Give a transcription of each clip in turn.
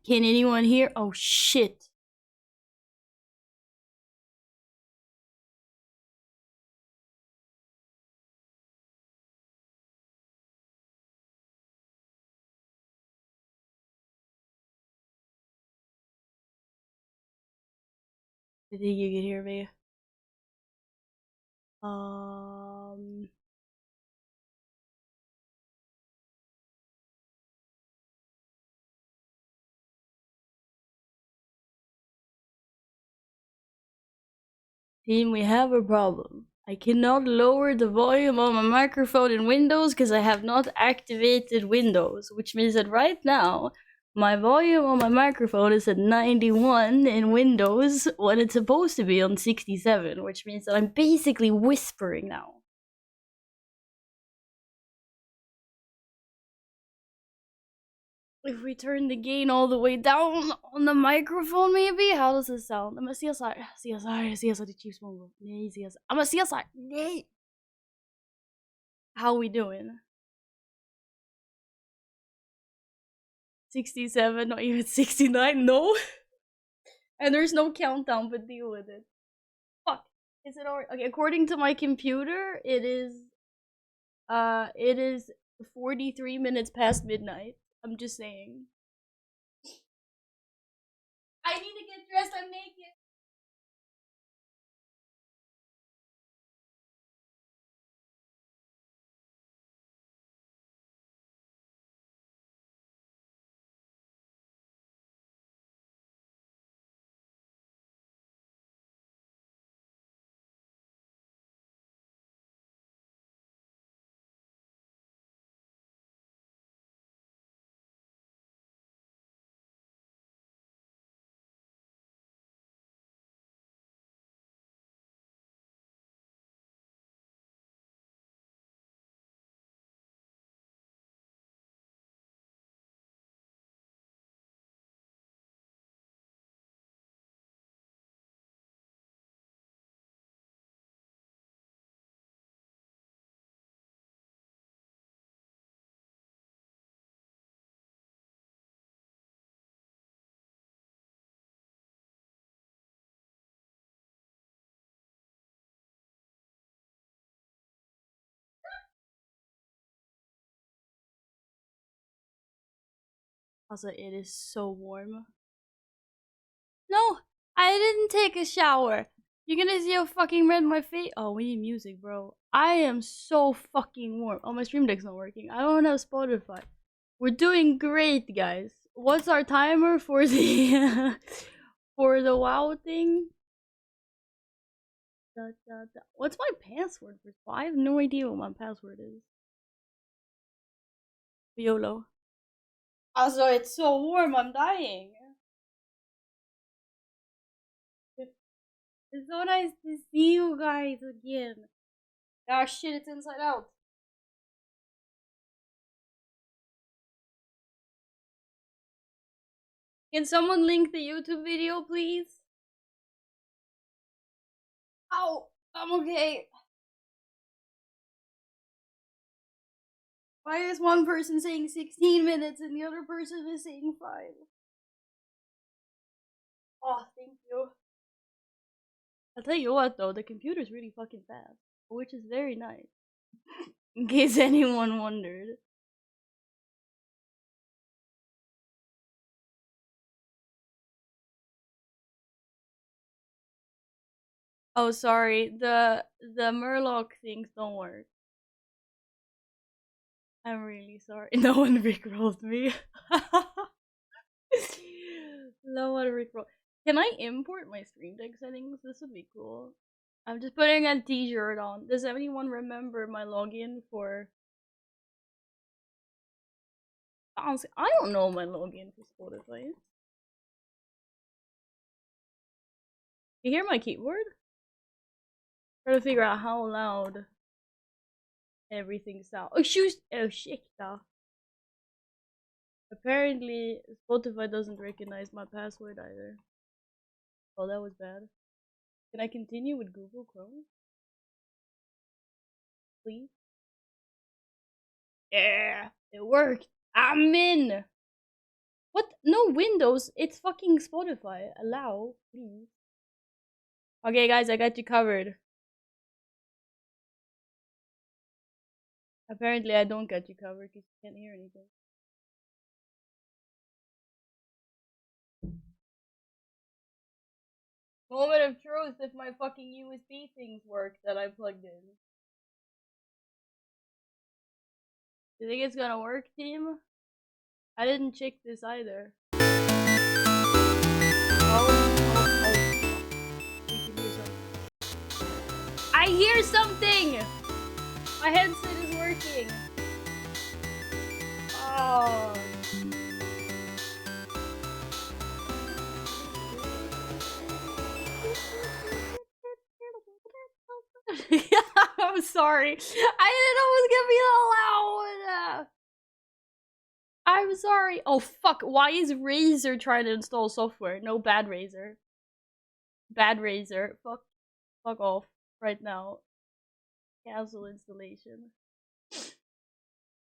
Can anyone hear? Oh shit. I think you can hear me. Um. Team, we have a problem. I cannot lower the volume on my microphone in Windows because I have not activated Windows, which means that right now my volume on my microphone is at 91 in Windows when it's supposed to be on 67, which means that I'm basically whispering now. If we turn the gain all the way down on the microphone, maybe? How does it sound? I'm a CSI. CSI, the Chiefs won't. Nay, CSI. I'm a CSI. Nay. How we doing? 67, not even 69? No? And there's no countdown, but deal with it. Fuck. Is it already? Okay, according to my computer, it is 43 minutes past midnight. I'm just saying. I need to get dressed, I'm naked. Also, it is so warm. No, I didn't take a shower. You're gonna see how fucking red my face. Oh, we need music, bro. I am so fucking warm. Oh, my stream deck's not working. I don't have Spotify. We're doing great, guys. What's our timer for the for the WoW thing? What's my password? I have no idea what my password is. YOLO. Also, it's so warm. I'm dying. It's so nice to see you guys again. Ah, shit, it's inside out. Can someone link the YouTube video, please? Ow! I'm okay. Why is one person saying 16 minutes and the other person is saying 5? Oh, thank you. I'll tell you what though, the computer's really fucking fast, which is very nice. In case anyone wondered. Oh, sorry. The Murloc things don't work. I'm really sorry. No one rickrolled me. No one rickrolled. Can I import my Stream Deck settings? This would be cool. I'm just putting a t-shirt on. Does anyone remember my login for... Honestly, I don't know my login for Spotify. You hear my keyboard? Try to figure out how loud everything sounds. Oh, shoot! Oh, shit. Apparently, Spotify doesn't recognize my password either. Oh, that was bad. Can I continue with Google Chrome? Please? Yeah! It worked! I'm in! What? No Windows. It's fucking Spotify. Allow, please. Okay, guys, I got you covered. Apparently, I don't get you covered because you can't hear anything. Moment of truth if my fucking USB things work that I plugged in. You think it's gonna work, team? I didn't check this either. I hear something! My headset is working. Oh. I'm sorry. I didn't know it was gonna be that loud. I'm sorry. Oh fuck, why is Razer trying to install software? No, bad Razer. Bad Razer. Fuck off right now. Cancel installation.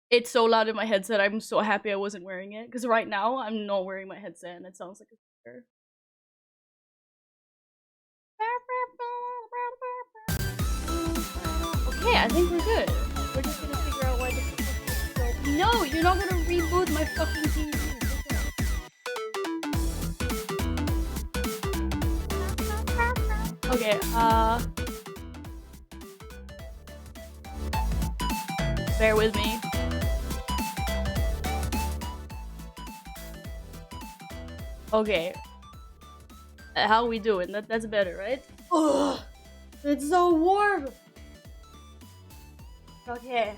It's so loud in my headset. I'm so happy I wasn't wearing it. Because right now, I'm not wearing my headset and it sounds like a speaker. Okay, I think we're good. We're just gonna figure out why the fuck is so... No, you're not gonna reboot my fucking TV. Okay, bear with me. Okay. How are we doing? That's better, right? Ugh! It's so warm! Okay.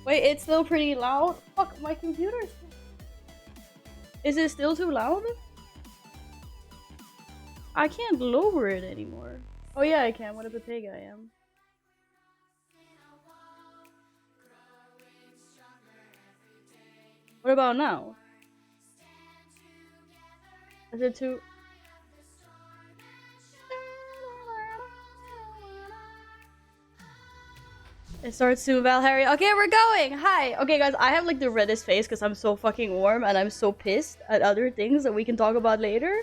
Wait, it's still pretty loud? Fuck, my computer's... Is it still too loud? I can't lower it anymore. Oh yeah, I can. What a pig I am. What about now? Is it too... It starts to Valhari. Okay, we're going! Hi! Okay, guys, I have like the reddest face because I'm so fucking warm and I'm so pissed at other things that we can talk about later.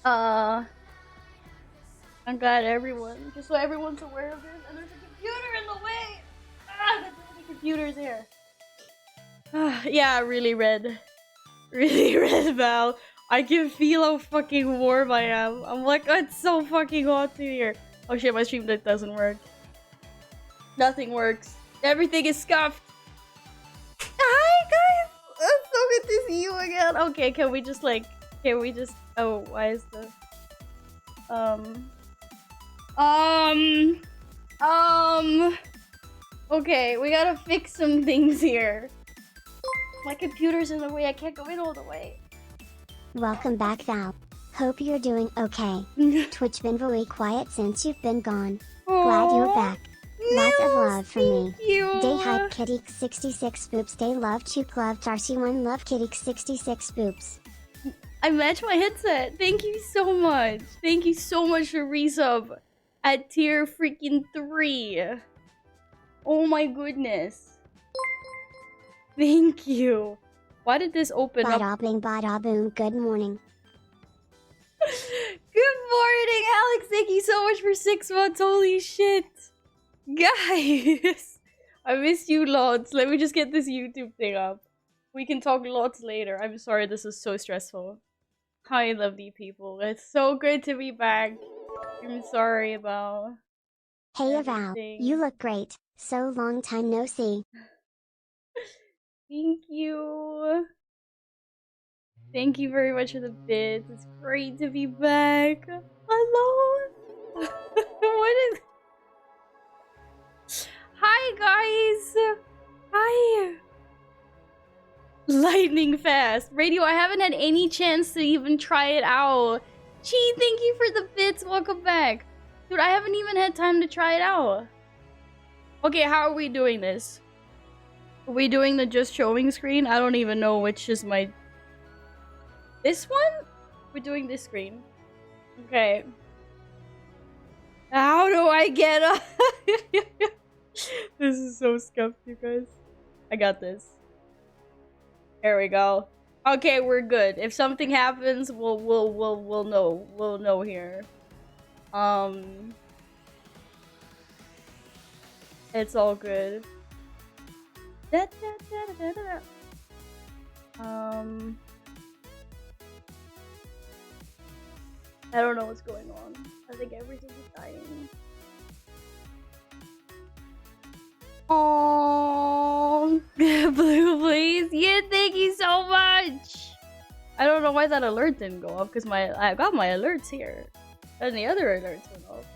I'm glad everyone, just so everyone's aware of this. And there's a computer in the way! Ah, there's so many computers here. Yeah, really red. Really red, Val. I can feel how fucking warm I am. I'm like, oh, it's so fucking hot in here. Oh shit, my stream deck doesn't work. Nothing works. Everything is scuffed. Hi guys! It's so good to see you again. Okay, can we just like... Oh, why is the... Okay, we gotta fix some things here. My computer's in the way, I can't go in all the way. Welcome back, Val. Hope you're doing okay. Twitch been very quiet since you've been gone. Glad you're back. Lots of love from me. Day hype kitty 66 boops. Day love Chuke love Darcy1 love kitty 66 boops. I matched my headset. Thank you so much. Thank you so much for resub at tier freaking 3. Oh my goodness. Thank you. Why did this open up? Bada bing bada boom. Good morning. Good morning, Alex. Thank you so much for 6 months. Holy shit. Guys. I miss you lots. Let me just get this YouTube thing up. We can talk lots later. I'm sorry this is so stressful. Hi, lovely people. It's so good to be back. I'm sorry about... Hey, Val. You look great. So long time no see. Thank you. Thank you very much for the bits. It's great to be back. Hello. What is... Hi, guys. Hi. Lightning fast. Radio, I haven't had any chance to even try it out. Chi, thank you for the bits. Welcome back. Dude, I haven't even had time to try it out. Okay, how are we doing this? Are we doing the just showing screen? I don't even know which is my... This one? We're doing this screen. Okay. How do I get up? This is so scuffed, you guys. I got this. There we go. Okay, we're good. If something happens, we'll know. We'll know here. It's all good. I don't know what's going on. I think everything is dying. Oh, Blue, please. Yeah, thank you so much. I don't know why that alert didn't go off because I got my alerts here, and the other alerts went off.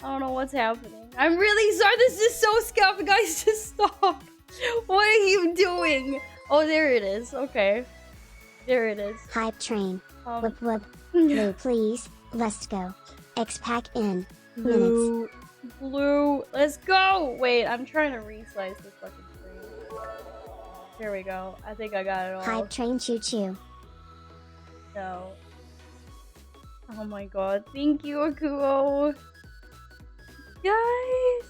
I don't know what's happening. I'm really sorry. This is so scuffed, guys. Just stop. What are you doing? Oh, there it is. Okay, there it is. Hype train. Whoop whoop. Blue, please. Let's go. X-Pack in. Minutes. Blue, let's go! Wait, I'm trying to reslice this fucking screen. There we go. I think I got it all. Hype train choo choo. No. Oh my god. Thank you, Akuo. Guys!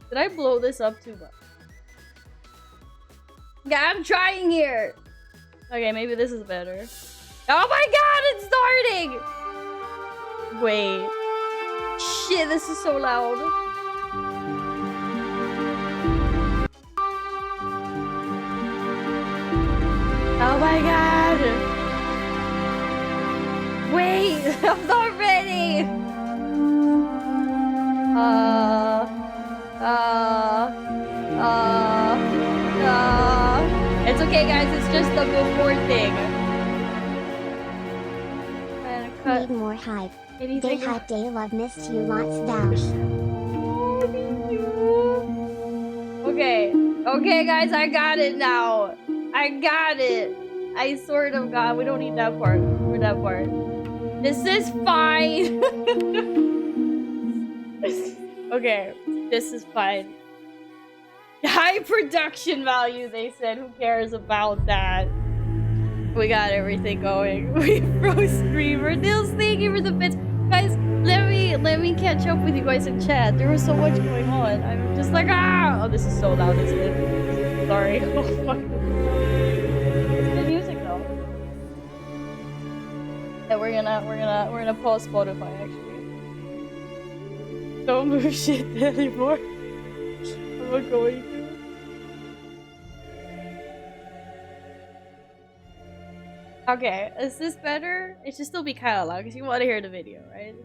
Did I blow this up too much? Yeah, I'm trying here! Okay, maybe this is better. Oh my god, it's starting! Wait. Shit, this is so loud. Oh my god. Wait, I'm not ready. It's okay, guys. It's just the before thing. Need more hype. Day hype, day love, missed you lots, dash. Oh, thank you. Okay, guys, I got it now. I got it. I sort of got. We don't need that part. We're that part. This is fine. Okay, this is fine. High production value, they said. Who cares about that? We got everything going. We froze streamer. Nils, thank you for the bits. Guys, let me catch up with you guys in chat. There was so much going on. I'm just like, ah! Oh, this is so loud, isn't it? Sorry. Oh, fuck. It's good music though. Yeah, we're gonna pause Spotify actually. Don't move shit anymore. I'm not going to. Okay, is this better? It should still be kind of loud because you want to hear the video, right?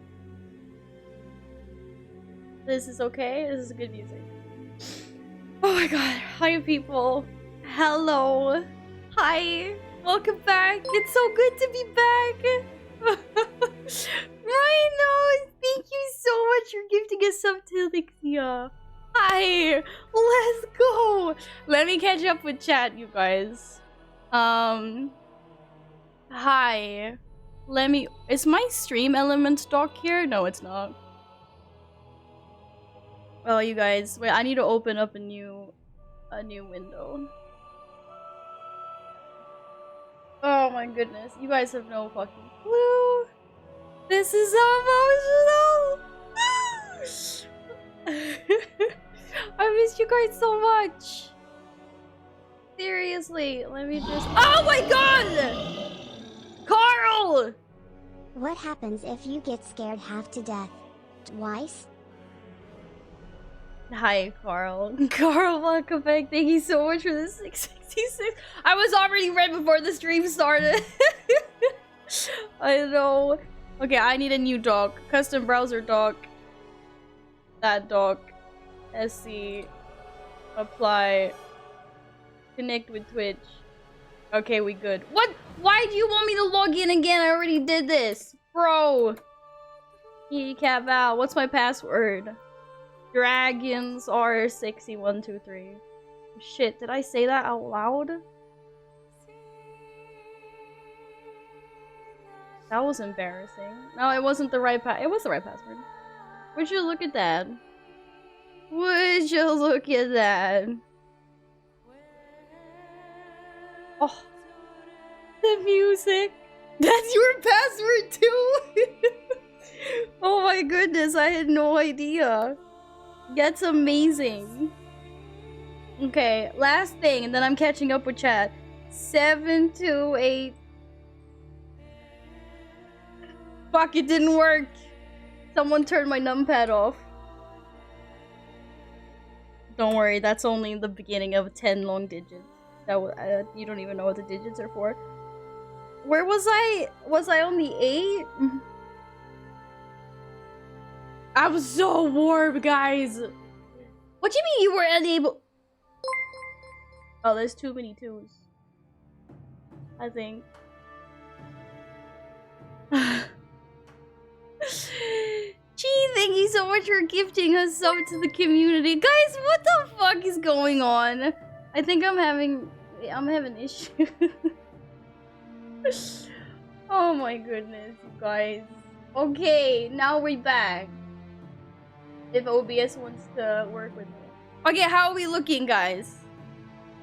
This is okay? This is good music. Oh my god. Hi, people. Hello. Hi. Welcome back. It's so good to be back. Rhino, thank you so much for gifting us sub to Lixia. Hi. Let's go. Let me catch up with chat, you guys. Hi. Let me. Is my stream element dock here? No, it's not. Well, you guys, wait. I need to open up a new window. Oh my goodness, you guys have no fucking clue. This is so emotional. I missed you guys so much. Seriously, let me just. Oh my god! Carl! What happens if you get scared half to death? Twice? Hi, Carl. Carl, welcome back. Thank you so much for the 666. I was already red before the stream started. I know. Okay, I need a new dock. Custom browser dock. That dock. SC. Apply. Connect with Twitch. Okay, we good. What? Why do you want me to log in again? I already did this. Bro. Cat Val. What's my password? Dragons are 6123. Shit, did I say that out loud? That was embarrassing. No, it wasn't the right it was the right password. Would you look at that? Would you look at that? Oh, the music. That's your password too? Oh my goodness, I had no idea. That's amazing. Okay, last thing, and then I'm catching up with chat. 728. Fuck, it didn't work. Someone turned my numpad off. Don't worry, that's only the beginning of 10 long digits. That you don't even know what the digits are for. Where was I? Was I on the 8? I was so warm, guys. What do you mean you were unable? Oh, there's too many 2s. I think. Gee, thank you so much for gifting a sub to the community. Guys, what the fuck is going on? I think I'm having issues. Oh my goodness, you guys. Okay, now we're back. If OBS wants to work with me. Okay, how are we looking, guys?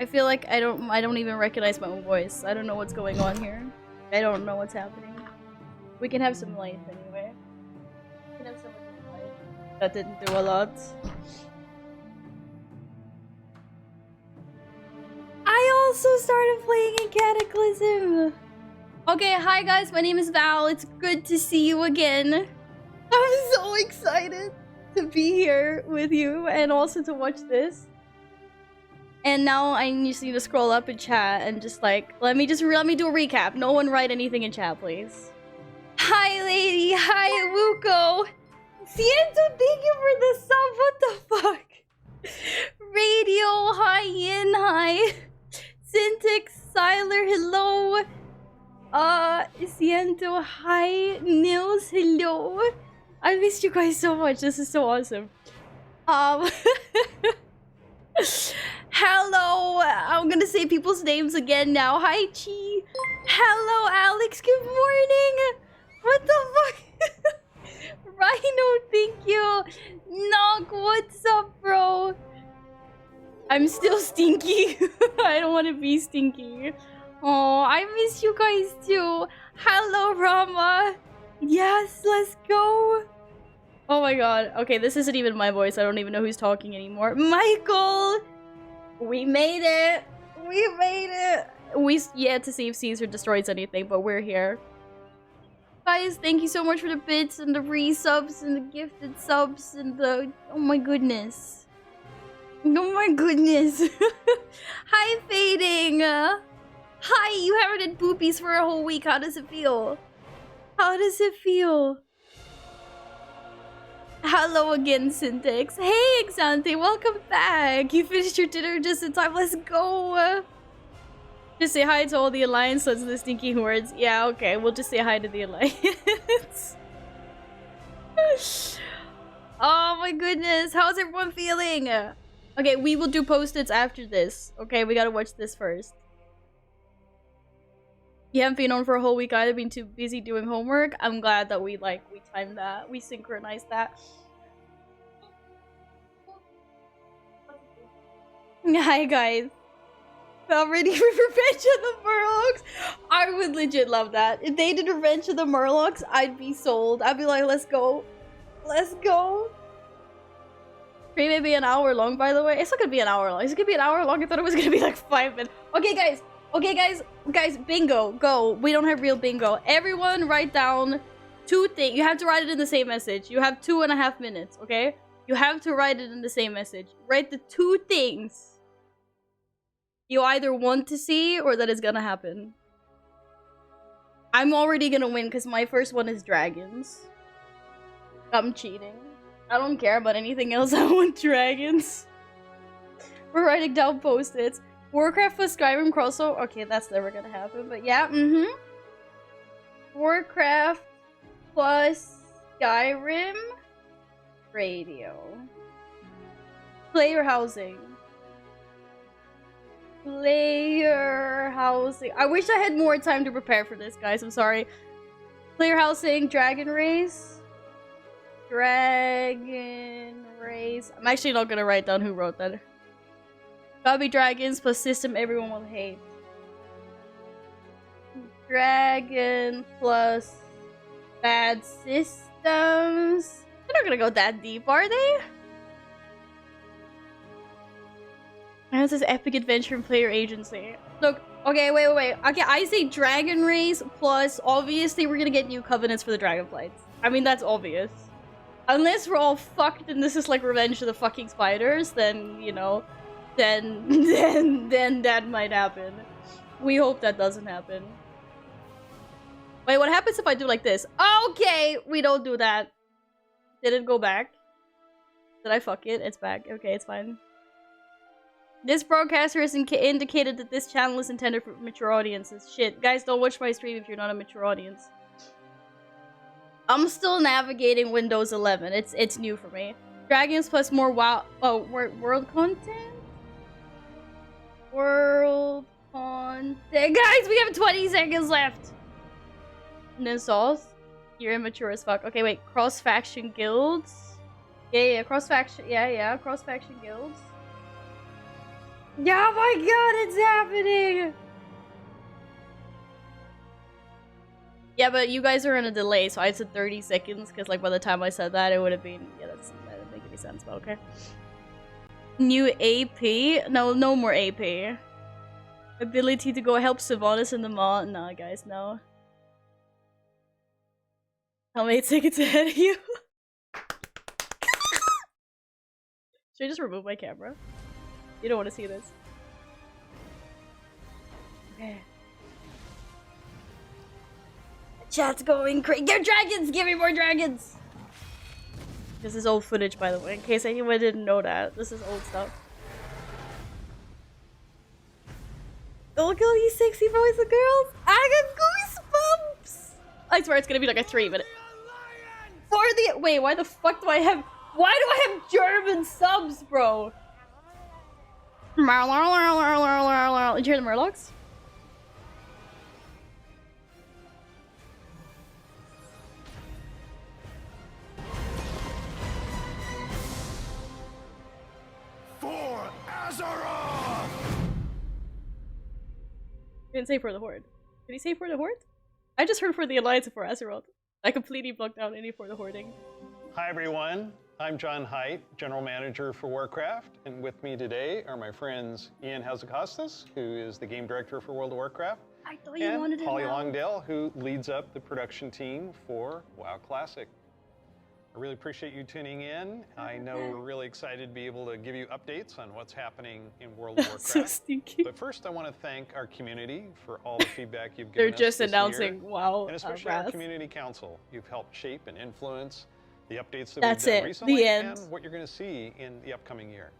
I feel like I don't even recognize my own voice. I don't know what's going on here. I don't know what's happening. We can have some light anyway. We can have some light. That didn't do a lot. I also started playing in Cataclysm. Okay, hi guys, my name is Val. It's good to see you again. I'm so excited to be here with you and also to watch this. And now I just need to scroll up in chat and just like let me do a recap. No one write anything in chat, please. Hi lady, hi Wuko. Siento, thank you for the sub. What the fuck? Radio, hi Yin, hi. Syntix, Siler, hello. Siento, hi. Nils, hello. I missed you guys so much. This is so awesome. Hello. I'm gonna say people's names again now. Hi, Chi. Hello, Alex. Good morning. What the fuck? Rhino, thank you. Knock, what's up, bro? I'm still stinky. I don't want to be stinky. Oh, I miss you guys too. Hello, Rama. Yes, let's go. Oh my god. Okay, this isn't even my voice. I don't even know who's talking anymore. Michael! We made it. We made it. We yet to see if Caesar destroys anything, but we're here. Guys, thank you so much for the bits and the resubs and the gifted subs and the... Oh my goodness. Oh my goodness. Hi, Fading. Hi, you haven't had boobies for a whole week. How does it feel? How does it feel? Hello again, Syntax. Hey, Exante, welcome back. You finished your dinner just in time. Let's go. Just say hi to all the Alliance sons and the stinky hordes. Yeah, okay. We'll just say hi to the Alliance. Oh my goodness. How's everyone feeling? Okay, we will do post-its after this. Okay, we gotta watch this first. You haven't been on for a whole week either, been too busy doing homework. I'm glad that we timed that. We synchronized that. Hi guys. I'm ready for Revenge of the Murlocs. I would legit love that. If they did Revenge of the Murlocs, I'd be sold. I'd be like, let's go. Let's go. Stream may be an hour long, by the way. It's not gonna be an hour long. It's gonna be an hour long. I thought it was gonna be like 5 minutes. Okay, guys. Okay, guys, bingo, go. We don't have real bingo. Everyone write down 2 things. You have to write it in the same message. You have 2.5 minutes, okay? You have to write it in the same message. Write the 2 things you either want to see or that is gonna happen. I'm already gonna win because my first one is dragons. I'm cheating. I don't care about anything else. I want dragons. We're writing down post-its. Warcraft plus Skyrim crossover. Okay, that's never gonna happen, but yeah, Warcraft plus Skyrim radio. Player housing. Player housing. I wish I had more time to prepare for this, guys. I'm sorry. Player housing, dragon race. Dragon race. I'm actually not gonna write down who wrote that. Gotta be dragons plus system everyone will hate. Dragon plus bad systems. They're not gonna go that deep, are they? That's his epic adventure and player agency. Look, okay, wait. Okay, I say Dragon Race plus, obviously, we're gonna get new covenants for the Dragonflights. I mean, that's obvious. Unless we're all fucked and this is like Revenge of the fucking Spiders, then, you know, then that might happen. We hope that doesn't happen. Wait, what happens if I do like this? Okay, we don't do that. Did it go back? Did I fuck it? It's back. Okay, it's fine. This broadcaster has indicated that this channel is intended for mature audiences. Shit, guys, don't watch my stream if you're not a mature audience. I'm still navigating Windows 11. It's new for me. Dragons plus more WoW. Oh, world content. World content. Guys, we have 20 seconds left. Nissos, you're immature as fuck. Okay, wait. Cross faction guilds. Yeah. Cross faction. Yeah. Cross faction guilds. Yeah, oh my god, it's happening! Yeah, but you guys are in a delay, so I said 30 seconds, because like by the time I said that, it would have been... Yeah, that doesn't make any sense, but okay. New AP? No more AP. Ability to go help Sylvanas in the mall? Nah, guys, no. I'm 8 seconds ahead of you. Should I just remove my camera? You don't want to see this. Okay. Chat's going crazy. Give dragons! Give me more dragons! This is old footage, by the way, in case anyone didn't know that. This is old stuff. Oh, look at all these sexy boys and girls! I got goosebumps! I swear it's gonna be like a 3-minute. Wait, why the fuck do I have... Why do I have German subs, bro? Did you hear the Murlocs? For Azeroth! Didn't say for the Horde. Did he say for the Horde? I just heard for the Alliance and for Azeroth. I completely blocked out any for the Hoarding. Hi everyone, I'm John Haidt, General Manager for Warcraft, and with me today are my friends Ian Hazacostas, who is the Game Director for World of Warcraft, I thought you wanted and it Holly now. Longdale, who leads up the production team for WoW Classic. I really appreciate you tuning in. I know we're really excited to be able to give you updates on what's happening in World of Warcraft. So stinky. But first, I want to thank our community for all the feedback you've given They're us just this announcing year. WoW. And especially our Wrath. community council. You've helped shape and influence the updates that That's we've done it. recently The end. and what you're going to see in the upcoming year.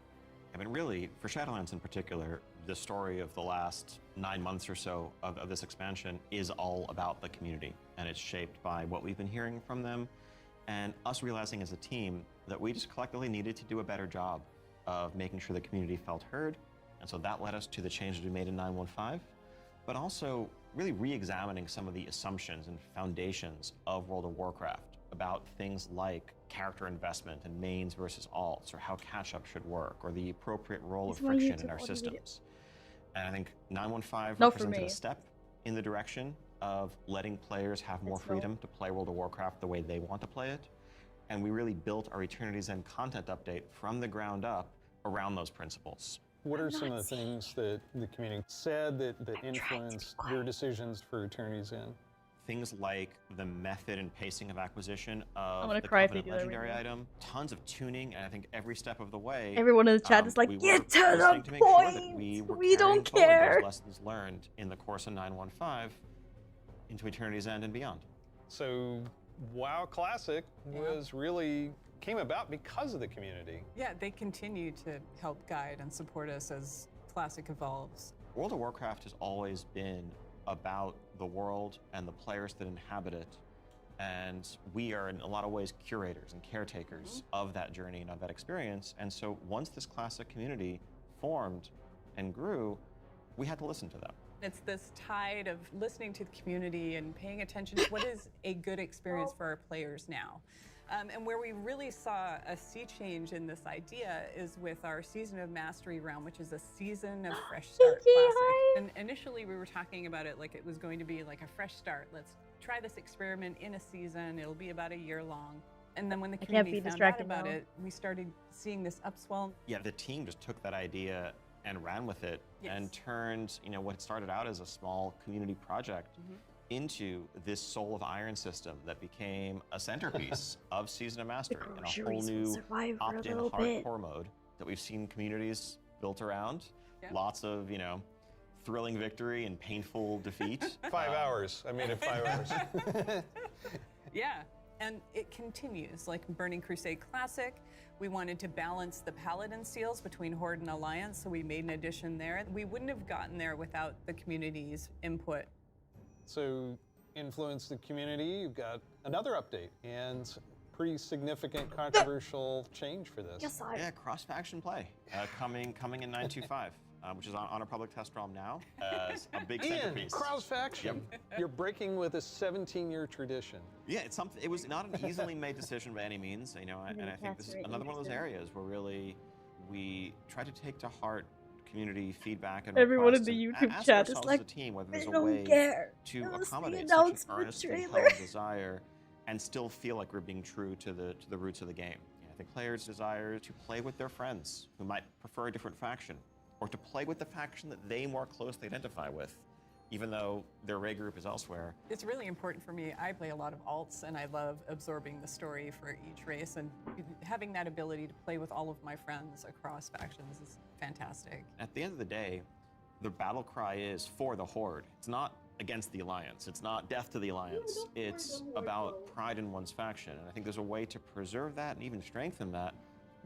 I mean, really, for Shadowlands in particular, the story of the last 9 months or so of this expansion is all about the community, and it's shaped by what we've been hearing from them, and us realizing as a team that we just collectively needed to do a better job of making sure the community felt heard, and so that led us to the changes we made in 9.1.5, but also really re-examining some of the assumptions and foundations of World of Warcraft about things like character investment and mains versus alts, or how catch-up should work, or the appropriate role of friction in our systems. And I think 9.1.5 represented a step in the direction of letting players have more freedom to play World of Warcraft the way they want to play it. And we really built our Eternity's End content update from the ground up around those principles. What are some of the things that the community said that influenced their decisions for Eternity's End? Things like the method and pacing of acquisition of the cry if Covenant you do that legendary right item, tons of tuning, and I think every step of the way, Everyone in the chat is like, we get were to listening the to make sure that point! we were We don't carrying forward care! those lessons learned in the course of 9.1.5 into Eternity's End and beyond. So WoW Classic came about because of the community. Yeah, they continue to help guide and support us as Classic evolves. World of Warcraft has always been about the world and the players that inhabit it, and we are in a lot of ways curators and caretakers of that journey and of that experience. And so once this Classic community formed and grew, we had to listen to them. It's this tide of listening to the community and paying attention to what is a good experience for our players now. And where we really saw a sea change in this idea is with our Season of Mastery realm, which is a season of Fresh Start Classic. And initially we were talking about it like it was going to be like a fresh start. Let's try this experiment in a season. It'll be about a year long. And then when the community found out about it, we started seeing this upswell. Yeah, the team just took that idea and ran with it Yes. and turned, you know, what started out as a small community project into this Soul of Iron system that became a centerpiece of Season of Mastery and a whole new opt-in hardcore mode that we've seen communities built around. Yep. Lots of, you know, thrilling victory and painful defeat. 5 hours. I made it 5 hours. Yeah, and it continues. Like Burning Crusade Classic, we wanted to balance the Paladin seals between Horde and Alliance, so we made an addition there. We wouldn't have gotten there without the community's input. So, influence the community. You've got another update and pretty significant controversial change for this. Yes, Yeah, cross-faction play coming in 925, which is on a public test ROM now as a big Ian, centerpiece. cross-faction. You're breaking with a 17-year tradition. Yeah, it's something. It was not an easily made decision by any means, you know. And I think this is another one of those areas where really we try to take to heart community feedback and Everyone in requests the and YouTube ask chat is ourselves like, as a team whether I there's a don't way care. to It was the accommodate such an announcement earnestly trailer. held desire and still feel like we're being true to the roots of the game. I think players desire to play with their friends who might prefer a different faction, or to play with the faction that they more closely identify with, even though their raid group is elsewhere. It's really important for me. I play a lot of alts, and I love absorbing the story for each race, and having that ability to play with all of my friends across factions is fantastic. At the end of the day, the battle cry is for the Horde. It's not against the Alliance. It's not death to the Alliance. It's about pride in one's faction. And I think there's a way to preserve that and even strengthen that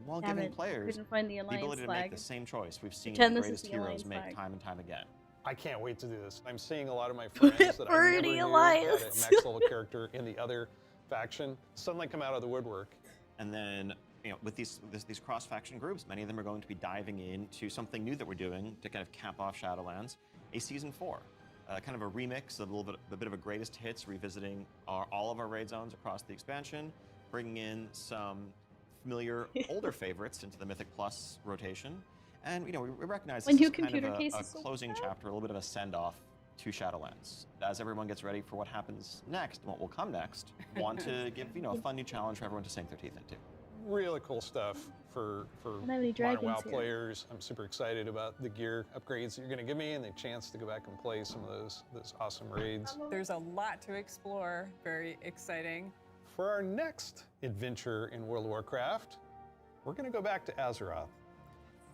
while Damn giving it, players couldn't find the the Alliance ability to flag. make the same choice we've seen Pretend the this is greatest the heroes Alliance make flag. time and time again. I can't wait to do this. I'm seeing a lot of my friends that I never Birdie knew had Alliance. a max level character in the other faction suddenly come out of the woodwork. And then, you know, with these cross-faction groups, many of them are going to be diving into something new that we're doing to kind of cap off Shadowlands, a Season 4. Kind of a remix, a bit of a greatest hits, revisiting all of our raid zones across the expansion, bringing in some familiar older favorites into the Mythic Plus rotation. And, you know, we recognize When this new is kind of computer case a is so closing bad. chapter, a little bit of a send-off to Shadowlands. As everyone gets ready for what happens next and what will come next, want to give, you know, a fun new challenge for everyone to sink their teeth into. Really cool stuff for don't have any Modern dragons WoW here. players. I'm super excited about the gear upgrades that you're going to give me and the chance to go back and play some of those awesome raids. There's a lot to explore. Very exciting. For our next adventure in World of Warcraft, we're going to go back to Azeroth.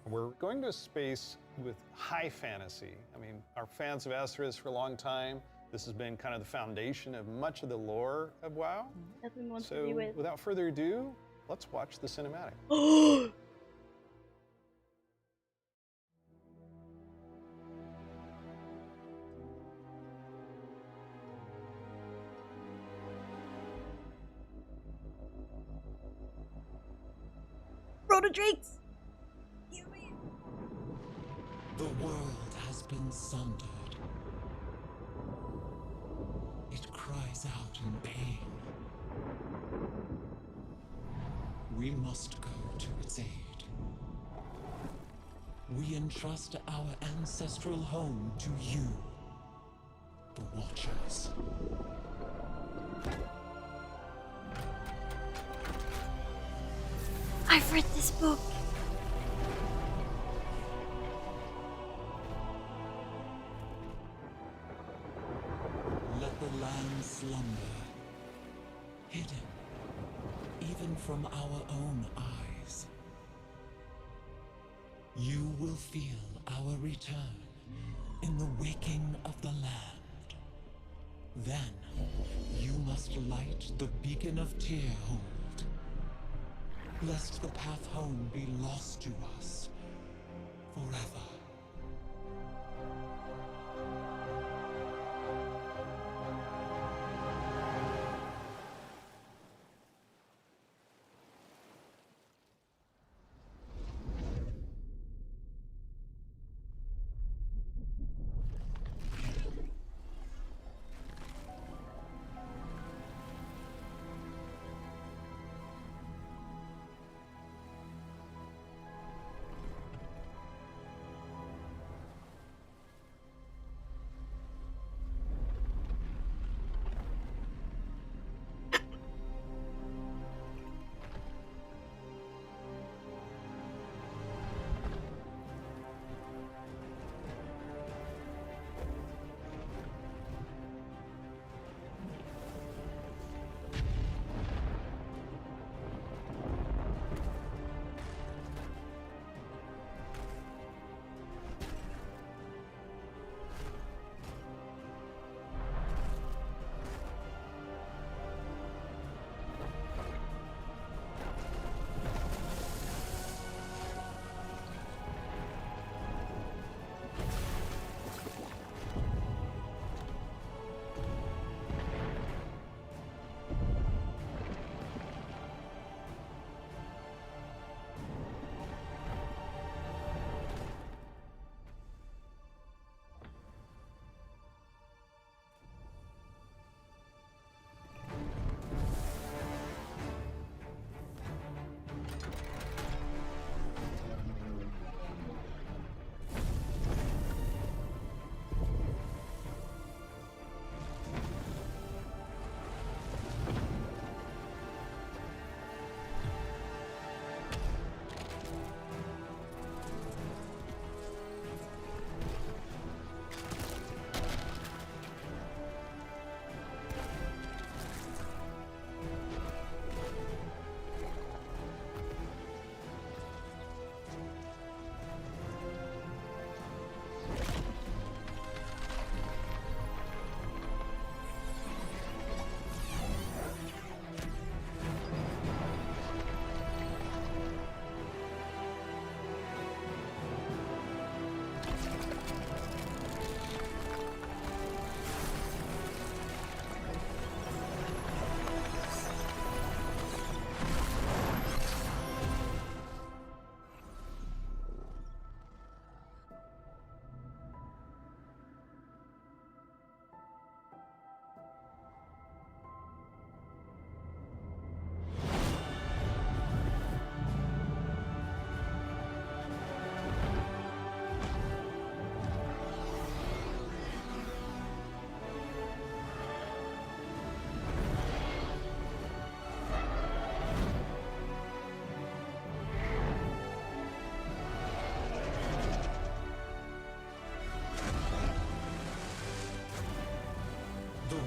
We're going to a space with high fantasy. I mean, our fans of Azeroth for a long time. This has been kind of the foundation of much of the lore of WoW. Nothing wants to So be with. without further ado, let's watch the cinematic. Proto Drakes! The world has been sundered. It cries out in pain. We must go to its aid. We entrust our ancestral home to you, the Watchers. I've read this book. Let the land slumber, hidden even from our own eyes. You will feel our return in the waking of the land. Then, you must light the beacon of Tearhold, lest the path home be lost to us forever.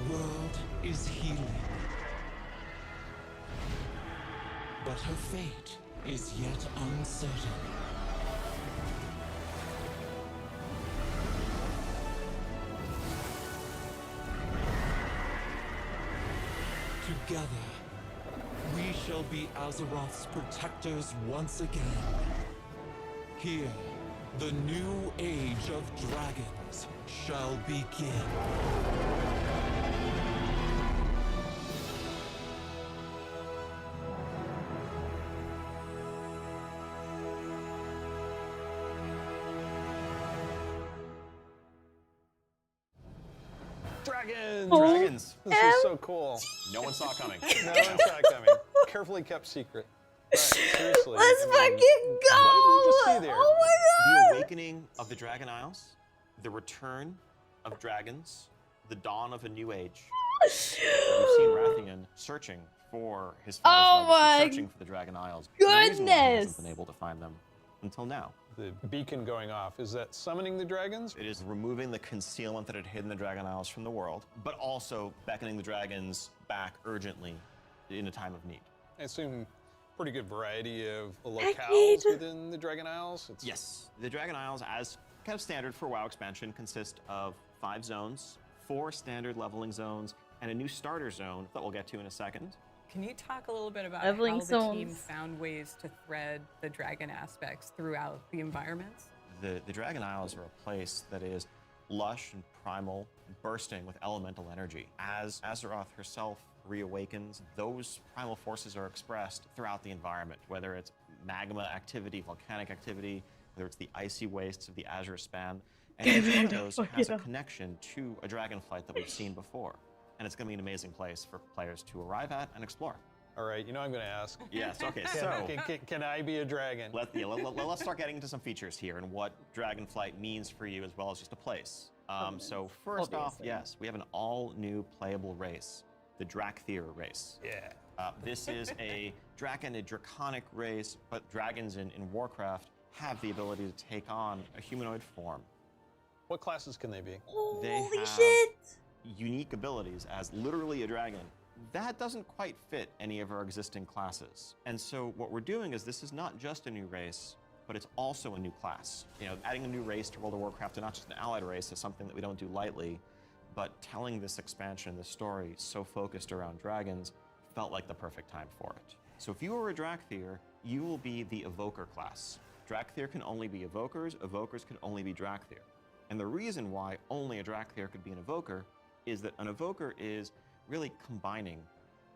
world is healing. But her fate is yet uncertain. Together, we shall be Azeroth's protectors once again. Here, the new age of dragons shall begin. Dragons! Oh. Dragons. This is so cool. No one saw it coming. No one saw it coming. Carefully kept secret. But seriously. Let's I mean, fucking go! What did we just see there? Oh my The god! awakening of the Dragon Isles, the return of dragons, the dawn of a new age. We've seen Rathian searching for his father's Oh my legacy, searching for the Dragon Isles. The reason why he goodness! hasn't been able to find them until now. The beacon going off, is that summoning the dragons? It is removing the concealment that had hidden the Dragon Isles from the world, but also beckoning the dragons back urgently in a time of need. I assume pretty good variety of Decade. locales within the Dragon Isles. It's Yes, the Dragon Isles, as kind of standard for WoW expansion, consist of 5 zones, 4 standard leveling zones, and a new starter zone that we'll get to in a second. Can you talk a little bit about Leveling how the team zones. found ways to thread the dragon aspects throughout the environments? The Dragon Isles are a place that is lush and primal, bursting with elemental energy. As Azeroth herself reawakens, those primal forces are expressed throughout the environment, whether it's magma activity, volcanic activity, whether it's the icy wastes of the Azure Span. And each one of those has a connection to a dragonflight that we've seen before. And it's going to be an amazing place for players to arrive at and explore. all right. You know I'm going to ask. Yes, okay, so Can I be a dragon? let's start getting into some features here and what Dragonflight means for you as well as just a place. So first off, Obviously. yes, we have an all-new playable race, the Drakthir race. Yeah. This is a Draken, a draconic race, but dragons in Warcraft have the ability to take on a humanoid form. What classes can they be? They Holy have shit! unique abilities as literally a dragon. That doesn't quite fit any of our existing classes. And so what we're doing is this is not just a new race, but it's also a new class. You know, adding a new race to World of Warcraft, and not just an allied race, is something that we don't do lightly, but telling this expansion, this story, so focused around dragons, felt like the perfect time for it. So if you are a Drakthir, you will be the Evoker class. Drakthir can only be Evokers, Evokers can only be Drakthir. And the reason why only a Drakthir could be an Evoker is that an Evoker is really combining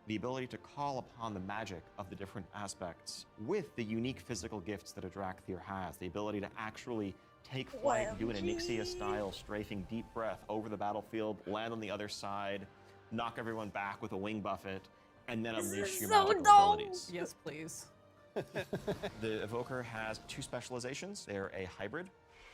the ability to call upon the magic of the different aspects with the unique physical gifts that a Drakthir has. The ability to actually take flight, do an Onyxia-style strafing deep breath over the battlefield, land on the other side, knock everyone back with a wing buffet, and then unleash your so magical dope. abilities. Yes, please. The Evoker has 2 specializations. They're a hybrid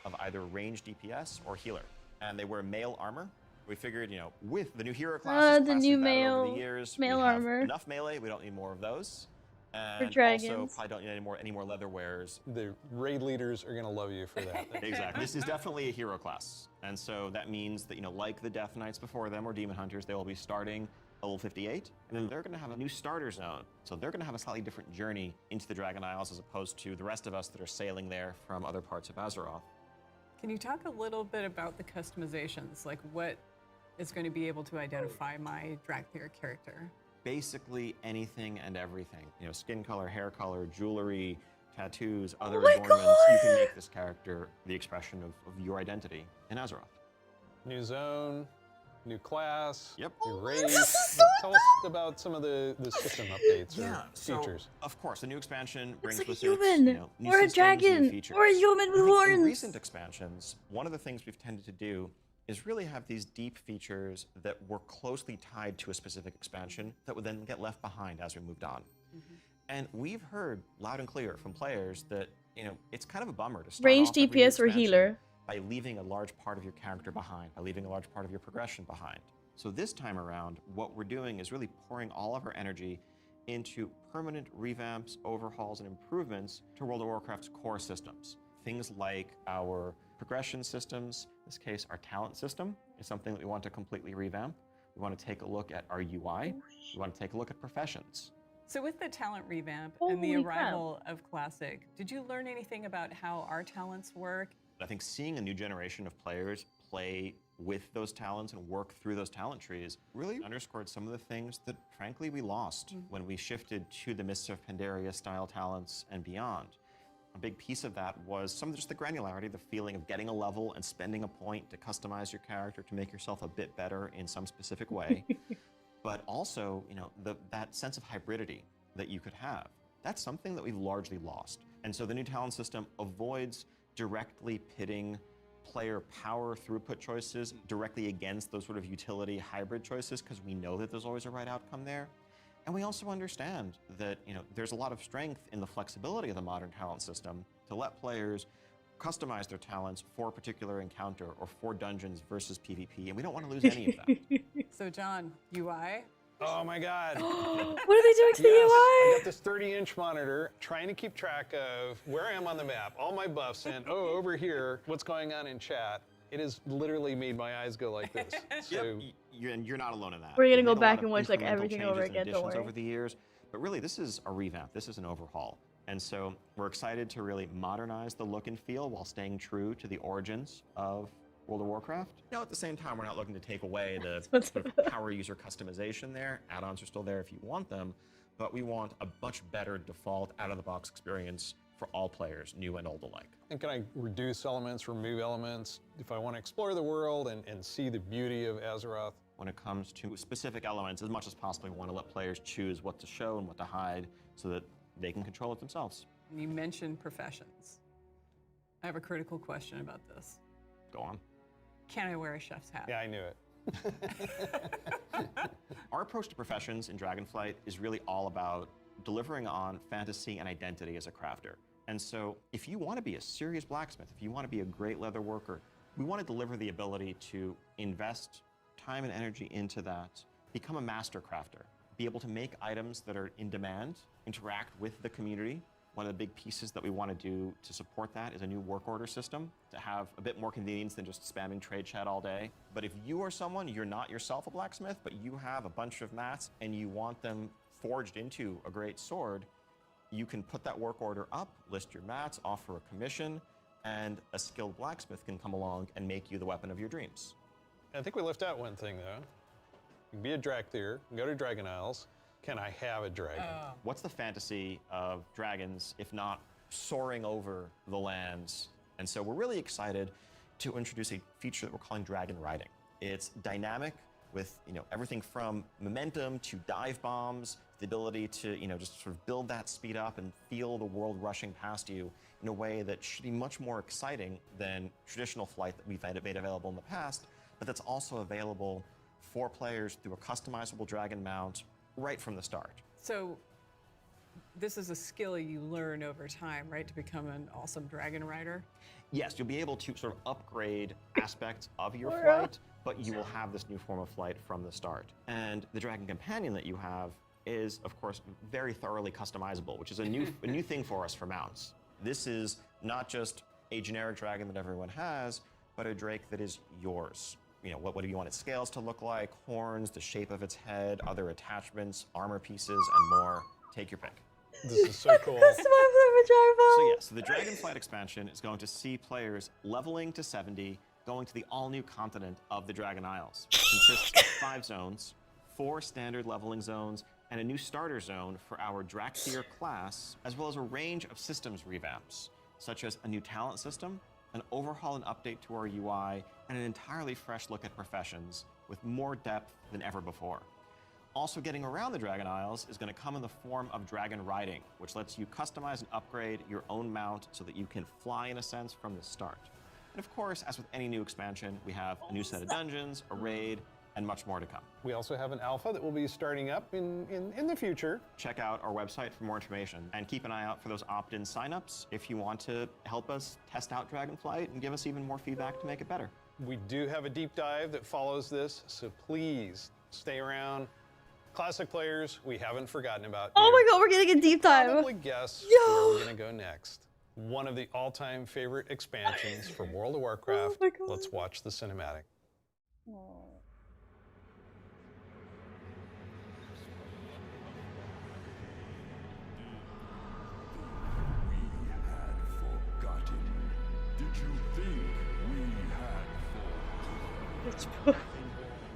of either range DPS or healer. And they wear male armor. We figured, you know, with the new hero classes, the new over male- the years, male we have armor. enough melee, we don't need more of those. And dragons. also probably don't need any more leather wearers. The raid leaders are going to love you for that. Exactly. This is definitely a hero class. And so that means that, you know, like the Death Knights before them or Demon Hunters, they will be starting level 58, and then they're going to have a new starter zone. So they're going to have a slightly different journey into the Dragon Isles as opposed to the rest of us that are sailing there from other parts of Azeroth. Can you talk a little bit about the customizations? Like what is going to be able to identify my Drakthir character? Basically anything and everything. You know, skin color, hair color, jewelry, tattoos, other my adornments. You can God! make this character the expression of your identity in Azeroth. New zone, new class, Yep. new race. this is so Tell us about some of the system updates or so, features. of course, the new expansion It's brings like a with human, it, you know, new or a systems, new dragon, features. or a human with In horns. recent expansions, one of the things we've tended to do is really have these deep features that were closely tied to a specific expansion that would then get left behind as we moved on. And we've heard loud and clear from players that, you know, it's kind of a bummer to start Range off every new DPS or expansion healer. by leaving a large part of your character behind, by leaving a large part of your progression behind. So this time around, what we're doing is really pouring all of our energy into permanent revamps, overhauls, and improvements to World of Warcraft's core systems. Things like our progression systems, in this case, our talent system is something that we want to completely revamp. We want to take a look at our UI. We want to take a look at professions. So with the talent revamp and the arrival of Classic, did you learn anything about how our talents work? I think seeing a new generation of players play with those talents and work through those talent trees really underscored some of the things that, frankly, we lost when we shifted to the Mists of Pandaria style talents and beyond. A big piece of that was some of just the granularity, the feeling of getting a level and spending a point to customize your character to make yourself a bit better in some specific way. But also, you know, that sense of hybridity that you could have. That's something that we've largely lost. And so the new talent system avoids directly pitting player power throughput choices directly against those sort of utility hybrid choices, because we know that there's always a right outcome there. And we also understand that, you know, there's a lot of strength in the flexibility of the modern talent system to let players customize their talents for a particular encounter or for dungeons versus PvP, and we don't want to lose any of that. So John, UI? Oh my God. What are they doing to the UI? I got this 30-inch monitor trying to keep track of where I am on the map, all my buffs, and over here, what's going on in chat. It has literally made my eyes go like this. So You're not alone in that. We're gonna We've go made a back lot of and watch like incremental everything over changes and again. Don't additions worry. over the years, but really this is a revamp. This is an overhaul. And so we're excited to really modernize the look and feel while staying true to the origins of World of Warcraft. Now, at the same time, we're not looking to take away the sort of power user customization there. Add-ons are still there if you want them, but we want a much better default out-of-the-box experience for all players, new and old alike. and can I reduce elements, remove elements? If I want to explore the world and see the beauty of Azeroth. When it comes to specific elements, as much as possible, we want to let players choose what to show and what to hide so that they can control it themselves. You mentioned professions. I have a critical question about this. Go on. Can I wear a chef's hat? Yeah, I knew it. Our approach to professions in Dragonflight is really all about delivering on fantasy and identity as a crafter. And so if you want to be a serious blacksmith, if you want to be a great leather worker, we want to deliver the ability to invest time and energy into that, become a master crafter, be able to make items that are in demand, interact with the community. One of the big pieces that we want to do to support that is a new work order system to have a bit more convenience than just spamming trade chat all day. But if you are someone, you're not yourself a blacksmith, but you have a bunch of mats and you want them forged into a great sword, you can put that work order up, list your mats, offer a commission, and a skilled blacksmith can come along and make you the weapon of your dreams. I think we left out one thing though. You can be a Drakthir, go to Dragon Isles. Can I have a dragon? What's the fantasy of dragons if not soaring over the lands? And so we're really excited to introduce a feature that we're calling dragon riding. It's dynamic with everything from momentum to dive bombs, the ability to just sort of build that speed up and feel the world rushing past you in a way that should be much more exciting than traditional flight that we've made available in the past, but that's also available for players through a customizable dragon mount right from the start. So this is a skill you learn over time, right, to become an awesome dragon rider? Yes, you'll be able to sort of upgrade aspects of your flight, but you will have this new form of flight from the start. And the dragon companion that you have is, of course, very thoroughly customizable, which is a new thing for us for mounts. This is not just a generic dragon that everyone has, but a drake that is yours. What do you want its scales to look like, horns, the shape of its head, other attachments, armor pieces, and more. Take your pick. This is so cool. So the Dragonflight expansion is going to see players leveling to 70, going to the all-new continent of the Dragon Isles. It consists of 5 zones, 4 standard leveling zones, and a new starter zone for our Drakthir class, as well as a range of systems revamps, such as a new talent system, an overhaul and update to our UI, and an entirely fresh look at professions with more depth than ever before. Also getting around the Dragon Isles is going to come in the form of dragon riding, which lets you customize and upgrade your own mount so that you can fly in a sense from the start. And of course, as with any new expansion, we have a new set of dungeons, a raid, and much more to come. We also have an alpha that will be starting up in the future. Check out our website for more information and keep an eye out for those opt-in signups if you want to help us test out Dragonflight and give us even more feedback to make it better. We do have a deep dive that follows this, so please stay around. Classic players, we haven't forgotten about you. Oh my god, we're getting a deep dive. Probably guess where we're gonna go next. One of the all-time favorite expansions for World of Warcraft. Oh my god. Let's watch the cinematic.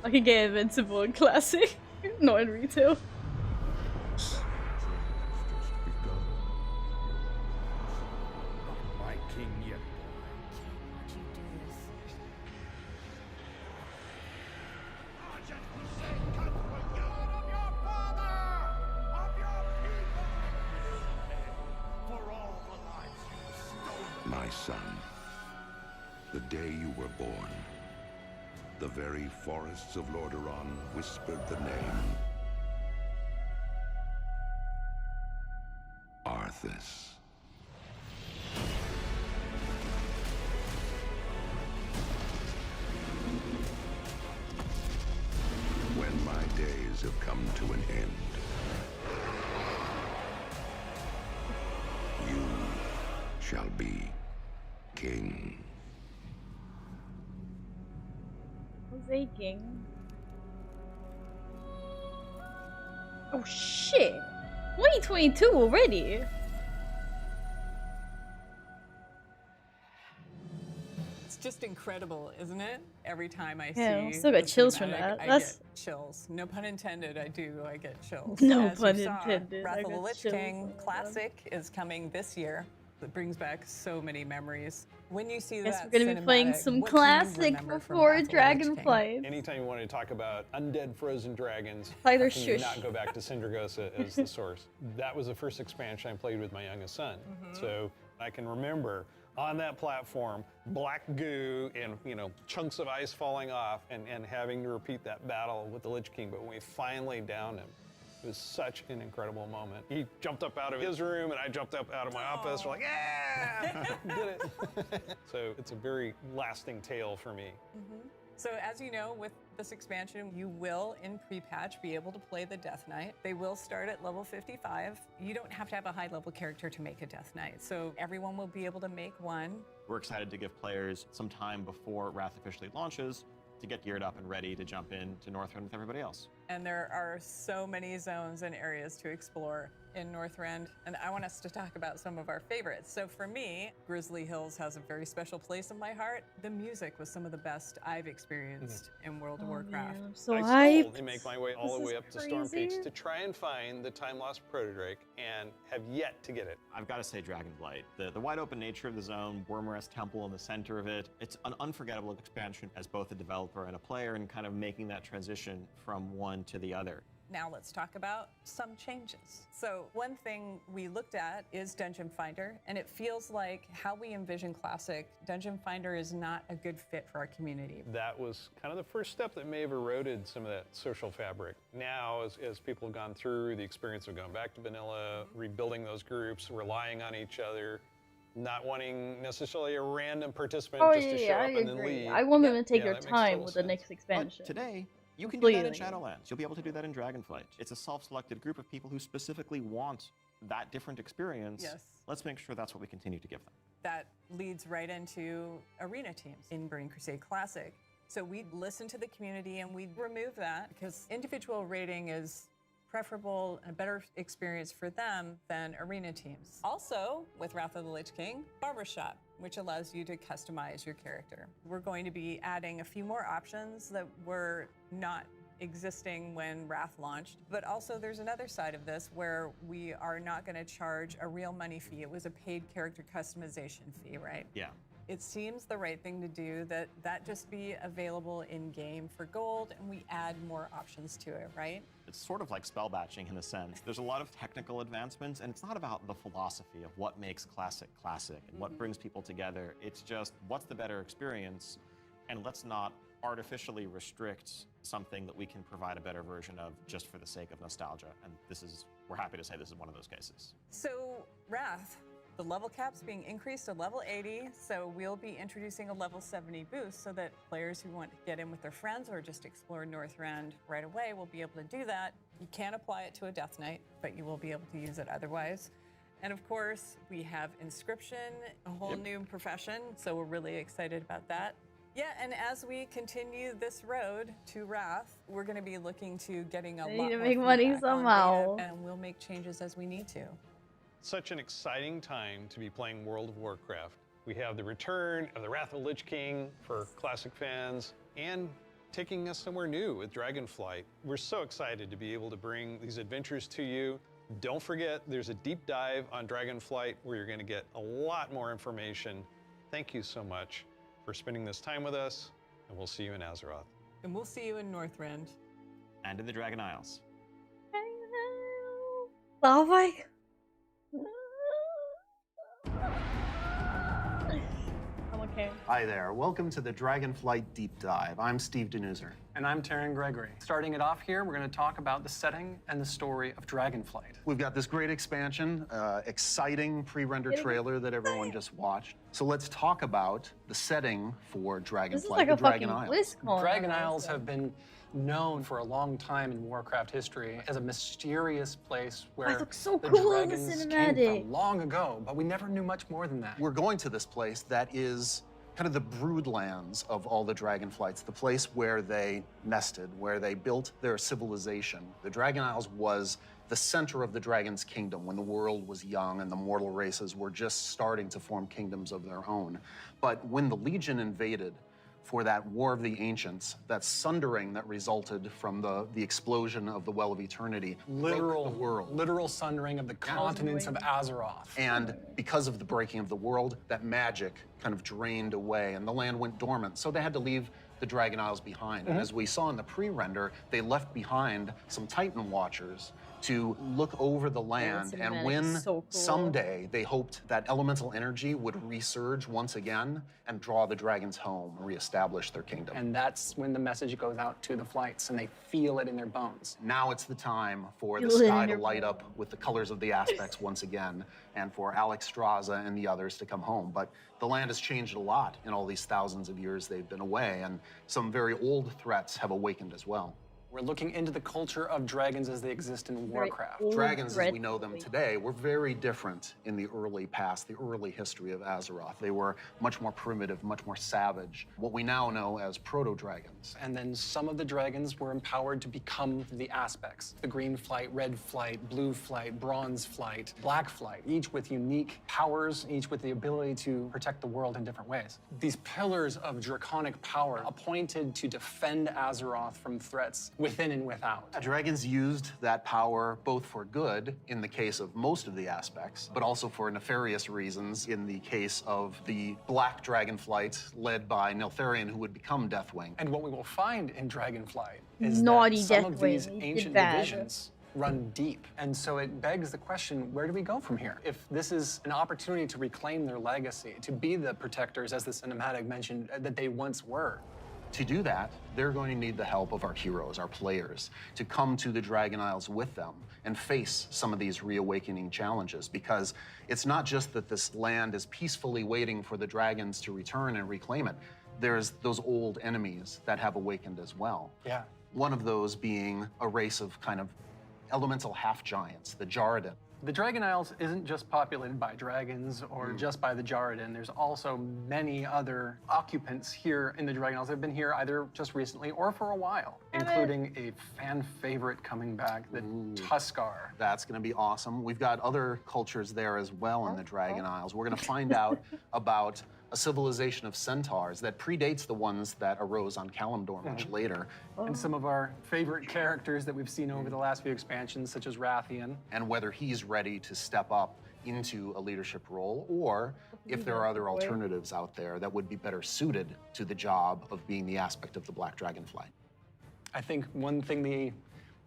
I can get Invincible in Classic, not in Retail. My king yet. My son, the day you were born, the very forests of Lordaeron whispered the name Arthas. When my days have come to an end, you shall be king. Jose King. Oh shit! 2022 already. It's just incredible, isn't it? Every time I Yeah, see still got the chills from cinematic, that. I That's- get chills. No pun intended, I get chills. No As pun you saw, intended, I Wrath of the got Lich chills. King Oh my God. Classic is coming this year. It brings back so many memories. When you see Guess that we're gonna be playing cinematic, some what do you classic remember from before Wrath of the Lich King? Dragonflight. Anytime you want to talk about undead frozen dragons, Either how can you shush. not go back to Sindragosa as the source? That was the first expansion I played with my youngest son. So I can remember on that platform, black goo and chunks of ice falling off and having to repeat that battle with the Lich King. But when we finally downed him, it was such an incredible moment. He jumped up out of his room and I jumped up out of my office. We're like, yeah, did it. So it's a very lasting tale for me. So as you know, with this expansion, you will, in pre-patch, be able to play the Death Knight. They will start at level 55. You don't have to have a high-level character to make a Death Knight, so everyone will be able to make one. We're excited to give players some time before Wrath officially launches to get geared up and ready to jump into Northrend with everybody else. And there are so many zones and areas to explore in Northrend, and I want us to talk about some of our favorites. So for me, Grizzly Hills has a very special place in my heart. The music was some of the best I've experienced in World of Warcraft. Man, I'm so I hyped. still make my way all This the way is up to Storm crazy. Peaks to try and find the time lost protodrake and have yet to get it. I've got to say Dragonblight. The wide open nature of the zone, Wormrest Temple in the center of it, it's an unforgettable expansion as both a developer and a player and kind of making that transition from one to the other. Now let's talk about some changes. So one thing we looked at is Dungeon Finder, and it feels like how we envision Classic, Dungeon Finder is not a good fit for our community. That was kind of the first step that may have eroded some of that social fabric. Now, as people have gone through the experience of going back to vanilla, rebuilding those groups, relying on each other, not wanting necessarily a random participant Oh just to show yeah, I up and then agree. leave. I want them to take Yeah, their that makes time total with the sense. next expansion. But today, you can do that in Completely. Shadowlands. You'll be able to do that in Dragonflight. It's a self-selected group of people who specifically want that different experience. Yes. Let's make sure that's what we continue to give them. That leads right into arena teams in Burning Crusade Classic. So we listened to the community and we removed that because individual rating is preferable and a better experience for them than arena teams. Also, with Wrath of the Lich King, Barbershop, which allows you to customize your character. We're going to be adding a few more options that were not existing when Wrath launched, but also there's another side of this where we are not going to charge a real money fee. It was a paid character customization fee, right? Yeah. It seems the right thing to do that just be available in game for gold and we add more options to it, right? It's sort of like spell batching in a sense. There's a lot of technical advancements, and it's not about the philosophy of what makes classic classic and what brings people together. It's just what's the better experience, and let's not artificially restrict something that we can provide a better version of just for the sake of nostalgia. And we're happy to say this is one of those cases. So Wrath, the level cap's being increased to level 80, so we'll be introducing a level 70 boost so that players who want to get in with their friends or just explore Northrend right away will be able to do that. You can't apply it to a Death Knight, but you will be able to use it otherwise. And of course, we have Inscription, a whole new profession, so we're really excited about that. Yeah, and as we continue this road to Wrath, we're going to be looking to getting a They lot need to more make money feedback on somehow. data, and we'll make changes as we need to. Such an exciting time to be playing World of Warcraft. We have the return of the Wrath of the Lich King for classic fans, and taking us somewhere new with Dragonflight. We're so excited to be able to bring these adventures to you. Don't forget, there's a deep dive on Dragonflight where you're going to get a lot more information. Thank you so much for spending this time with us, and we'll see you in Azeroth. And we'll see you in Northrend. And in the Dragon Isles. Oh my. I'm okay. Hi there. Welcome to the Dragonflight Deep Dive. I'm Steve Denuser. And I'm Taryn Gregory. Starting it off here, we're going to talk about the setting and the story of Dragonflight. We've got this great expansion, exciting pre-render trailer that everyone just watched. So let's talk about the setting for Dragonflight, This is like the a Dragon fucking Isles. BlizzCon. Dragon Isles have been known for a long time in Warcraft history as a mysterious place where It looks so the cool in the dragons came cinematic. from long ago, but we never knew much more than that. We're going to this place that is kind of the broodlands of all the Dragonflights, the place where they nested, where they built their civilization. The Dragon Isles was the center of the Dragon's kingdom when the world was young and the mortal races were just starting to form kingdoms of their own. But when the Legion invaded for that War of the Ancients, that sundering that resulted from the explosion of the Well of Eternity, broke the world. Literal sundering of the continents of Azeroth. And because of the breaking of the world, that magic kind of drained away and the land went dormant. So they had to leave the Dragon Isles behind. And as we saw in the pre-render, they left behind some Titan Watchers to look over the land. And cinematic when is so cool. someday they hoped that elemental energy would resurge once again and draw the dragons home, reestablish their kingdom. And that's when the message goes out to the flights and they feel it in their bones. Now it's the time for the Feel it in sky to your light up with the colors of the aspects once again, and for Alex Straza and the others to come home. But the land has changed a lot in all these thousands of years they've been away, and some very old threats have awakened as well. We're looking into the culture of dragons as they exist in Very Warcraft. old Dragons, as threat. we know them today, were very different in the early past, the early history of Azeroth. They were much more primitive, much more savage, what we now know as proto-dragons. And then some of the dragons were empowered to become the aspects. The green flight, red flight, blue flight, bronze flight, black flight, each with unique powers, each with the ability to protect the world in different ways. These pillars of draconic power appointed to defend Azeroth from threats within and without. Dragons used that power both for good, in the case of most of the aspects, but also for nefarious reasons in the case of the Black Dragonflight led by Neltharion, who would become Deathwing. And what we will find in Dragonflight is Naughty that some of Deathwing. these He did ancient bad. divisions run deep. And so it begs the question, where do we go from here? If this is an opportunity to reclaim their legacy, to be the protectors, as the cinematic mentioned, that they once were. To do that, they're going to need the help of our heroes, our players, to come to the Dragon Isles with them and face some of these reawakening challenges, because it's not just that this land is peacefully waiting for the dragons to return and reclaim it. There's those old enemies that have awakened as well. Yeah. One of those being a race of kind of elemental half-giants, the Jarradin. The Dragon Isles isn't just populated by dragons or just by the Jarradin. There's also many other occupants here in the Dragon Isles that have been here either just recently or for a while, including a fan favorite coming back, the Tuskar. That's going to be awesome. We've got other cultures there as well in the Dragon Isles. We're going to find out about a civilization of centaurs that predates the ones that arose on Kalimdor much later. And some of our favorite characters that we've seen over the last few expansions, such as Rathian. And whether he's ready to step up into a leadership role, or if there are other alternatives out there that would be better suited to the job of being the aspect of the Black Dragonflight. I think one thing the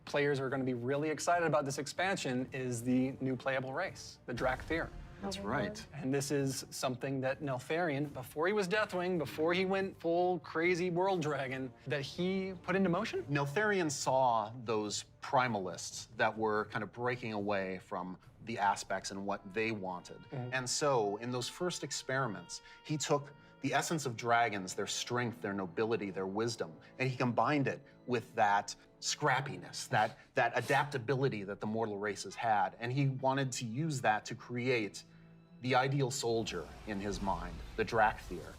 players are going to be really excited about this expansion is the new playable race, the Drakthir. That's right. And this is something that Neltharion, before he was Deathwing, before he went full crazy world dragon, that he put into motion. Neltharion saw those primalists that were kind of breaking away from the aspects and what they wanted. And so in those first experiments, he took the essence of dragons, their strength, their nobility, their wisdom, and he combined it with that scrappiness, that adaptability that the mortal races had. And he wanted to use that to create the ideal soldier in his mind, the Drakthir.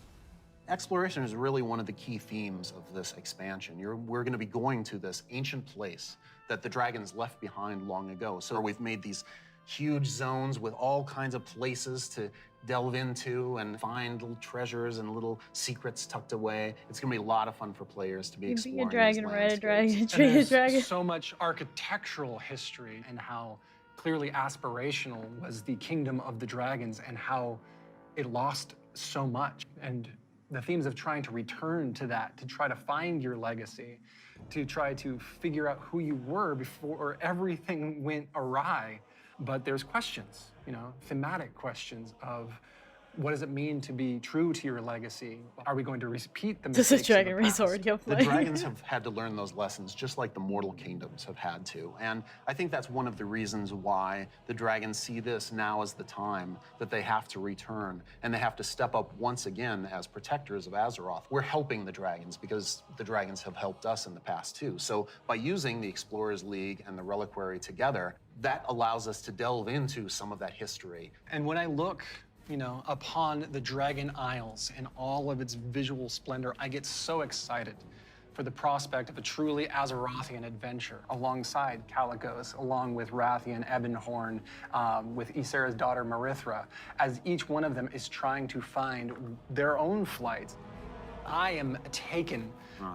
Exploration is really one of the key themes of this expansion. We're going to be going to this ancient place that the dragons left behind long ago. So we've made these huge zones with all kinds of places to delve into and find little treasures and little secrets tucked away. It's going to be a lot of fun for players to be You can be exploring a dragon, these ride a dragon, landscapes. tree a There's dragon. so much architectural history and how clearly aspirational was the kingdom of the dragons and how it lost so much. And the themes of trying to return to that, to try to find your legacy, to try to figure out who you were before everything went awry. But there's questions, you know, thematic questions of what does it mean to be true to your legacy? Are we going to repeat the mistakes This is of Dragon the Race past? already up The playing. dragons have had to learn those lessons just like the mortal kingdoms have had to. And I think that's one of the reasons why the dragons see this now as the time that they have to return and they have to step up once again as protectors of Azeroth. We're helping the dragons because the dragons have helped us in the past too. So by using the Explorers League and the Reliquary together, that allows us to delve into some of that history. And when I look, you know, upon the Dragon Isles and all of its visual splendor, I get so excited for the prospect of a truly Azerothian adventure alongside Calicos, along with Rathian, Ebonhorn, with Ysera's daughter Marithra, as each one of them is trying to find their own flights. I am taken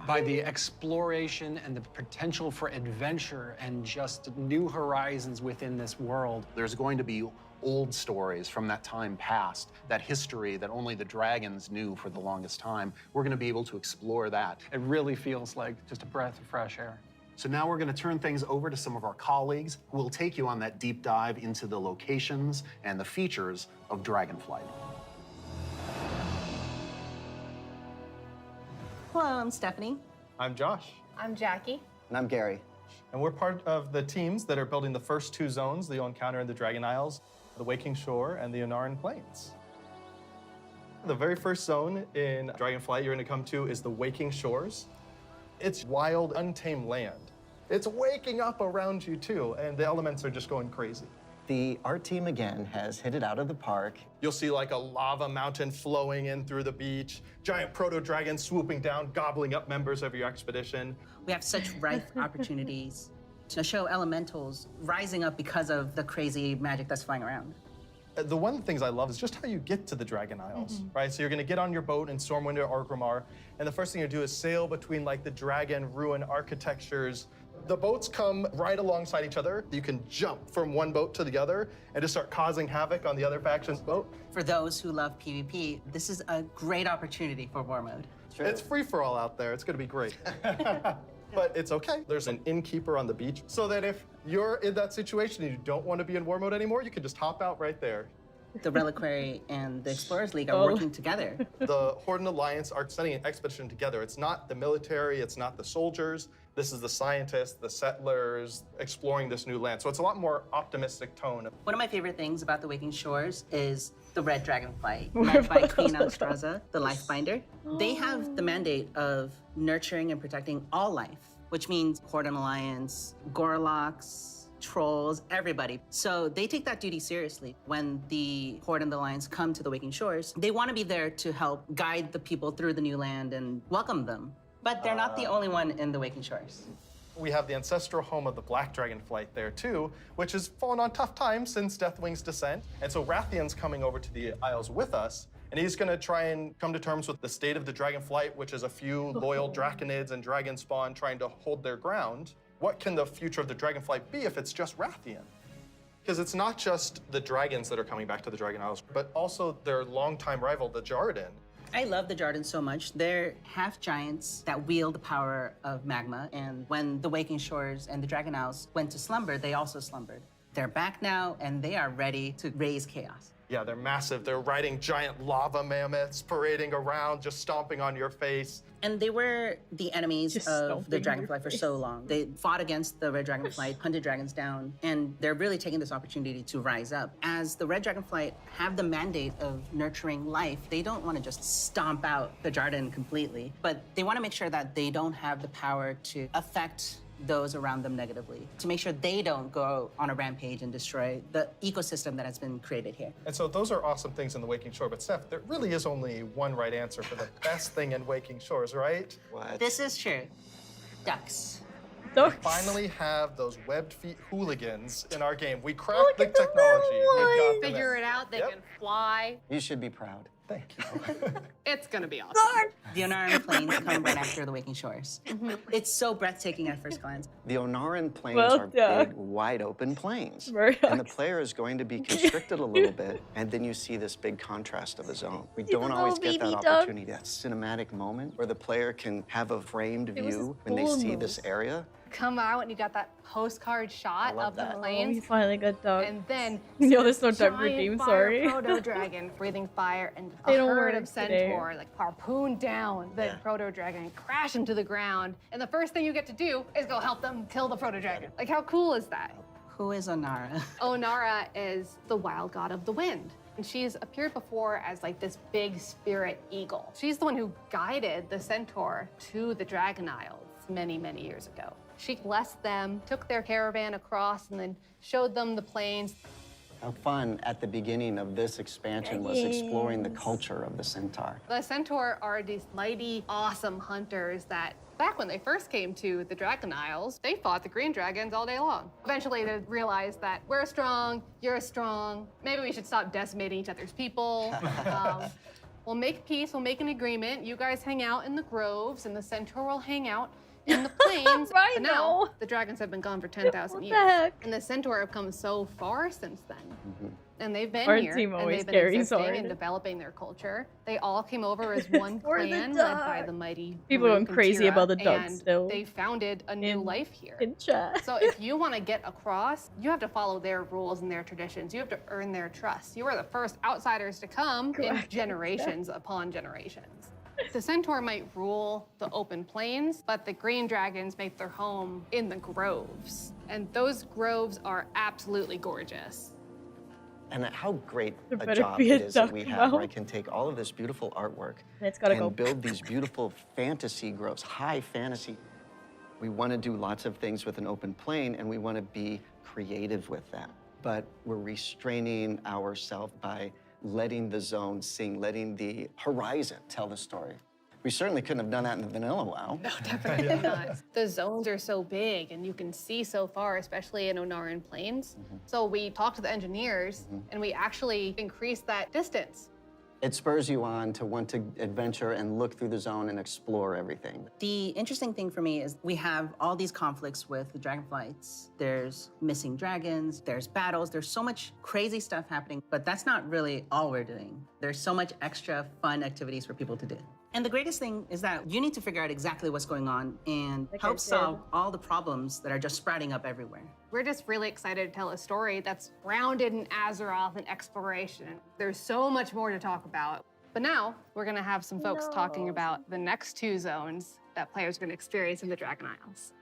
by the exploration and the potential for adventure and just new horizons within this world. There's going to be old stories from that time past, that history that only the dragons knew for the longest time. We're going to be able to explore that. It really feels like just a breath of fresh air. So now we're going to turn things over to some of our colleagues who will take you on that deep dive into the locations and the features of Dragonflight. Hello, I'm Stephanie. I'm Josh. I'm Jackie. And I'm Gary. And we're part of the teams that are building the first two zones that you'll encounter in the Dragon Isles, the Waking Shore and the Onaran Plains. The very first zone in Dragonflight you're going to come to is the Waking Shores. It's wild, untamed land. It's waking up around you too, and the elements are just going crazy. The art team again has hit it out of the park. You'll see like a lava mountain flowing in through the beach, giant proto-dragons swooping down, gobbling up members of your expedition. We have such rife opportunities to show elementals rising up because of the crazy magic that's flying around. The one of the things I love is just how you get to the Dragon Isles, right? So you're gonna get on your boat in Stormwind or Orgrimmar, and the first thing you do is sail between like the dragon ruin architectures. The boats come right alongside each other. You can jump from one boat to the other and just start causing havoc on the other faction's boat. For those who love PvP, this is a great opportunity for War Mode. It's free for all out there. It's gonna be great. But it's okay. There's an innkeeper on the beach so that if you're in that situation and you don't want to be in war mode anymore, you can just hop out right there. The Reliquary and the Explorers League are working together. The Horde and Alliance are sending an expedition together. It's not the military, it's not the soldiers. This is the scientists, the settlers, exploring this new land. So it's a lot more optimistic tone. One of my favorite things about the Waking Shores is the Red Dragonflight, led by Queen Alexstrasza, the Lifebinder. They have the mandate of nurturing and protecting all life, which means Horde and Alliance, Gorloks, trolls, everybody. So they take that duty seriously. When the Horde and the Alliance come to the Waking Shores, they want to be there to help guide the people through the new land and welcome them. But they're not the only one in the Waking Shores. We have the ancestral home of the Black Dragonflight there too, which has fallen on tough times since Deathwing's descent. And so Rathian's coming over to the Isles with us, and he's gonna try and come to terms with the state of the Dragonflight, which is a few loyal Draconids and Dragon Spawn trying to hold their ground. What can the future of the Dragonflight be if it's just Rathian? Because it's not just the dragons that are coming back to the Dragon Isles, but also their longtime rival, the Jarden. I love the Jarden so much. They're half giants that wield the power of magma. And when the Waking Shores and the Dragon Isles went to slumber, they also slumbered. They're back now, and they are ready to raise chaos. Yeah, they're massive. They're riding giant lava mammoths, parading around, just stomping on your face. And they were the enemies of the Dragonflight for so long. They fought against the Red Dragonflight, hunted dragons down, and they're really taking this opportunity to rise up. As the Red Dragonflight have the mandate of nurturing life, they don't want to just stomp out the Jarden completely, but they want to make sure that they don't have the power to affect those around them negatively, to make sure they don't go on a rampage and destroy the ecosystem that has been created here. And so those are awesome things in the Waking Shore, but Steph, there really is only one right answer for the best thing in Waking Shores, right? What? This is true. Ducks. We finally have those webbed feet hooligans in our game. We cracked the technology. We got them Figure in. it out. They can fly. You should be proud. Thank you. It's gonna be awesome. The Onaran Plains come right after the Waking Shores. It's so breathtaking at first glance. The Onaran plains Well are done. big, wide open plains. Very And the player is going to be constricted a little bit, and then you see this big contrast of a zone. We See the don't always little get that baby duck? opportunity, that cinematic moment where the player can have a framed It was view his when they see bull this nose. area. Come out and you got that postcard shot love of the that. Oh, plains. he finally got duck. And then Yo, there's no duck giant redeem, fire sorry. proto dragon breathing fire, and They a don't herd work of today. centaur like harpoon down the proto dragon and crash into the ground. And the first thing you get to do is go help them kill the proto dragon. Like, how cool is that? Who is Onara? Onara is the wild god of the wind. And she's appeared before as like this big spirit eagle. She's the one who guided the centaur to the Dragon Isles many, many years ago. She blessed them, took their caravan across, and then showed them the plains. How fun at the beginning of this expansion was exploring the culture of the centaur. The centaur are these mighty, awesome hunters that back when they first came to the Dragon Isles, they fought the green dragons all day long. Eventually, they realized that we're strong, you're strong. Maybe we should stop decimating each other's people. We'll make peace, we'll make an agreement. You guys hang out in the groves, and the centaur will hang out in the plains. Right But now, the dragons have been gone for 10,000 What the years. heck? And the centaur have come so far since then. And they've been Our here, team and always they've been carries existing hard. and developing their culture. They all came over as one For the clan led by duck. the mighty People are Maru going crazy Kantira, about the duck and still. they founded a new In- life here. In chat. So if you want to get across, you have to follow their rules and their traditions. You have to earn their trust. You are the first outsiders to come in Correct. generations upon generations. The centaur might rule the open plains, but the green dragons make their home in the groves. And those groves are absolutely gorgeous. And how great There a better job be a it is that duck we have where I mouth. can take all of this beautiful artwork And it's gotta and go. build these beautiful fantasy groves, high fantasy. We want to do lots of things with an open plane, and we want to be creative with that. But we're restraining ourselves by letting the zone sing, letting the horizon tell the story. We certainly couldn't have done that in the vanilla WoW. No, definitely not. The zones are so big and you can see so far, especially in Onaran Plains. So we talked to the engineers and we actually increased that distance. It spurs you on to want to adventure and look through the zone and explore everything. The interesting thing for me is we have all these conflicts with the dragonflights. There's missing dragons, there's battles, there's so much crazy stuff happening, but that's not really all we're doing. There's so much extra fun activities for people to do. And the greatest thing is that you need to figure out exactly what's going on and Like I help said. solve all the problems that are just sprouting up everywhere. We're just really excited to tell a story that's grounded in Azeroth and exploration. There's so much more to talk about. But now we're gonna have some folks talking about the next two zones that players are gonna experience in the Dragon Isles.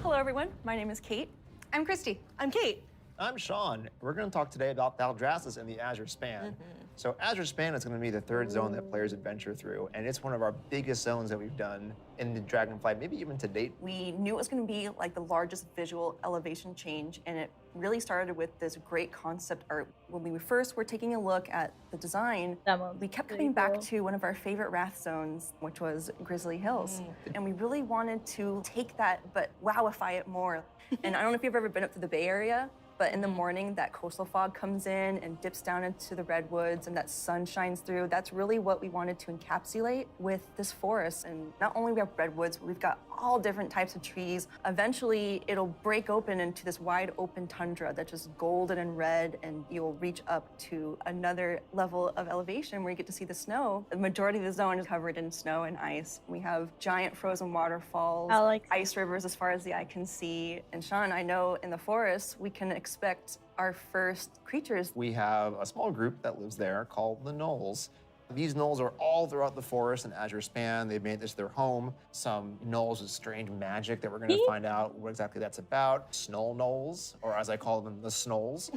Hello, everyone. My name is Kate. I'm Christy. I'm Kate. I'm Sean. We're going to talk today about Valdrassus and the Azure Span. So Azure Span is going to be the third zone that players adventure through, and it's one of our biggest zones that we've done in the Dragonflight, maybe even to date. We knew it was going to be like the largest visual elevation change, and it really started with this great concept art. When we first were taking a look at the design, we kept coming back to one of our favorite Wrath zones, which was Grizzly Hills. And we really wanted to take that, but wowify it more. And I don't know if you've ever been up to the Bay Area, but in the morning, that coastal fog comes in and dips down into the redwoods and that sun shines through. That's really what we wanted to encapsulate with this forest. And not only we have redwoods, but we've got all different types of trees. Eventually, it'll break open into this wide open tundra that's just golden and red, and you'll reach up to another level of elevation where you get to see the snow. The majority of the zone is covered in snow and ice. We have giant frozen waterfalls, ice rivers as far as the eye can see. And Sean, I know in the forest, we can expect our first creatures. We have a small group that lives there called the Gnolls, These gnolls are all throughout the forest and Azure Span. They've made this their home. Some gnolls with strange magic that we're going to find out what exactly that's about. Snow gnolls, or as I call them, the snolls,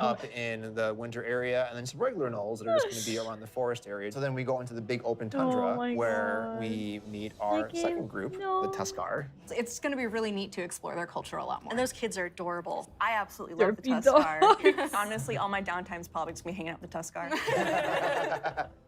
up in the winter area, and then some regular gnolls that are just going to be around the forest area. So then we go into the big open tundra where we meet our second group, the Tuskar. It's going to be really neat to explore their culture a lot more. And those kids are adorable. I absolutely love the Tuskar. Honestly, all my downtime's probably just me hanging out with the Tuskar.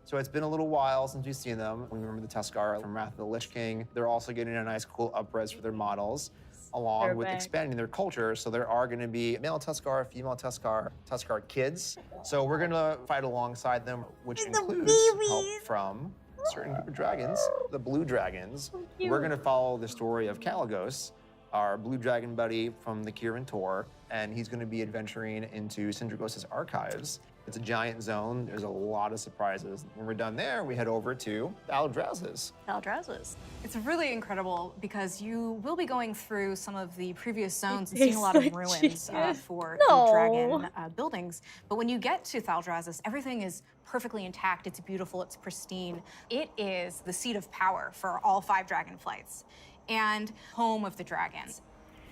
So it's been a little while since we've seen them. We remember the Tuskar from Wrath of the Lich King. They're also getting a nice, cool up-res for their models, along with expanding their culture. So there are going to be male Tuskar, female Tuskar, Tuskar kids. So we're going to fight alongside them, which includes help from a certain group of dragons, the blue dragons. We're going to follow the story of Kalagos, our blue dragon buddy from the Kirin Tor, and he's going to be adventuring into Syndragos' archives. It's a giant zone. There's a lot of surprises. When we're done there, we head over to Aldras's. Aldras's. It's really incredible because you will be going through some of the previous zones and seeing a lot of ruins for the dragon buildings. But when you get to Thaldraszus, everything is perfectly intact. It's beautiful. It's pristine. It is the seat of power for all 5 dragon flights and home of the dragons.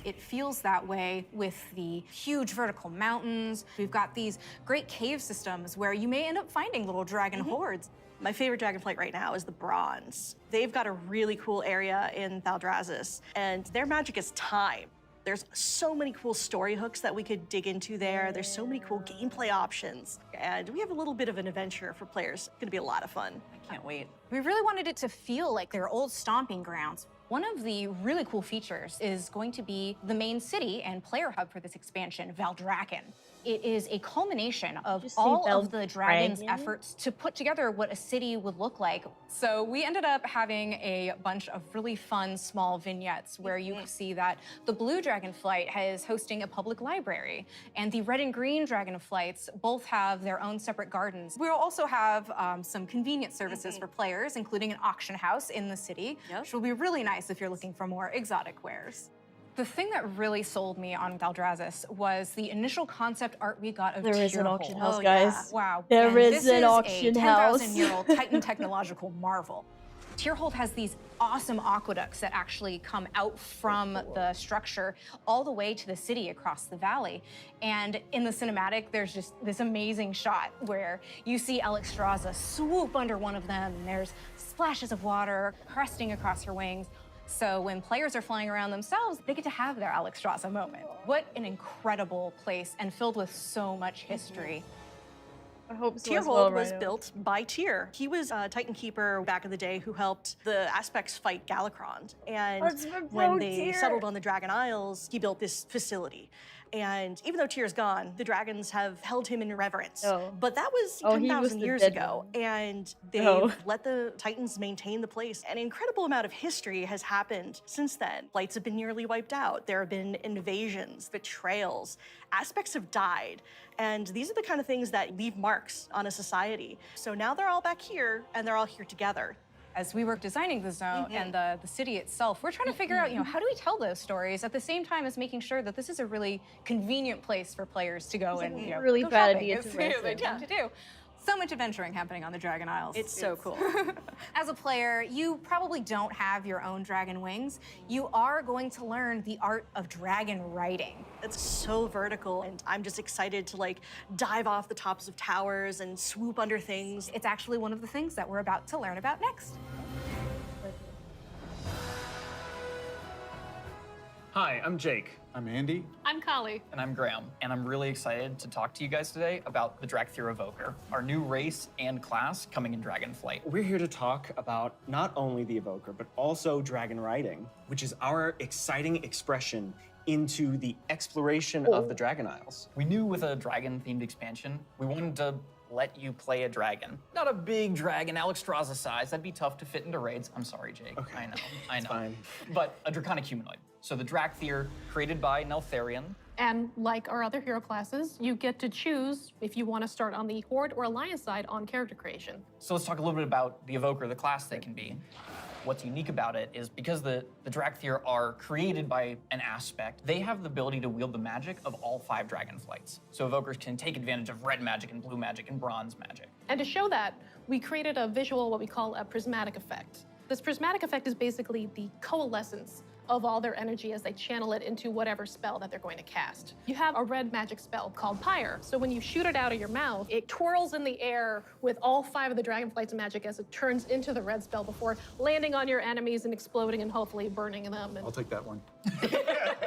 It feels that way with the huge vertical mountains. We've got these great cave systems where you may end up finding little dragon hordes. My favorite dragonflight right now is the Bronze. They've got a really cool area in Thaldraszus, and their magic is time. There's so many cool story hooks that we could dig into there. There's so many cool gameplay options. And we have a little bit of an adventure for players. It's gonna be a lot of fun. I can't wait. We really wanted it to feel like their old stomping grounds. One of the really cool features is going to be the main city and player hub for this expansion, Valdrakken. It is a culmination of all of the dragon's efforts to put together what a city would look like. So we ended up having a bunch of really fun small vignettes where you see that the blue dragonflight is hosting a public library, and the red and green dragonflights both have their own separate gardens. We'll also have some convenience services for players, including an auction house in the city, which will be really nice if you're looking for more exotic wares. The thing that really sold me on Thaldraszus was the initial concept art we got of There is an auction house, Oh, guys. yeah. Wow. There And is an auction house. This is a 10,000-year-old Titan technological marvel. Tierhold has these awesome aqueducts that actually come out from the structure all the way to the city across the valley. And in the cinematic, there's just this amazing shot where you see Alexstrasza swoop under one of them, and there's splashes of water cresting across her wings. So when players are flying around themselves, they get to have their Alexstrasza moment. What an incredible place, and filled with so much history. I hope so. Tierhold was built by Tyr. He was a Titan Keeper back in the day who helped the Aspects fight Galakrond. And when they settled on the Dragon Isles, he built this facility. And even though Tyr's gone, the dragons have held him in reverence. But that was 10,000 years ago. And they've let the Titans maintain the place. An incredible amount of history has happened since then. Flights have been nearly wiped out. There have been invasions, betrayals. Aspects have died. And these are the kind of things that leave marks on a society. So now they're all back here, and they're all here together. As we were designing the zone and the city itself, we're trying to figure out, how do we tell those stories at the same time as making sure that this is a really convenient place for players to go and really go bad shopping. idea It's to what rent they it. tend to do. So much adventuring happening on the Dragon Isles. It's so cool. As a player, you probably don't have your own dragon wings. You are going to learn the art of dragon riding. It's so vertical, and I'm just excited to dive off the tops of towers and swoop under things. It's actually one of the things that we're about to learn about next. Hi, I'm Jake. I'm Andy. I'm Kali. And I'm Graham. And I'm really excited to talk to you guys today about the Dracthyr Evoker, our new race and class coming in Dragonflight. We're here to talk about not only the Evoker, but also dragon riding, which is our exciting expression into the exploration of the Dragon Isles. We knew with a dragon-themed expansion, we wanted to let you play a dragon. Not a big dragon, Alexstrasza size. That'd be tough to fit into raids. I'm sorry, Jake. Okay. I know. Fine. But a draconic humanoid. So the Dracthyr, created by Neltharion. And like our other hero classes, you get to choose if you want to start on the Horde or Alliance side on character creation. So let's talk a little bit about the Evoker, the class they can be. What's unique about it is because the Dracthyr are created by an aspect, they have the ability to wield the magic of all 5 dragon flights. So Evokers can take advantage of red magic and blue magic and bronze magic. And to show that, we created a visual, what we call a prismatic effect. This prismatic effect is basically the coalescence of all their energy as they channel it into whatever spell that they're going to cast. You have a red magic spell called Pyre. So when you shoot it out of your mouth, it twirls in the air with all 5 of the Dragonflight's magic as it turns into the red spell before landing on your enemies and exploding and hopefully burning them. I'll take that one.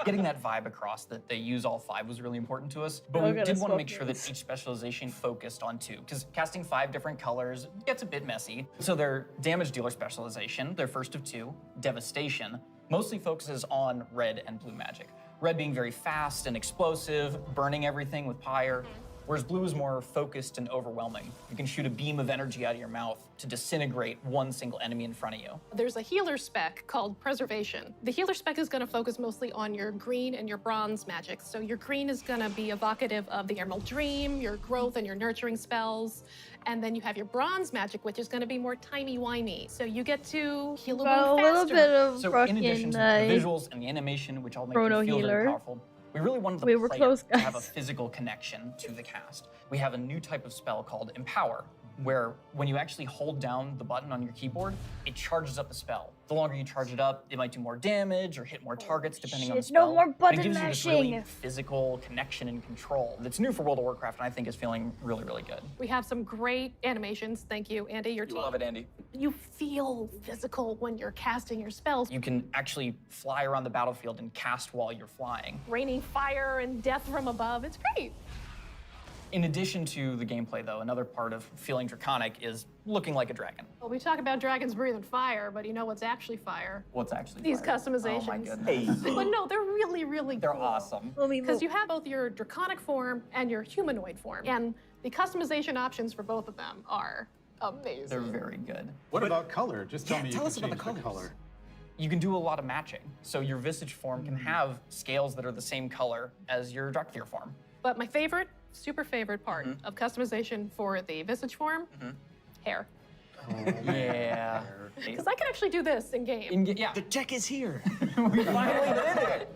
Getting that vibe across that they use all 5 was really important to us, but we did want to make sure that each specialization focused on 2, because casting 5 different colors gets a bit messy. So their damage dealer specialization, their first of 2, Devastation, mostly focuses on red and blue magic. Red being very fast and explosive, burning everything with Pyre, whereas blue is more focused and overwhelming. You can shoot a beam of energy out of your mouth to disintegrate one single enemy in front of you. There's a healer spec called Preservation. The healer spec is going to focus mostly on your green and your bronze magic. So your green is going to be evocative of the Emerald Dream, your growth and your nurturing spells. And then you have your bronze magic, which is going to be more timey-wimey. So you get to heal a little faster. little bit of So in addition to the visuals and the animation, which all make Chrono you feel healer. very powerful, we really wanted the We were player close, to have a guys. physical connection to the cast. We have a new type of spell called Empower, where when you actually hold down the button on your keyboard, it charges up the spell. The longer you charge it up, it might do more damage or hit more targets depending on the shit, spell. no more But button it gives you this really mashing. physical connection and control that's new for World of Warcraft, and I think is feeling really, really good. We have some great animations. Thank you, Andy, your team. Love it, Andy. You feel physical when you're casting your spells. You can actually fly around the battlefield and cast while you're flying. Raining fire and death from above. It's great. In addition to the gameplay, though, another part of feeling draconic is looking like a dragon. Well, we talk about dragons breathing fire, but you know what's actually fire? What's actually These fire? customizations. Oh my goodness. But no, they're really, really They're cool. awesome. Because you have both your draconic form and your humanoid form. And the customization options for both of them are amazing. They're very good. What about color? Just tell Yeah, me tell you us can about the change color. You can do a lot of matching. So your Visage form can have scales that are the same color as your Drakthir form. But my favorite, super favorite part of customization for the Visage form, hair. Yeah. Because I can actually do this in game. Yeah. The tech is here. We finally did it.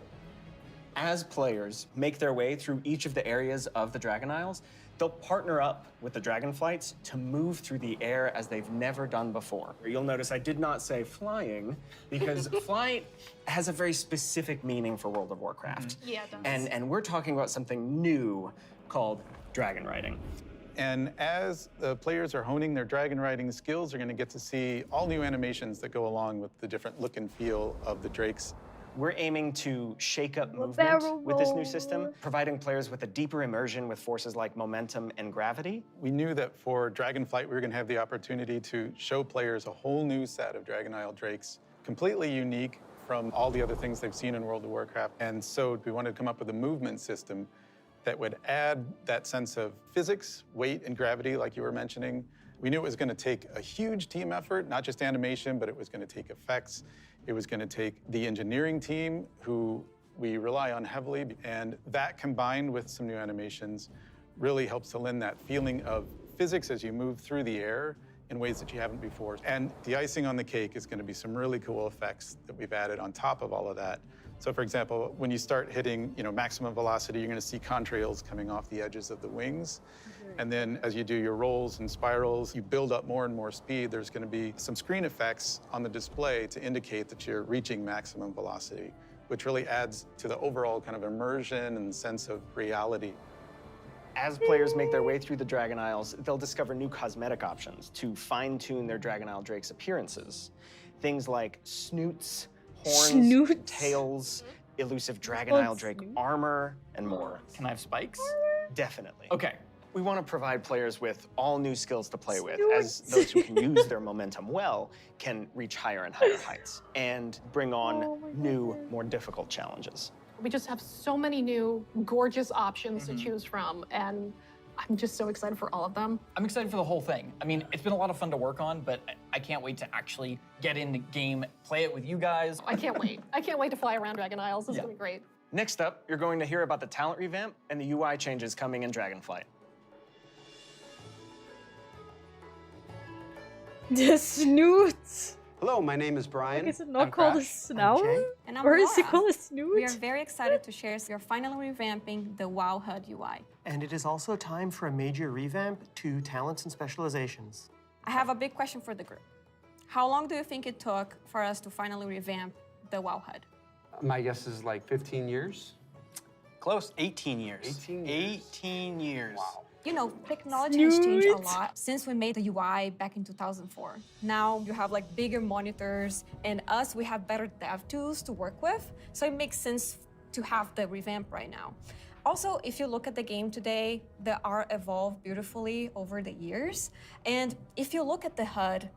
As players make their way through each of the areas of the Dragon Isles, they'll partner up with the Dragonflights to move through the air as they've never done before. You'll notice I did not say flying, because flight has a very specific meaning for World of Warcraft. Yeah, it does. And we're talking about something new called dragon riding. And as the players are honing their dragon riding skills, they're going to get to see all new animations that go along with the different look and feel of the drakes. We're aiming to shake up movement barrel with this new roll. system, providing players with a deeper immersion with forces like momentum and gravity. We knew that for Dragonflight, we were going to have the opportunity to show players a whole new set of Dragon Isle drakes, completely unique from all the other things they've seen in World of Warcraft. And so we wanted to come up with a movement system that would add that sense of physics, weight, and gravity, like you were mentioning. We knew it was going to take a huge team effort, not just animation, but it was going to take effects. It was going to take the engineering team, who we rely on heavily, and that combined with some new animations really helps to lend that feeling of physics as you move through the air in ways that you haven't before. And the icing on the cake is going to be some really cool effects that we've added on top of all of that. So for example, when you start hitting, maximum velocity, you're going to see contrails coming off the edges of the wings. And then as you do your rolls and spirals, you build up more and more speed. There's going to be some screen effects on the display to indicate that you're reaching maximum velocity, which really adds to the overall kind of immersion and sense of reality. As players make their way through the Dragon Isles, they'll discover new cosmetic options to fine-tune their Dragon Isle Drake's appearances. Things like snoots, horns, tails, elusive Dragon Isle Drake armor, and more. Can I have spikes? Definitely. Okay. We want to provide players with all new skills to play with, as those who can use their momentum well can reach higher and higher heights and bring on new, more difficult challenges. We just have so many new gorgeous options to choose from, and I'm just so excited for all of them. I'm excited for the whole thing. I mean, it's been a lot of fun to work on, but I can't wait to actually get in the game, play it with you guys. I can't wait. I can't wait to fly around Dragon Isles. It's gonna be great. Next up, you're going to hear about the talent revamp and the UI changes coming in Dragonflight. The snoots. Hello, my name is Brian. Is it not called a snout? And I'm Or is it Laura. called a snoot? We are very excited to share we are finally revamping the WoW HUD UI. And it is also time for a major revamp to talents and specializations. I have a big question for the group. How long do you think it took for us to finally revamp the WoW HUD? My guess is like 15 years. Close, 18 years. 18 years. 18 years. Wow. You know, technology has changed a lot since we made the UI back in 2004. Now you have like bigger monitors, and us, we have better dev tools to work with. So it makes sense to have the revamp right now. Also, if you look at the game today, the art evolved beautifully over the years. And if you look at the HUD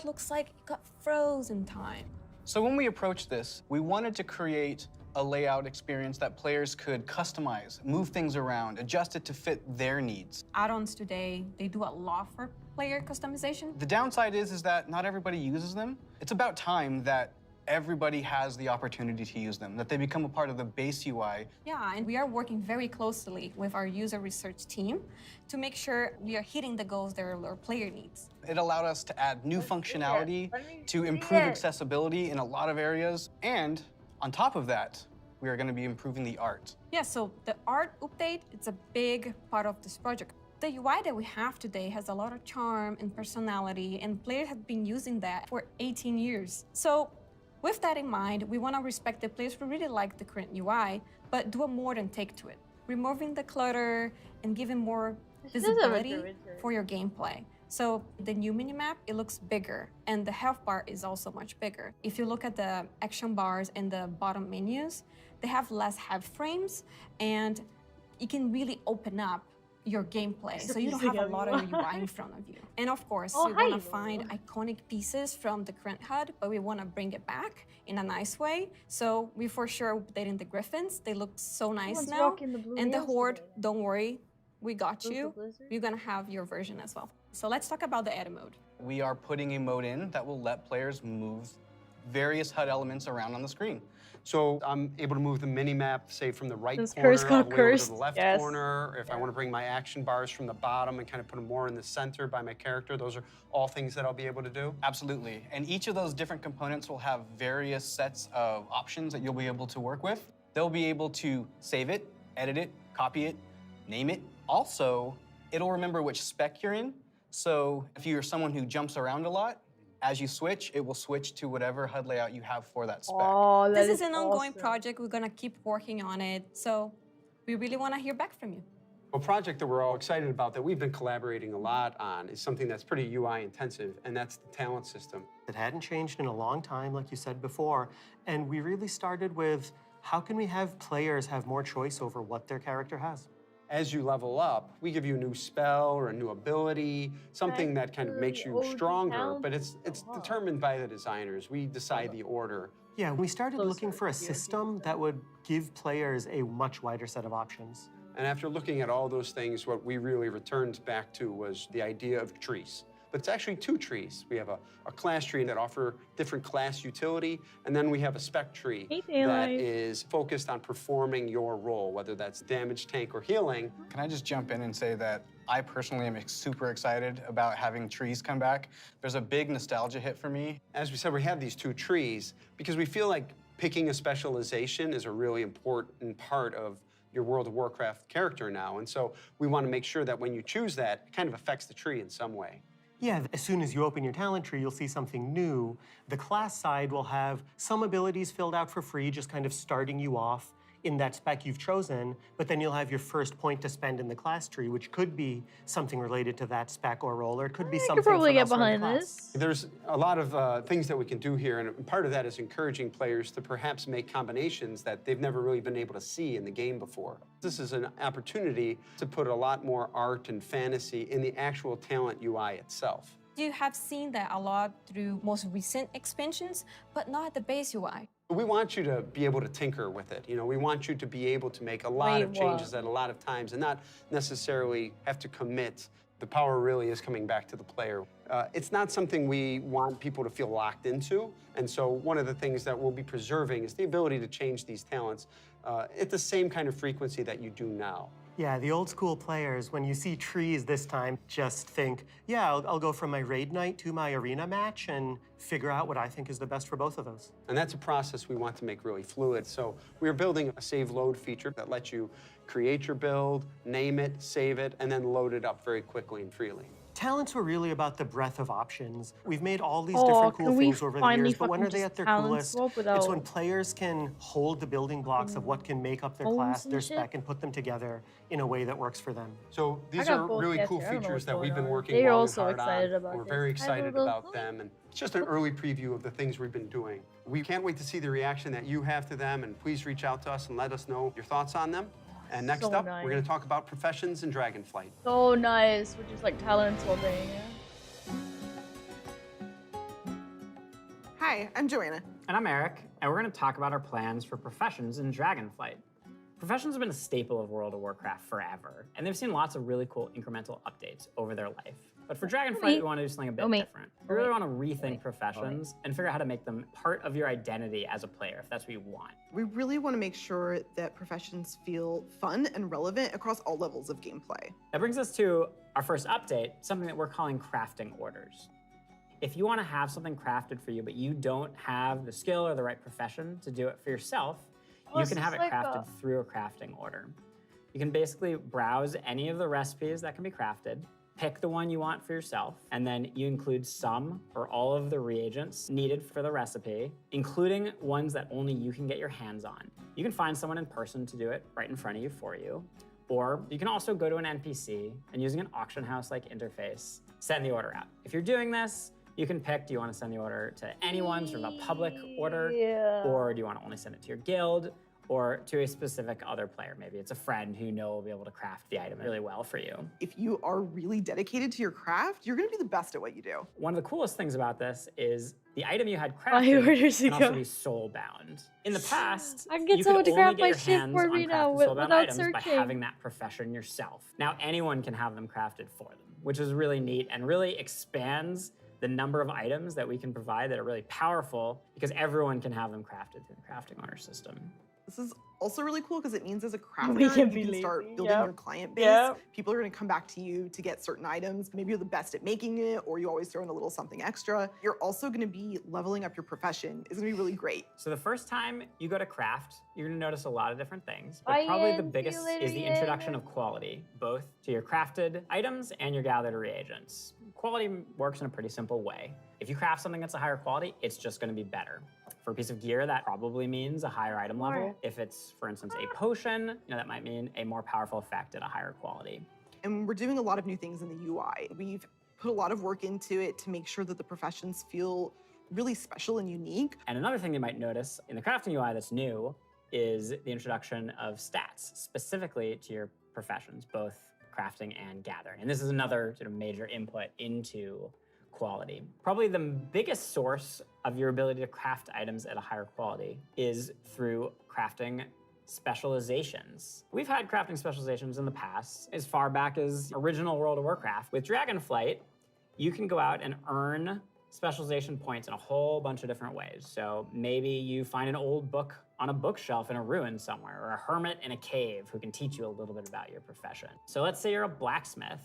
looks like it got frozen in time. So when we approached this, we wanted to create a layout experience that players could customize, move things around, adjust it to fit their needs. Add-ons today, they do a lot for player customization. The downside is that not everybody uses them. It's about time that everybody has the opportunity to use them, that they become a part of the base UI. Yeah, and we are working very closely with our user research team to make sure we are hitting the goals that our player needs. It allowed us to add new functionality, to improve accessibility in a lot of areas, and on top of that, we are going to be improving the art. Yeah, so the art update, it's a big part of this project. The UI that we have today has a lot of charm and personality, and players have been using that for 18 years. So with that in mind, we want to respect the players who really like the current UI, but do a modern take to it, removing the clutter and giving more visibility for your gameplay. So the new minimap, it looks bigger, and the health bar is also much bigger. If you look at the action bars and the bottom menus, they have less head frames, and you can really open up your gameplay, so you don't have a lot of UI in front of you. And of course, we want to find iconic pieces from the current HUD, but we want to bring it back in a nice way. So we for sure updating the Griffins. They look so nice now. And the Horde, don't worry, we got you. You're going to have your version as well. So let's talk about the edit mode. We are putting a mode in that will let players move various HUD elements around on the screen. So I'm able to move the mini-map, say, from the right Since corner curse all got the way over to cursed, the left yes. corner. If I want to bring my action bars from the bottom and kind of put them more in the center by my character, those are all things that I'll be able to do? Absolutely. And each of those different components will have various sets of options that you'll be able to work with. They'll be able to save it, edit it, copy it, name it. Also, it'll remember which spec you're in. So if you're someone who jumps around a lot, as you switch, it will switch to whatever HUD layout you have for that spec. Oh, This is an ongoing project. We're going to keep working on it. So we really want to hear back from you. A project that we're all excited about that we've been collaborating a lot on is something that's pretty UI intensive, and that's the talent system. It hadn't changed in a long time, like you said before, and we really started with how can we have players have more choice over what their character has? As you level up, we give you a new spell or a new ability, something that kind of makes you stronger, but it's determined by the designers. We decide the order. Yeah, we started looking for a system that would give players a much wider set of options. And after looking at all those things, what we really returned back to was the idea of trees. But it's actually two trees. We have a class tree that offer different class utility, and then we have a spec tree that is focused on performing your role, whether that's damage, tank, or healing. Can I just jump in and say that I personally am super excited about having trees come back. There's a big nostalgia hit for me. As we said, we have these two trees because we feel like picking a specialization is a really important part of your World of Warcraft character now. And so we want to make sure that when you choose that, it kind of affects the tree in some way. Yeah, as soon as you open your talent tree, you'll see something new. The class side will have some abilities filled out for free, just kind of starting you off in that spec you've chosen, but then you'll have your first point to spend in the class tree, which could be something related to that spec or role, or it could be something probably from get elsewhere in the behind class. this. There's a lot of things that we can do here, and part of that is encouraging players to perhaps make combinations that they've never really been able to see in the game before. This is an opportunity to put a lot more art and fantasy in the actual talent UI itself. You have seen that a lot through most recent expansions, but not at the base UI. We want you to be able to tinker with it. You know, we want you to be able to make a lot of changes at a lot of times and not necessarily have to commit. The power really is coming back to the player. It's not something we want people to feel locked into, and so one of the things that we'll be preserving is the ability to change these talents at the same kind of frequency that you do now. Yeah, the old school players, when you see trees this time, just think, yeah, I'll go from my raid night to my arena match and figure out what I think is the best for both of those. And that's a process we want to make really fluid. So we're building a save load feature that lets you create your build, name it, save it, and then load it up very quickly and freely. Talents were really about the breadth of options. We've made all these Oh, different cool can we things over the finally years, but when fucking are they just at their talent coolest? swap It's without when players can hold the building blocks of what can make up their homes class, and their shit? spec, and put them together in a way that works for them. So these got are both really cats cool here. I don't know features what's that we've going been on. working They're long also and hard excited on. about We're this. very Hi, excited Doodle. about them, and it's just an early preview of the things we've been doing. We can't wait to see the reaction that you have to them, and please reach out to us and let us know your thoughts on them. And next So up, nice. we're going to talk about professions in Dragonflight. So nice. We're just like talent swapping. Yeah? Hi, I'm Joanna. And I'm Eric, and we're going to talk about our plans for professions in Dragonflight. Professions have been a staple of World of Warcraft forever, and they've seen lots of really cool incremental updates over their life. But for Dragonflight, we want to do something a bit different. We really want to rethink professions and figure out how to make them part of your identity as a player, if that's what you want. We really want to make sure that professions feel fun and relevant across all levels of gameplay. That brings us to our first update, something that we're calling crafting orders. If you want to have something crafted for you, but you don't have the skill or the right profession to do it for yourself, you can have it crafted through a crafting order. You can basically browse any of the recipes that can be crafted, pick the one you want for yourself, and then you include some or all of the reagents needed for the recipe, including ones that only you can get your hands on. You can find someone in person to do it right in front of you for you, or you can also go to an NPC and using an auction house-like interface, send the order out. If you're doing this, you can pick, do you want to send the order to anyone, sort of a public order, or do you want to only send it to your guild, or to a specific other player? Maybe it's a friend who you know will be able to craft the item really well for you. If you are really dedicated to your craft, you're going to be the best at what you do. One of the coolest things about this is the item you had My crafted orders can also go. be soul-bound. In the past, I can get you someone could to craft only my get your shit hands for on me now crafted soul-bound without items by searching. having that profession yourself. Now anyone can have them crafted for them, which is really neat and really expands the number of items that we can provide that are really powerful because everyone can have them crafted through the crafting order system. This is also really cool because it means as a crafter, We can you be can start lazy. building Yep. your client base. Yep. People are going to come back to you to get certain items. Maybe you're the best at making it, or you always throw in a little something extra. You're also going to be leveling up your profession. It's going to be really great. So the first time you go to craft, you're gonna notice a lot of different things, but Bye, probably the Ian. See biggest you later, is the Ian. introduction of quality, both to your crafted items and your gathered reagents. Quality works in a pretty simple way. If you craft something that's a higher quality, it's just gonna be better. For a piece of gear, that probably means a higher item level. If it's, for instance, a potion, that might mean a more powerful effect at a higher quality. And we're doing a lot of new things in the UI. We've put a lot of work into it to make sure that the professions feel really special and unique. And another thing you might notice in the crafting UI that's new is the introduction of stats specifically to your professions, both crafting and gathering. And this is another sort of major input into quality. Probably the biggest source of your ability to craft items at a higher quality is through crafting specializations. We've had crafting specializations in the past, as far back as original World of Warcraft. With Dragonflight, you can go out and earn specialization points in a whole bunch of different ways. So maybe you find an old book on a bookshelf in a ruin somewhere, or a hermit in a cave who can teach you a little bit about your profession. So let's say you're a blacksmith.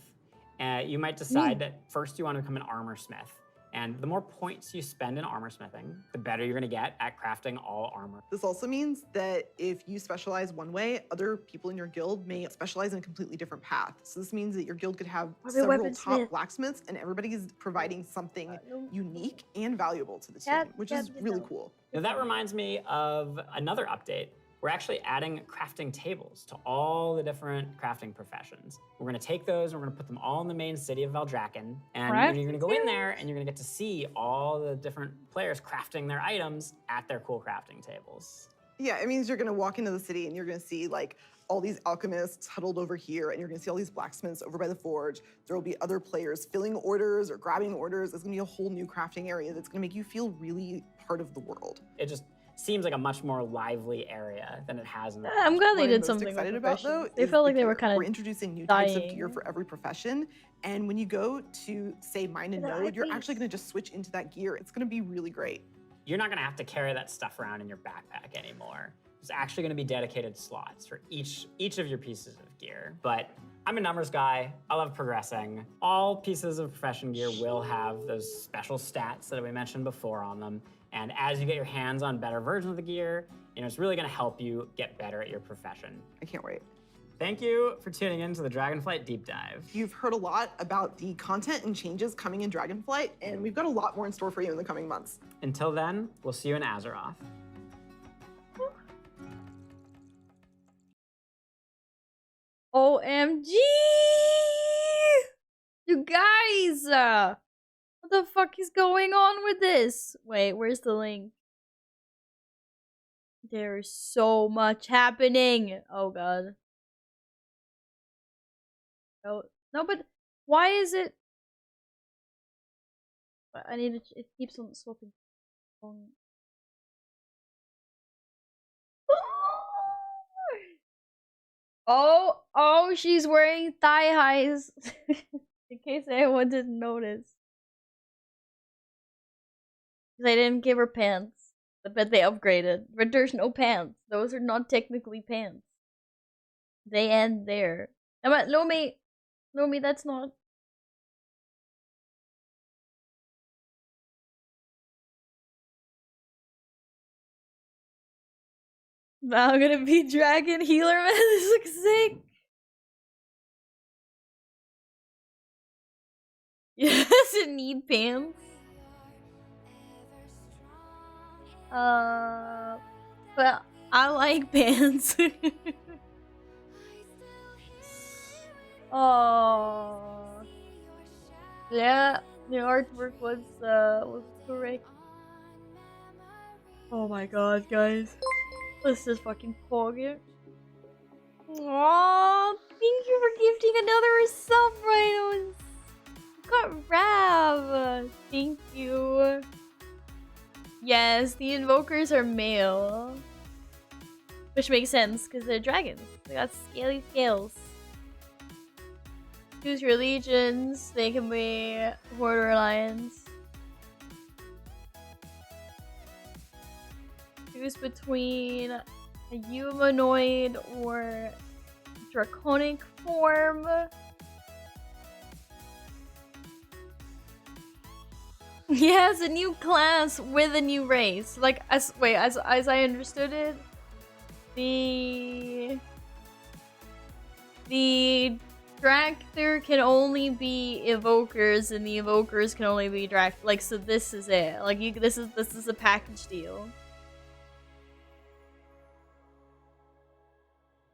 You might decide that first you want to become an armor smith. And the more points you spend in armor smithing, the better you're gonna get at crafting all armor. This also means that if you specialize one way, other people in your guild may specialize in a completely different path. So this means that your guild could have I'll be several weaponsmith. top blacksmiths and everybody is providing something unique and valuable to the team, Yep, which yep, is yep. really cool. Now that reminds me of another update. We're actually adding crafting tables to all the different crafting professions. We're gonna take those and we're gonna put them all in the main city of Valdrakken. And you're gonna go in there and you're gonna get to see all the different players crafting their items at their cool crafting tables. Yeah, it means you're gonna walk into the city and you're gonna see like all these alchemists huddled over here, and you're gonna see all these blacksmiths over by the forge. There will be other players filling orders or grabbing orders. It's gonna be a whole new crafting area that's gonna make you feel really part of the world. It just seems like a much more lively area than it has in the I'm glad What they I'm did most something excited with about though professions. They is felt like the they were gear. kind of We're introducing new types of gear dying. for every profession, and when you go to say mine a node, you're actually gonna just switch into that gear. It's gonna be really great. You're not gonna have to carry that stuff around in your backpack anymore. There's actually gonna be dedicated slots for each of your pieces of gear. But I'm a numbers guy, I love progressing. All pieces of profession gear will have those special stats that we mentioned before on them. And as you get your hands on better versions of the gear, it's really gonna help you get better at your profession. I can't wait. Thank you for tuning in to the Dragonflight Deep Dive. You've heard a lot about the content and changes coming in Dragonflight, and we've got a lot more in store for you in the coming months. Until then, we'll see you in Azeroth. OMG! You guys! What the fuck is going on with this? Wait, where's the link? There's so much happening. Oh god. Oh, no, but why is it? I need to. It keeps on swapping. Oh, she's wearing thigh highs. In case anyone didn't notice. They didn't give her pants. I bet they upgraded. But there's no pants. Those are not technically pants. They end there. But Lomi, that's not. Now I'm gonna be dragon healer, man. This looks sick. Yes, it need pants. But I like pants. Oh, yeah, the artwork was correct. Oh my god, guys, let's just fucking pog it. Oh, thank you for gifting another sub, Rhinos. Got Rav. Thank you. Yes, the invokers are male. Which makes sense, because they're dragons. They got scaly scales. Choose your legions. They can be Horde or Alliance. Choose between a humanoid or draconic form. Yeah, it's a new class with a new race. Like, as I understood it, the Dracther can only be evokers, and the evokers can only be Dract. Like, so this is it. Like, this is a package deal.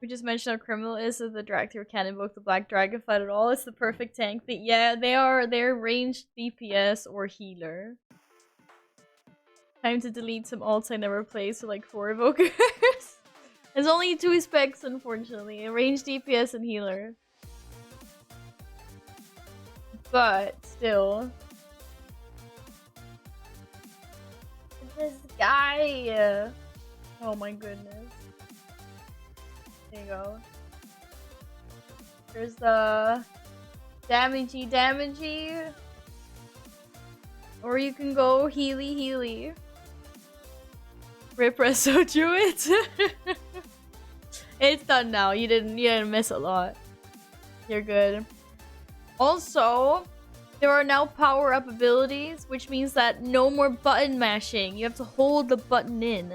We just mentioned how criminal it is that the Dracther can't invoke the Black Dragonflight at all. It's the perfect tank. Yeah, they're ranged DPS or healer. Time to delete some alts I never played, so like 4 evokers. There's only 2 specs, unfortunately. Ranged DPS and healer. But still. This guy. Oh my goodness. There you go. There's the damagey. Or you can go healy. Represso Druid. It's done now. You didn't miss a lot. You're good. Also, there are now power-up abilities, which means that no more button mashing. You have to hold the button in.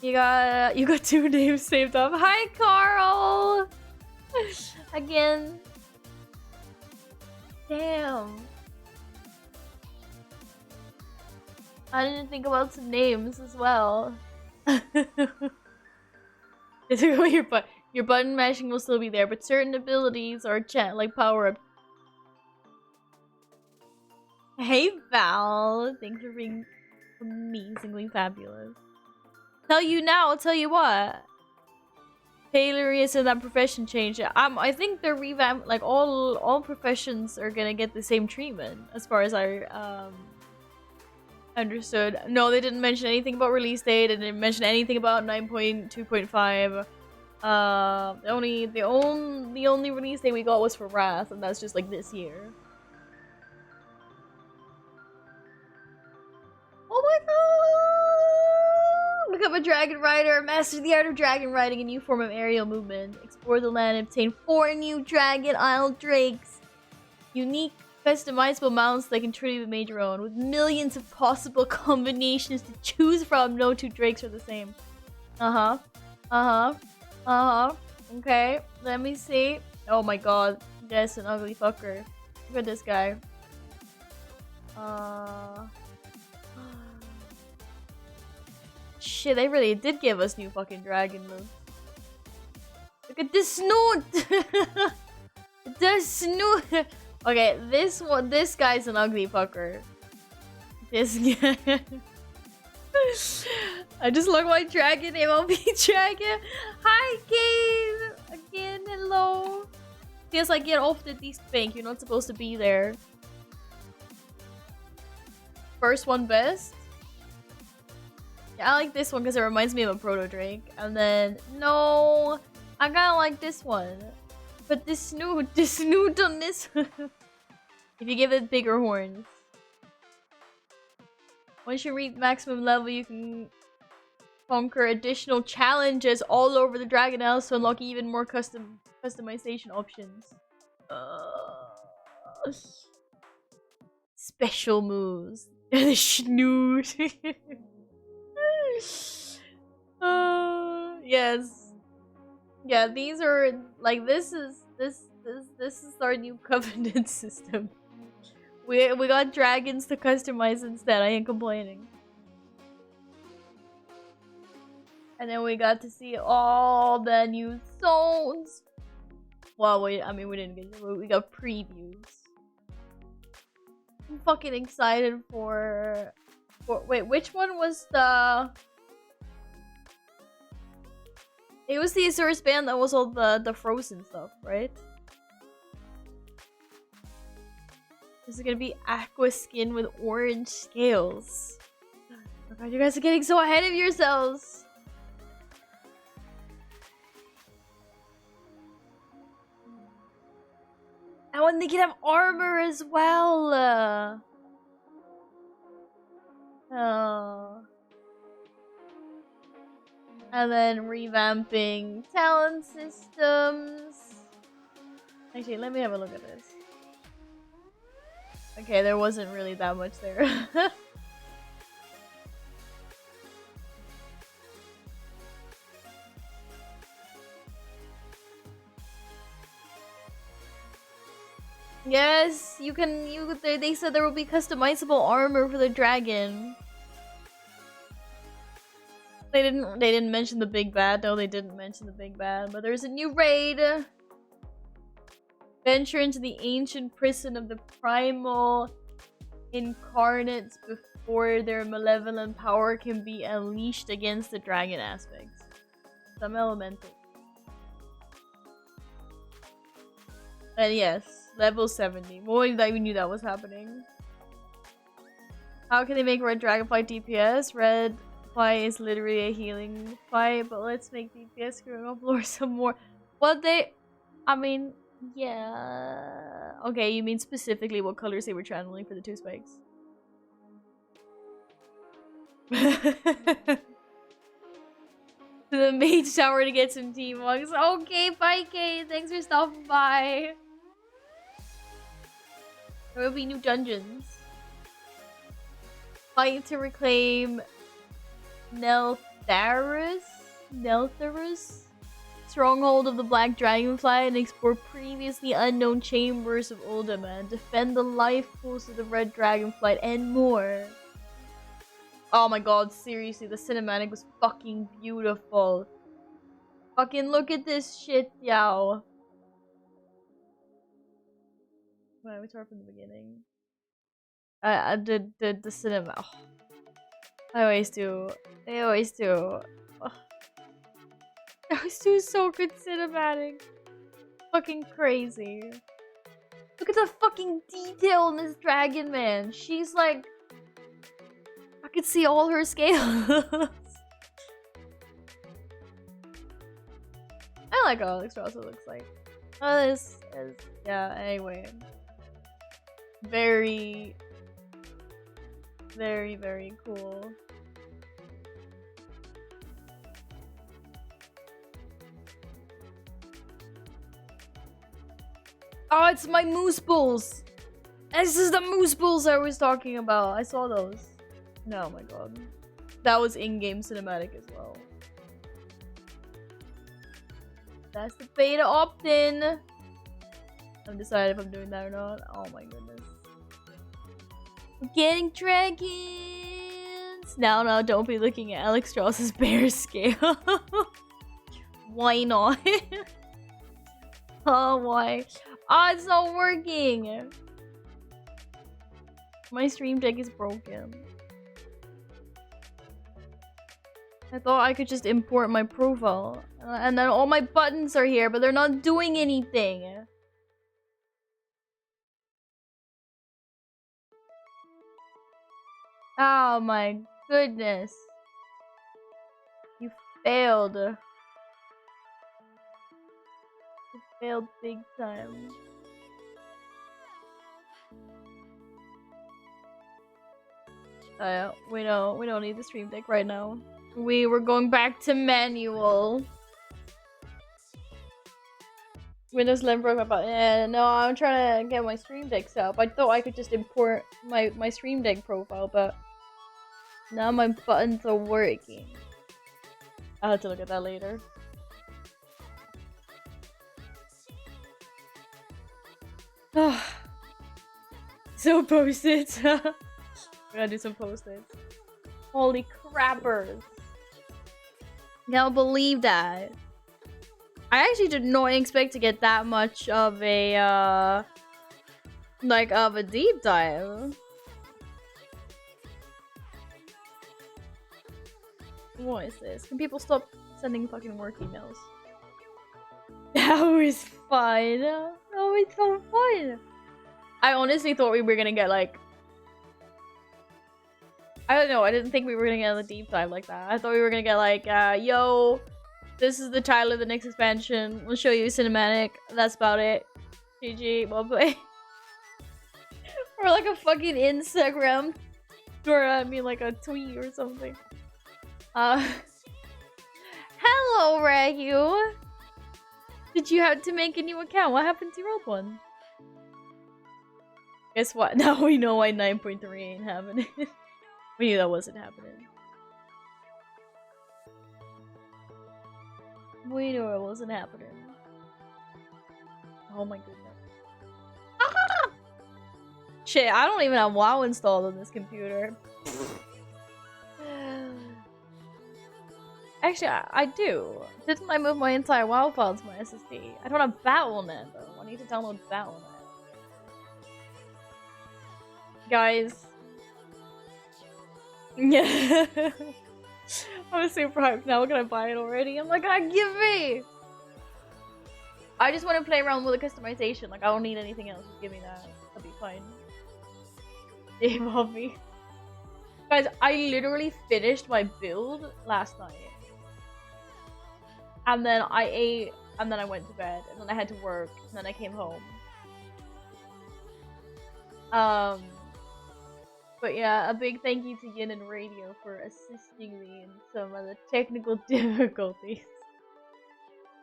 You got 2 names saved up. Hi, Carl. Again. Damn. I didn't think about some names as well. Your button mashing will still be there, but certain abilities are like power up. Hey Val, thanks for being amazingly fabulous. Tell you now, I'll tell you what. Hilarious and that profession change. I think they're revamped. Like all professions are gonna get the same treatment, as far as I understood. No, they didn't mention anything about release date. They didn't mention anything about 9.2.5. The only release date we got was for Wrath, and that's just like this year. Oh my god! Become a dragon rider, master the art of dragon riding, a new form of aerial movement. Explore the land and obtain 4 new Dragon Isle drakes. Unique, customizable mounts that can truly be made your own, with millions of possible combinations to choose from. No 2 drakes are the same. Okay, let me see. Oh my god, that's an ugly fucker. Look at this guy. Shit, they really did give us new fucking dragon moves. Look at this snoot! The snoot! Okay, this guy's an ugly fucker. This guy. I just look my dragon, MLB dragon. Hi, Kane! Again, hello. Feels like get off the bank. You're not supposed to be there. First one best. Yeah, I like this one because it reminds me of a proto drake. And then no, I kind of like this one, but this snoot on this. If you give it bigger horns. Once you reach maximum level, you can conquer additional challenges all over the Dragon Isles to unlock even more customization options. Special moves. The snoot. Yes. Yeah, these are like this is our new covenant system. We got dragons to customize instead. I ain't complaining. And then we got to see all the new zones. Well, we didn't get it. We got previews. I'm fucking excited for wait, which one was the... It was the Azurus band that was all the frozen stuff, right? This is gonna be aqua skin with orange scales. Oh god, you guys are getting so ahead of yourselves. And when they can have armor as well. Oh. And then revamping talent systems. Actually, let me have a look at this. Okay, there wasn't really that much there. Yes, you can. They said there will be customizable armor for the dragon. They didn't mention the big bad. No, they didn't mention the big bad. But there's a new raid. Venture into the ancient prison of the primal incarnates before their malevolent power can be unleashed against the dragon aspects. Some elemental. And yes, level 70. Boy, I even knew that was happening. How can they make red dragonfly DPS? Red fly is literally a healing fight, but let's make DPS screwing up lore some more. Well, yeah. Okay, you mean specifically what colors they were channeling for the 2 spikes? To the mage tower to get some T-Mugs. Okay, bye, Kate. Thanks for stopping by. There will be new dungeons. Fight to reclaim Neltharus? Stronghold of the Black Dragonfly and explore previously unknown chambers of Ultima. Defend the life pools of the Red Dragonflight and more. Oh my god, seriously, the cinematic was fucking beautiful. Fucking look at this shit, yo. Wait, we start from the beginning. The cinema. Oh. I always do. They always do. Oh. They always do so good cinematic. Fucking crazy. Look at the fucking detail in this dragon, man. She's like... I could see all her scales. I like how Alex also looks like. Oh, this is... Yeah, anyway. Very, very cool. Oh, it's my moose bulls! This is the moose bulls I was talking about. I saw those. Oh my god. That was in-game cinematic as well. That's the beta opt-in. I'm deciding if I'm doing that or not. Oh my goodness. I'm getting dragons. No, don't be looking at Alex Strauss's bear scale. Why not? Oh, why? Oh, it's not working. My stream deck is broken. I thought I could just import my profile. And then all my buttons are here, but they're not doing anything. Oh my goodness. You failed. You failed big time. We don't need the stream deck right now. We're going back to manual. Windows 11 broke my button. Yeah, no, I'm trying to get my stream deck set up. I thought I could just import my stream deck profile, but now my buttons are working. I'll have to look at that later. So post-its. We gotta do some post-its. Holy crappers. Can't believe that. I actually did not expect to get that much of a of a deep dive. What is this? Can people stop sending fucking work emails? That was fun. That was so fun. I honestly thought we were gonna get like, I don't know, I didn't think we were gonna get a deep dive like that. I thought we were gonna get like, yo, this is the title of the next expansion. We'll show you a cinematic. That's about it. GG, well play. Or like a fucking Instagram. Or I mean like a tweet or something. Hello, Ragu. Did you have to make a new account? What happened to your old one? Guess what? Now we know why 9.3 ain't happening. We knew that wasn't happening. We knew it wasn't happening. Oh my goodness. Ah! Shit, I don't even have WoW installed on this computer. Actually, I do. Didn't I move my entire WoW file to my SSD? I don't have Battle.net though. I need to download Battle.net. Guys. Yeah. I'm super hyped now. Can I buy it already? I'm like, give me! I just want to play around with the customization. Like, I don't need anything else. Just give me that. That'll be fine. Dave Hobby. Guys, I literally finished my build last night. And then I ate, and then I went to bed, and then I had to work, and then I came home. But yeah, a big thank you to Yin and Radio for assisting me in some of the technical difficulties.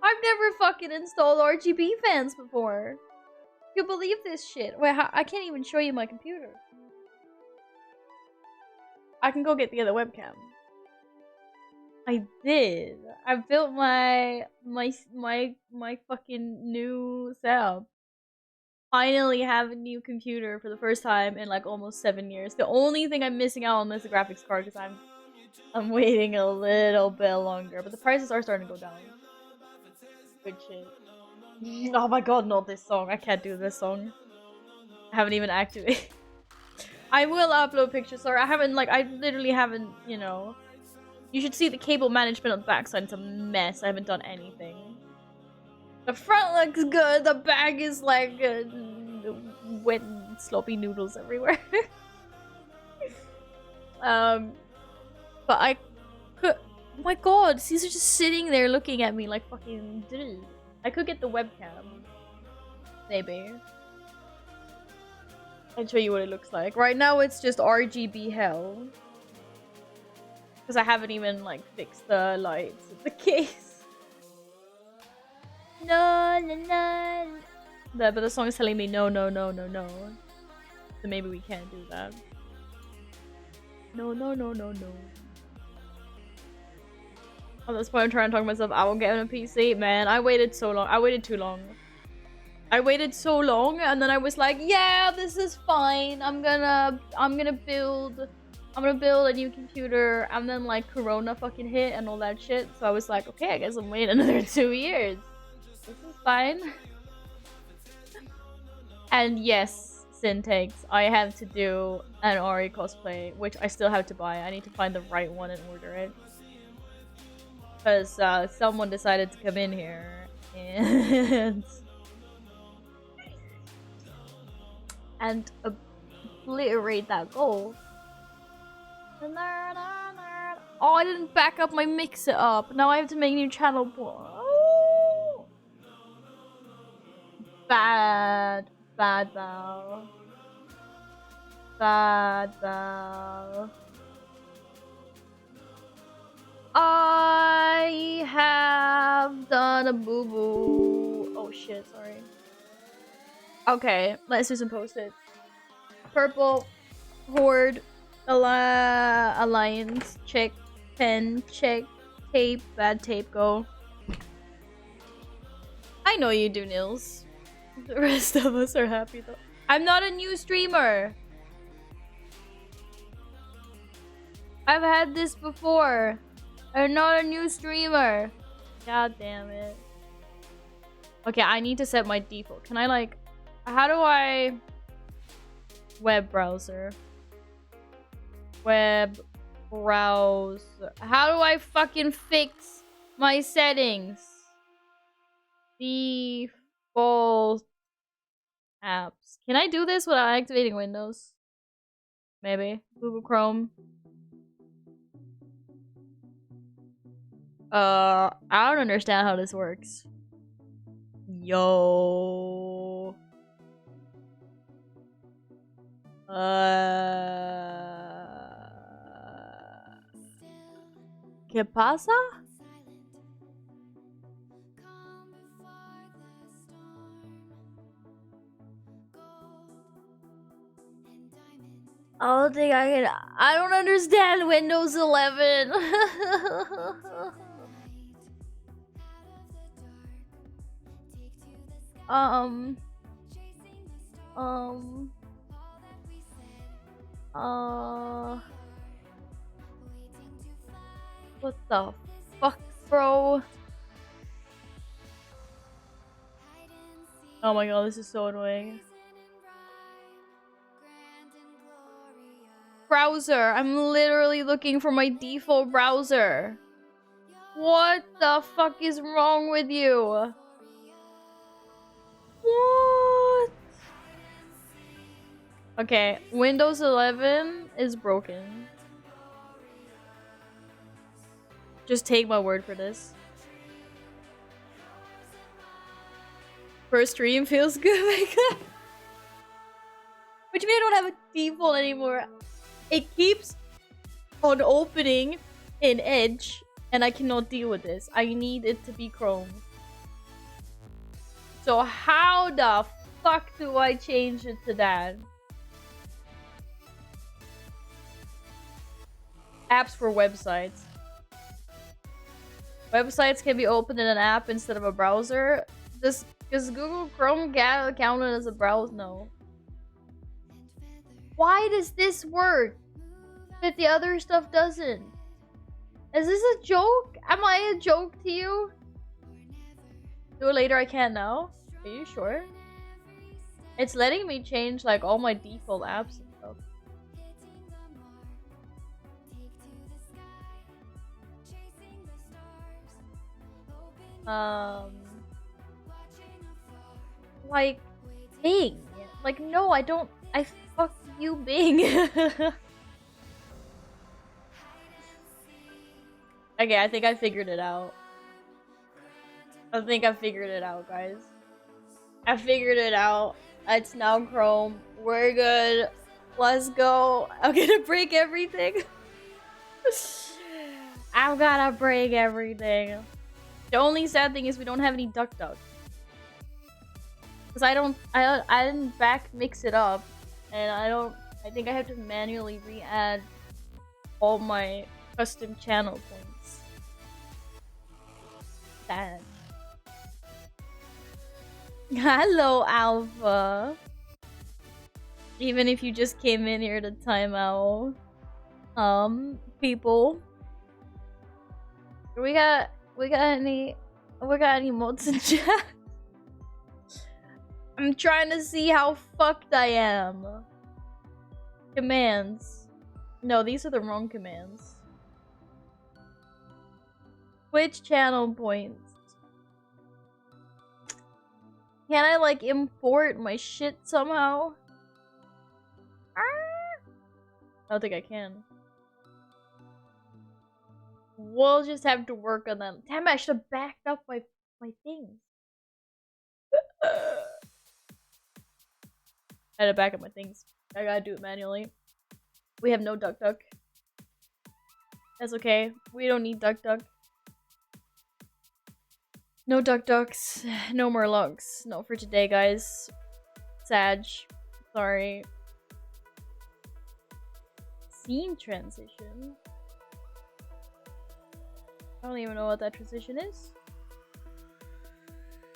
I've never fucking installed RGB fans before. You believe this shit? Wait, I can't even show you my computer. I can go get the other webcam. I did. I built my fucking new setup. Finally have a new computer for the first time in like almost 7 years. The only thing I'm missing out on is the graphics card because I'm waiting a little bit longer, but the prices are starting to go down. Good shit. Oh my god, not this song. I can't do this song. I haven't even activated. I will upload pictures. Sorry, I literally haven't, you know. You should see the cable management on the backside. It's a mess. I haven't done anything. The front looks good. The back is like wet and sloppy noodles everywhere. But I could. Oh my god, Caesar's just sitting there looking at me like fucking dude. I could get the webcam. Maybe. I'll show you what it looks like. Right now it's just RGB hell. Because I haven't even like fixed the lights of the case. No, no, no. But the song is telling me no, no, no, no, no. So maybe we can't do that. No, no, no, no, no. At this point, I'm trying to talk to myself. I won't get on a PC. Man, I waited so long. I waited too long. I waited so long, and then I was like, yeah, this is fine. I'm gonna build a new computer, and then like Corona fucking hit and all that shit. So I was like, okay, I guess I'm waiting another 2 years. This is fine. And yes, Syntax, I have to do an Ori cosplay, which I still have to buy. I need to find the right one and order it. Because someone decided to come in here and obliterate that goal. Oh, I didn't back up my mixer up. Now I have to make new channel. Oh. Bad Val. Bad Val. I have done a boo-boo. Oh shit, sorry. Okay, let's do some post-it. Purple, Horde, Alliance, check. Pen, check. Tape, bad tape, go. I know you do, Nils. The rest of us are happy though. I'm not a new streamer. I've had this before. I'm not a new streamer. God damn it. Okay, I need to set my default. Can I like... How do I... Web browser. Web browser. How do I fucking fix my settings? Default apps. Can I do this without activating Windows? Maybe. Google Chrome. I don't understand how this works. Yo. ¿Qué pasa? I don't think I can. I don't understand Windows 11. What the fuck, bro? Oh my god, this is so annoying. Browser. I'm literally looking for my default browser. What the fuck is wrong with you? What? Okay, Windows 11 is broken. Just take my word for this. First stream feels good. Like that. Which means I don't have a default anymore. It keeps on opening in Edge, and I cannot deal with this. I need it to be Chrome. So how the fuck do I change it to that? Apps for websites. Websites can be opened in an app instead of a browser. Does Google Chrome count as a browser? No. Why does this work, but the other stuff doesn't? Is this a joke? Am I a joke to you? Do it later, I can't now. Are you sure? It's letting me change like all my default apps and stuff. Like Bing. Like no, I don't. I fuck you, Bing. Okay, I think I figured it out. I think I figured it out, guys. I figured it out. It's now Chrome. We're good. Let's go. I'm gonna break everything. I'm gonna break everything. The only sad thing is we don't have any DuckDuck. Because I didn't back mix it up. And I think I have to manually re-add all my custom channel points. sad. Hello, Alpha. Even if you just came in here to time out, people. We got any mods in chat? I'm trying to see how fucked I am. Commands. No, these are the wrong commands. Twitch channel points. Can I like import my shit somehow? I don't think I can. We'll just have to work on them. Damn, I should have backed up my things. I had to back up my things. I gotta do it manually. We have no duck. That's okay. We don't need duck. No ducks. No more lunks. No for today, guys. Sag. Sorry. Scene transition. I don't even know what that transition is.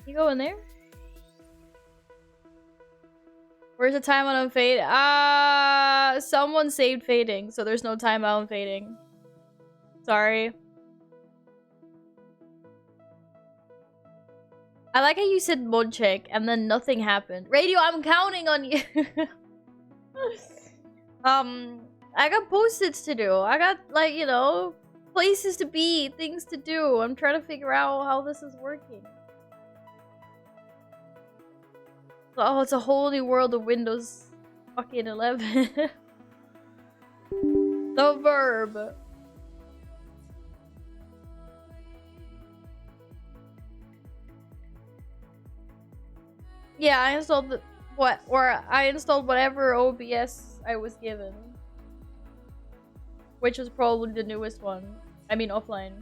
You go in there? Where's the timeout on fade? Someone saved fading, so there's no timeout on fading. Sorry. I like how you said mod check and then nothing happened. Radio, I'm counting on you. I got post-its to do. I got, like, you know, places to be, things to do. I'm trying to figure out how this is working. Oh, it's a whole new world of Windows fucking 11. The verb. Yeah, I installed I installed whatever OBS I was given. Which was probably the newest one. I mean, offline.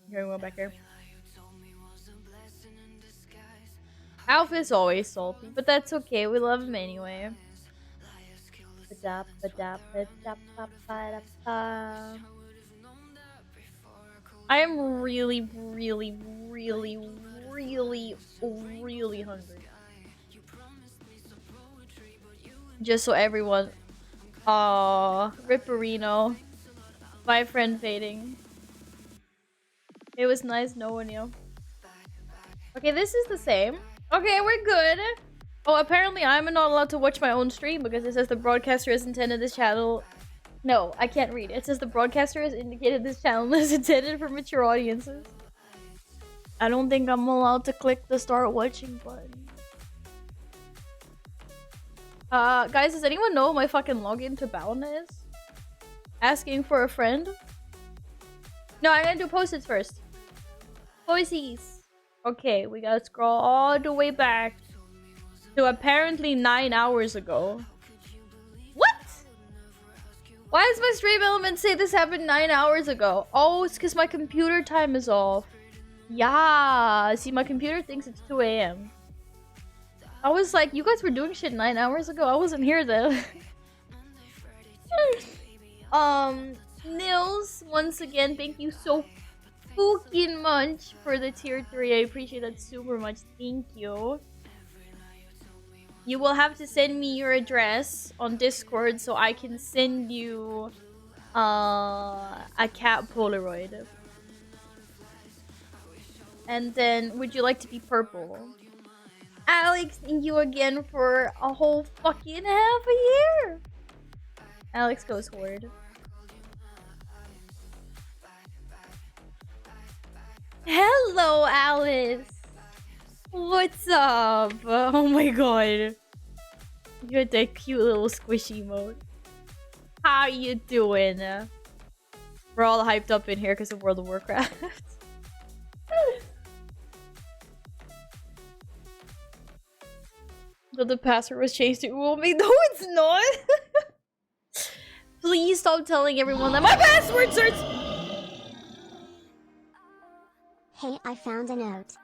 Here we go back here. Alpha is always salty, but that's okay. We love him anyway. I am really hungry. Just so everyone... Aww, Ripperino. My friend fading. It was nice knowing you. Okay, this is the same. Okay, we're good. Oh, apparently I'm not allowed to watch my own stream because it says the broadcaster has intended this channel. No, I can't read. It says the broadcaster has indicated this channel is intended for mature audiences. I don't think I'm allowed to click the start watching button. Guys, does anyone know what my fucking login to Balna is? Asking for a friend? No, I'm gonna do post-its first. Voices. Okay, we gotta scroll all the way back to apparently 9 hours ago. What? Why does my stream element say this happened 9 hours ago? Oh, it's because my computer time is off. Yeah, see, my computer thinks it's 2 a.m. I was like, you guys were doing shit 9 hours ago? I wasn't here then. Nils, once again, thank you so fucking much for the tier 3. I appreciate that super much. Thank you. You will have to send me your address on Discord so I can send you a cat Polaroid. And then, would you like to be purple? Alex, thank you again for a whole fucking half a year. Alex goes Horde. Hello, Alice. What's up? Oh my god. You got that cute little squishy mode. How you doing? We're all hyped up in here because of World of Warcraft. But the password was changed to Uomi. No, it's not. Please stop telling everyone that my password starts. Hey, I found a note.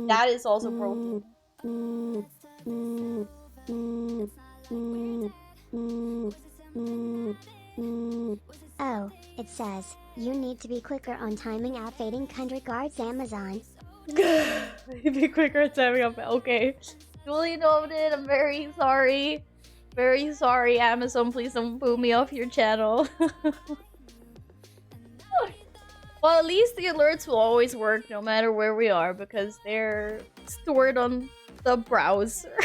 That is also broken. Oh, it says, you need to be quicker on timing out fading country guards Amazon. Be quicker at timing up. Okay. Duly noted. I'm very sorry. Very sorry, Amazon. Please don't boot me off your channel. Well, at least the alerts will always work no matter where we are because they're stored on the browser.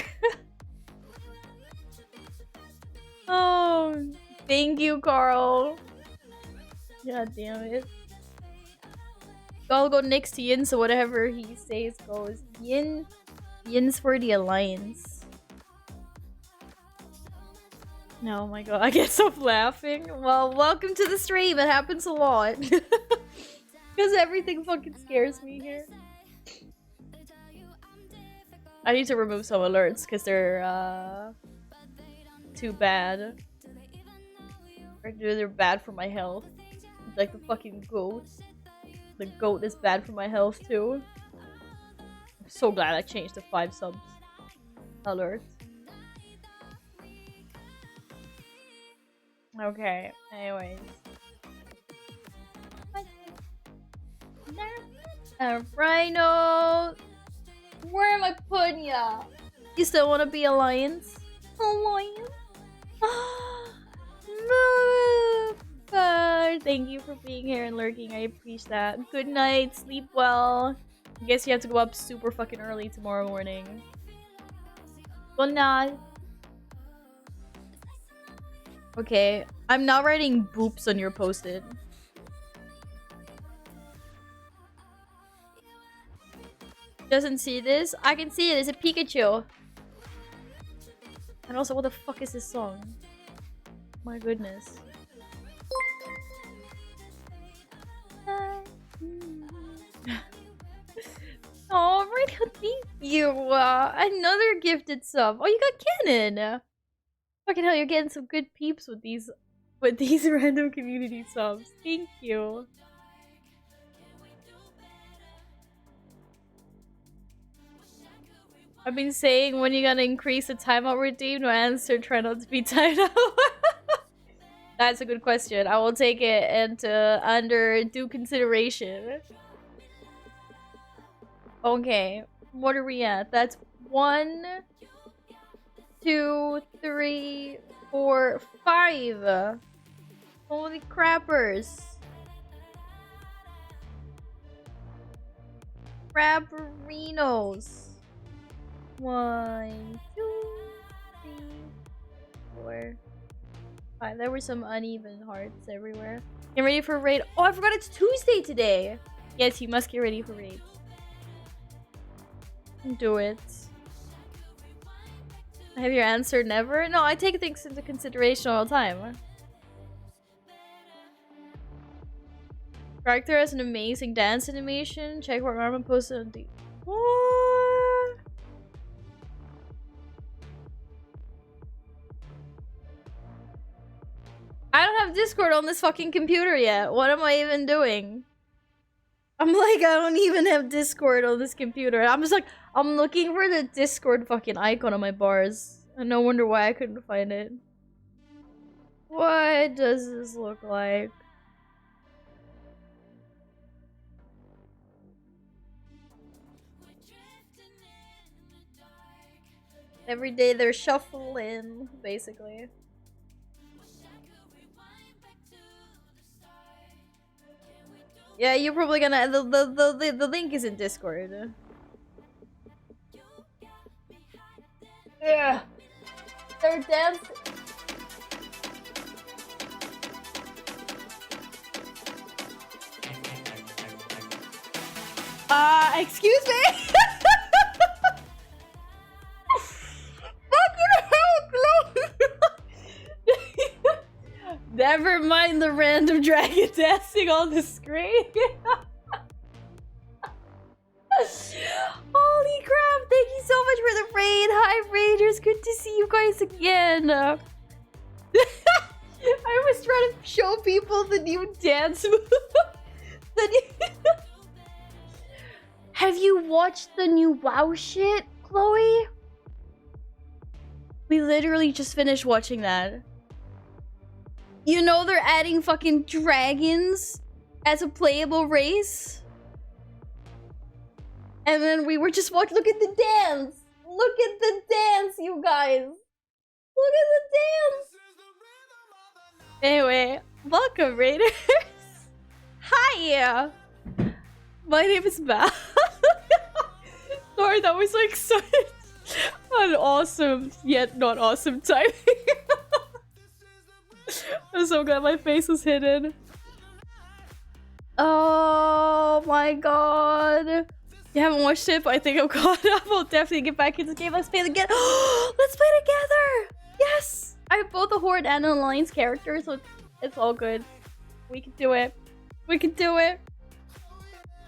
Oh, thank you, Carl. God damn it. I'll go next to Yin, so whatever he says goes. Yin's for the Alliance. No, my god, I can't stop laughing. Well, welcome to the stream. It happens a lot. Because everything fucking scares me here. I need to remove some alerts because they're too bad. Or they're bad for my health. Like the fucking goat. The goat is bad for my health too. I'm so glad I changed the 5 subs alert. Okay, anyways. Rhino! Where am I putting ya? You still want to be Alliance? Alliance? Thank you for being here and lurking. I appreciate that. Good night. Sleep well. I guess you have to go up super fucking early tomorrow morning. Good night. Okay, I'm not writing boops on your post-it. Doesn't see this? I can see it. It's a Pikachu. And also, what the fuck is this song? My goodness. Oh, Rachel, thank you. Another gifted sub. Oh, you got Cannon. Fucking hell, you're getting some good peeps with these random community subs. Thank you. I've been saying when you gonna increase the timeout redeem. No answer. Try not to be timed out. That's a good question. I will take it into under due consideration. Okay, what are we at? That's 1, 2, 3, 4, 5. Holy crappers. Crapperinos. 1, 2, 3, 4, 5. There were some uneven hearts everywhere. Get ready for raid. Oh, I forgot it's Tuesday today. Yes, you must get ready for raids. Do it. I have your answer never? No, I take things into consideration all the time. Character has an amazing dance animation. Check what Armin posted on the... What? I don't have Discord on this fucking computer yet. What am I even doing? I'm like, I don't even have Discord on this computer. I'm just like, I'm looking for the Discord fucking icon on my bars. And no wonder why I couldn't find it. What does this look like? Every day they're shuffling, basically. Yeah, you're probably gonna the link is in Discord. Yeah. They're dancing. Excuse me? Fucking hell, never mind the random dragon dancing on the screen. Holy crap, thank you so much for the raid. Hi Raiders, good to see you guys again. I was trying to show people the new dance move. Have you watched the new WoW shit, Chloe? We literally just finished watching that. You know they're adding fucking dragons as a playable race? And then we were just watching. Look at the dance! Look at the dance, you guys! Look at the dance! Anyway, welcome, Raiders! Hi! My name is Val. Sorry, that was like such an awesome, yet not awesome timing. I'm so glad my face was hidden. Oh my god. You haven't watched it, but I think I'm caught up. I'll definitely get back into the game. Let's play again. Let's play together! Yes! I have both a Horde and an Alliance character, so it's all good. We can do it. We can do it.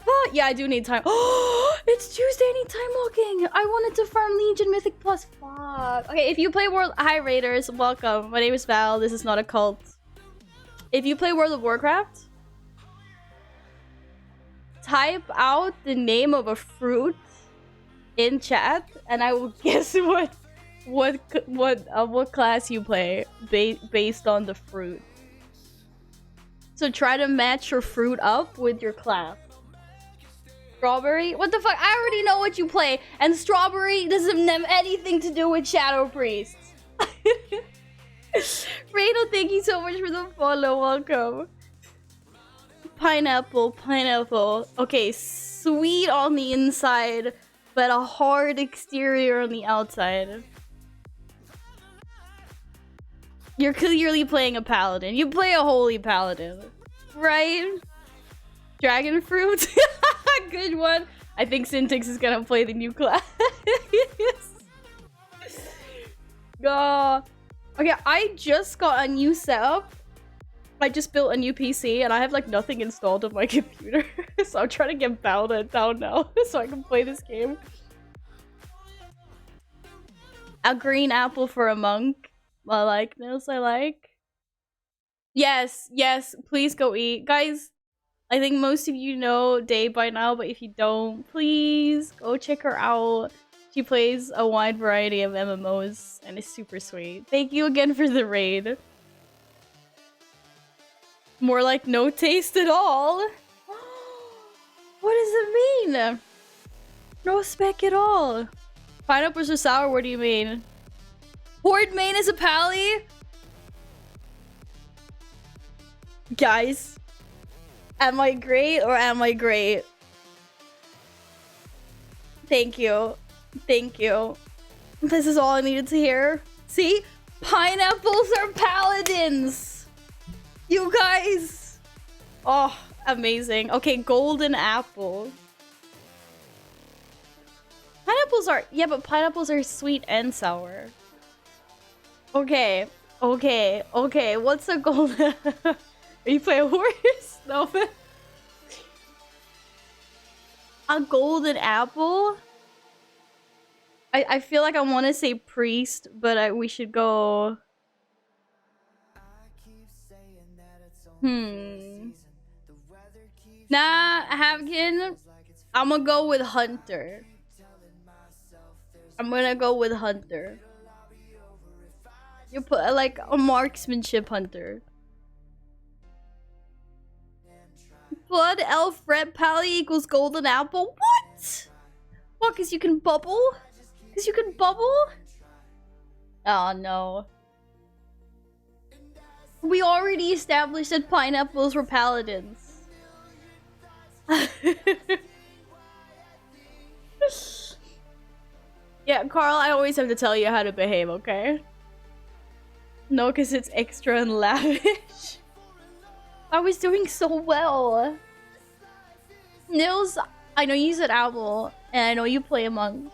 Oh, yeah, I do need time. Oh, it's Tuesday. I need time walking. I wanted to farm Legion Mythic Plus. Fuck. Okay, if you play World... Hi, Raiders. Welcome. My name is Val. This is not a cult. If you play World of Warcraft, type out the name of a fruit in chat, and I will guess what class you play based on the fruit. So try to match your fruit up with your class. Strawberry? What the fuck? I already know what you play, and strawberry doesn't have anything to do with Shadow Priest. Rado, thank you so much for the follow. Welcome. Pineapple, pineapple. Okay, sweet on the inside, but a hard exterior on the outside. You're clearly playing a paladin. You play a holy paladin, right? Dragon fruit? Good one. I think Syntix is gonna play the new class. Okay, I just got a new setup. I just built a new PC and I have like nothing installed on my computer. So I'm trying to get Balda down now so I can play this game. A green apple for a monk. I like this, I like. Yes, yes, please go eat. Guys, I think most of you know Day by now, but if you don't, please go check her out. She plays a wide variety of MMOs and is super sweet. Thank you again for the raid. More like no taste at all. What does it mean? No spec at all. Pineapples are sour, what do you mean? Horde main is a pally? Guys, am I great or am I great? Thank you. Thank you. This is all I needed to hear. See? Pineapples are paladins! You guys! Oh, amazing. Okay, golden apple. Pineapples are... Yeah, but pineapples are sweet and sour. Okay. Okay. Okay. What's a golden... Are you playing a horse? No. A golden apple? I feel like I want to say priest, but we should go... Nah, Havkin. I'm gonna go with hunter. I'm gonna go with hunter. You put like a marksmanship hunter. Blood elf red pally equals golden apple. What? What? Cause you can bubble? Cause you can bubble? Oh no. We already established that pineapples were paladins. Yeah, Carl, I always have to tell you how to behave, okay? No, because it's extra and lavish. I was doing so well. Nils, I know you said apple, and I know you play a monk.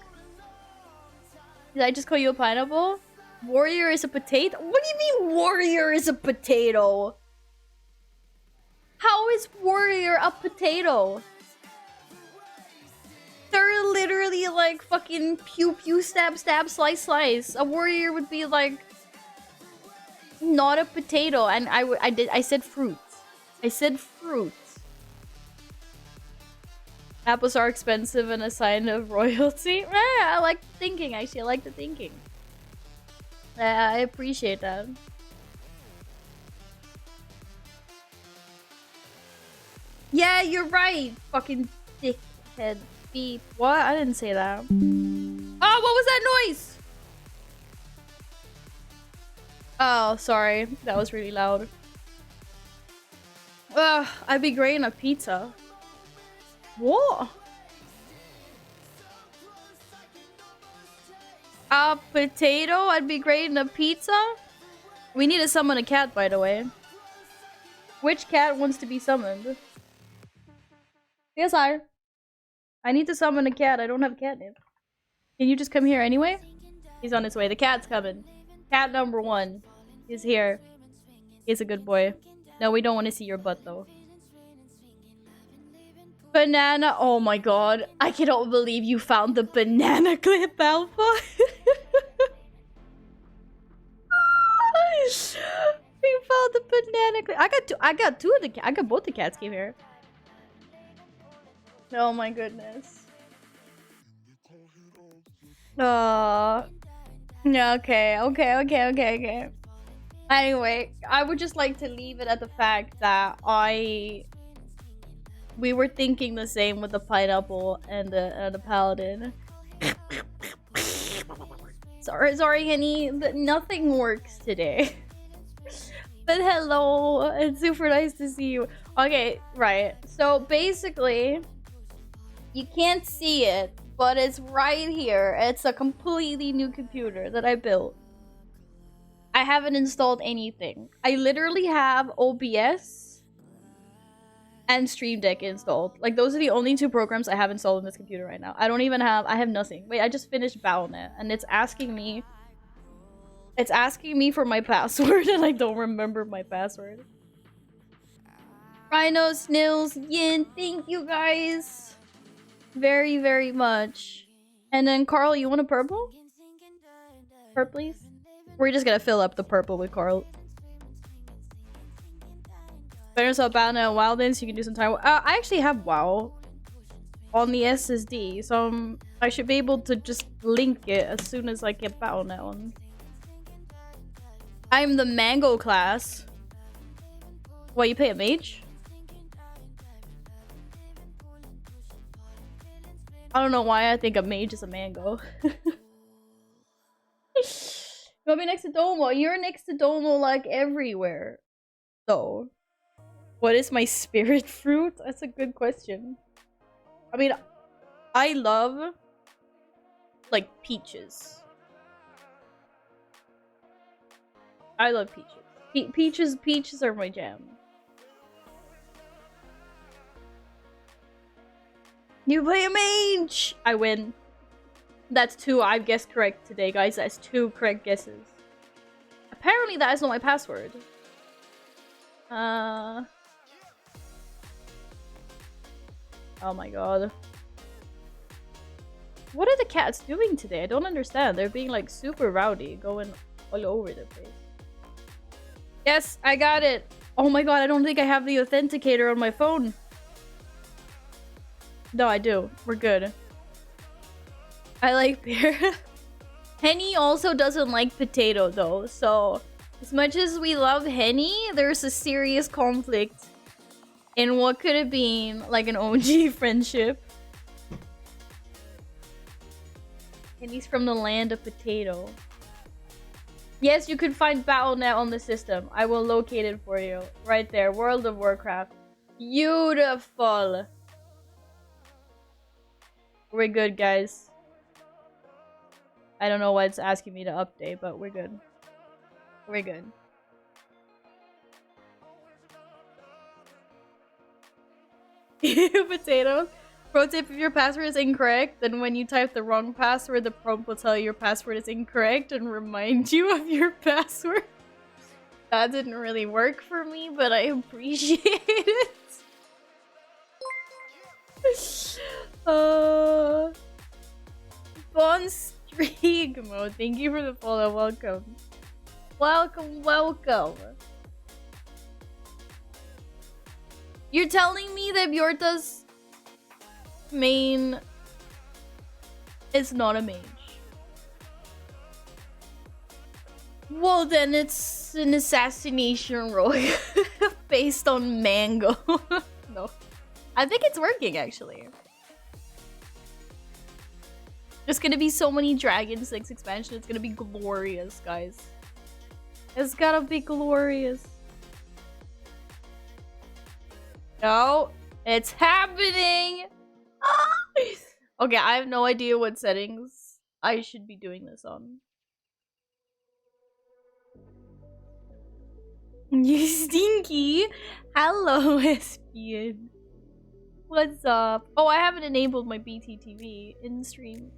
Did I just call you a pineapple? Warrior is a potato? What do you mean warrior is a potato? How is warrior a potato? They're literally like fucking pew pew stab stab slice slice. A warrior would be like not a potato, and I said fruit. I said fruit. Apples are expensive and a sign of royalty. I like the thinking, actually. I like the thinking. I appreciate that. Yeah, you're right. Fucking dickhead. Beep. What? I didn't say that. Oh, what was that noise? Oh, sorry. That was really loud. Ugh, I'd be great in a pizza. What? A potato? I'd be great in a pizza? We need to summon a cat, by the way. Which cat wants to be summoned? Yes, I need to summon a cat. I don't have a catnip. Can you just come here anyway? He's on his way. The cat's coming. Cat number 1 is here. He's a good boy. No, we don't want to see your butt, though. Banana. Oh my god. I cannot believe you found the banana clip alpha. We found the banana clip. I got two of the I got both the cats came here. Oh my goodness. Yeah, okay. Anyway, I would just like to leave it at the fact that we were thinking the same with the pineapple and the paladin. Sorry, honey. Nothing works today. But hello, it's super nice to see you. Okay, right. So basically, you can't see it, but it's right here. It's a completely new computer that I built. I haven't installed anything. I literally have OBS and Stream Deck installed. Like, those are the only 2 programs I have installed on this computer right now. I have nothing. Wait, I just finished Battle.net, and it's asking me for my password, and I don't remember my password. Rhino, Snills, Yin, thank you guys very, very much. And then Carl, you want a purple? Purple, please? We're just gonna fill up the purple with Carl. Better so Battle.net and WoW then, so you can do some time. I actually have WoW on the SSD, so I should be able to just link it as soon as I get Battle.net on. I'm the mango class. What, you play a mage? I don't know why I think a mage is a mango. You want me next to Domo? You're next to Domo like everywhere. So, what is my spirit fruit? That's a good question. I mean, I love like peaches. I love peaches. Peaches are my jam. You play a mage! I win. That's 2 I've guessed correct today, guys. That's 2 correct guesses. Apparently that is not my password. Oh my god. What are the cats doing today? I don't understand. They're being like super rowdy, going all over the place. Yes, I got it. Oh my god, I don't think I have the authenticator on my phone. No, I do. We're good. I like pear. Henny also doesn't like potato though, so as much as we love Henny, there's a serious conflict in what could have been like an OG friendship. Henny's from the land of potato. Yes, you could find Battle.net on the system. I will locate it for you. Right there. World of Warcraft. Beautiful. We're good, guys. I don't know why it's asking me to update, but we're good. We're good. Potatoes. Pro tip, if your password is incorrect, then when you type the wrong password, the prompt will tell you your password is incorrect and remind you of your password. That didn't really work for me, but I appreciate it. Bon Strigmo, thank you for the follow. Welcome. Welcome. You're telling me that Bjorta's main is not a mage. Well, then it's an assassination rogue based on mango. No. I think it's working, actually. There's gonna be so many dragons next expansion. It's gonna be glorious, guys. It's gotta be glorious. No, it's happening! Okay, I have no idea what settings I should be doing this on. You stinky! Hello, Espion. What's up? Oh, I haven't enabled my BTTV in stream.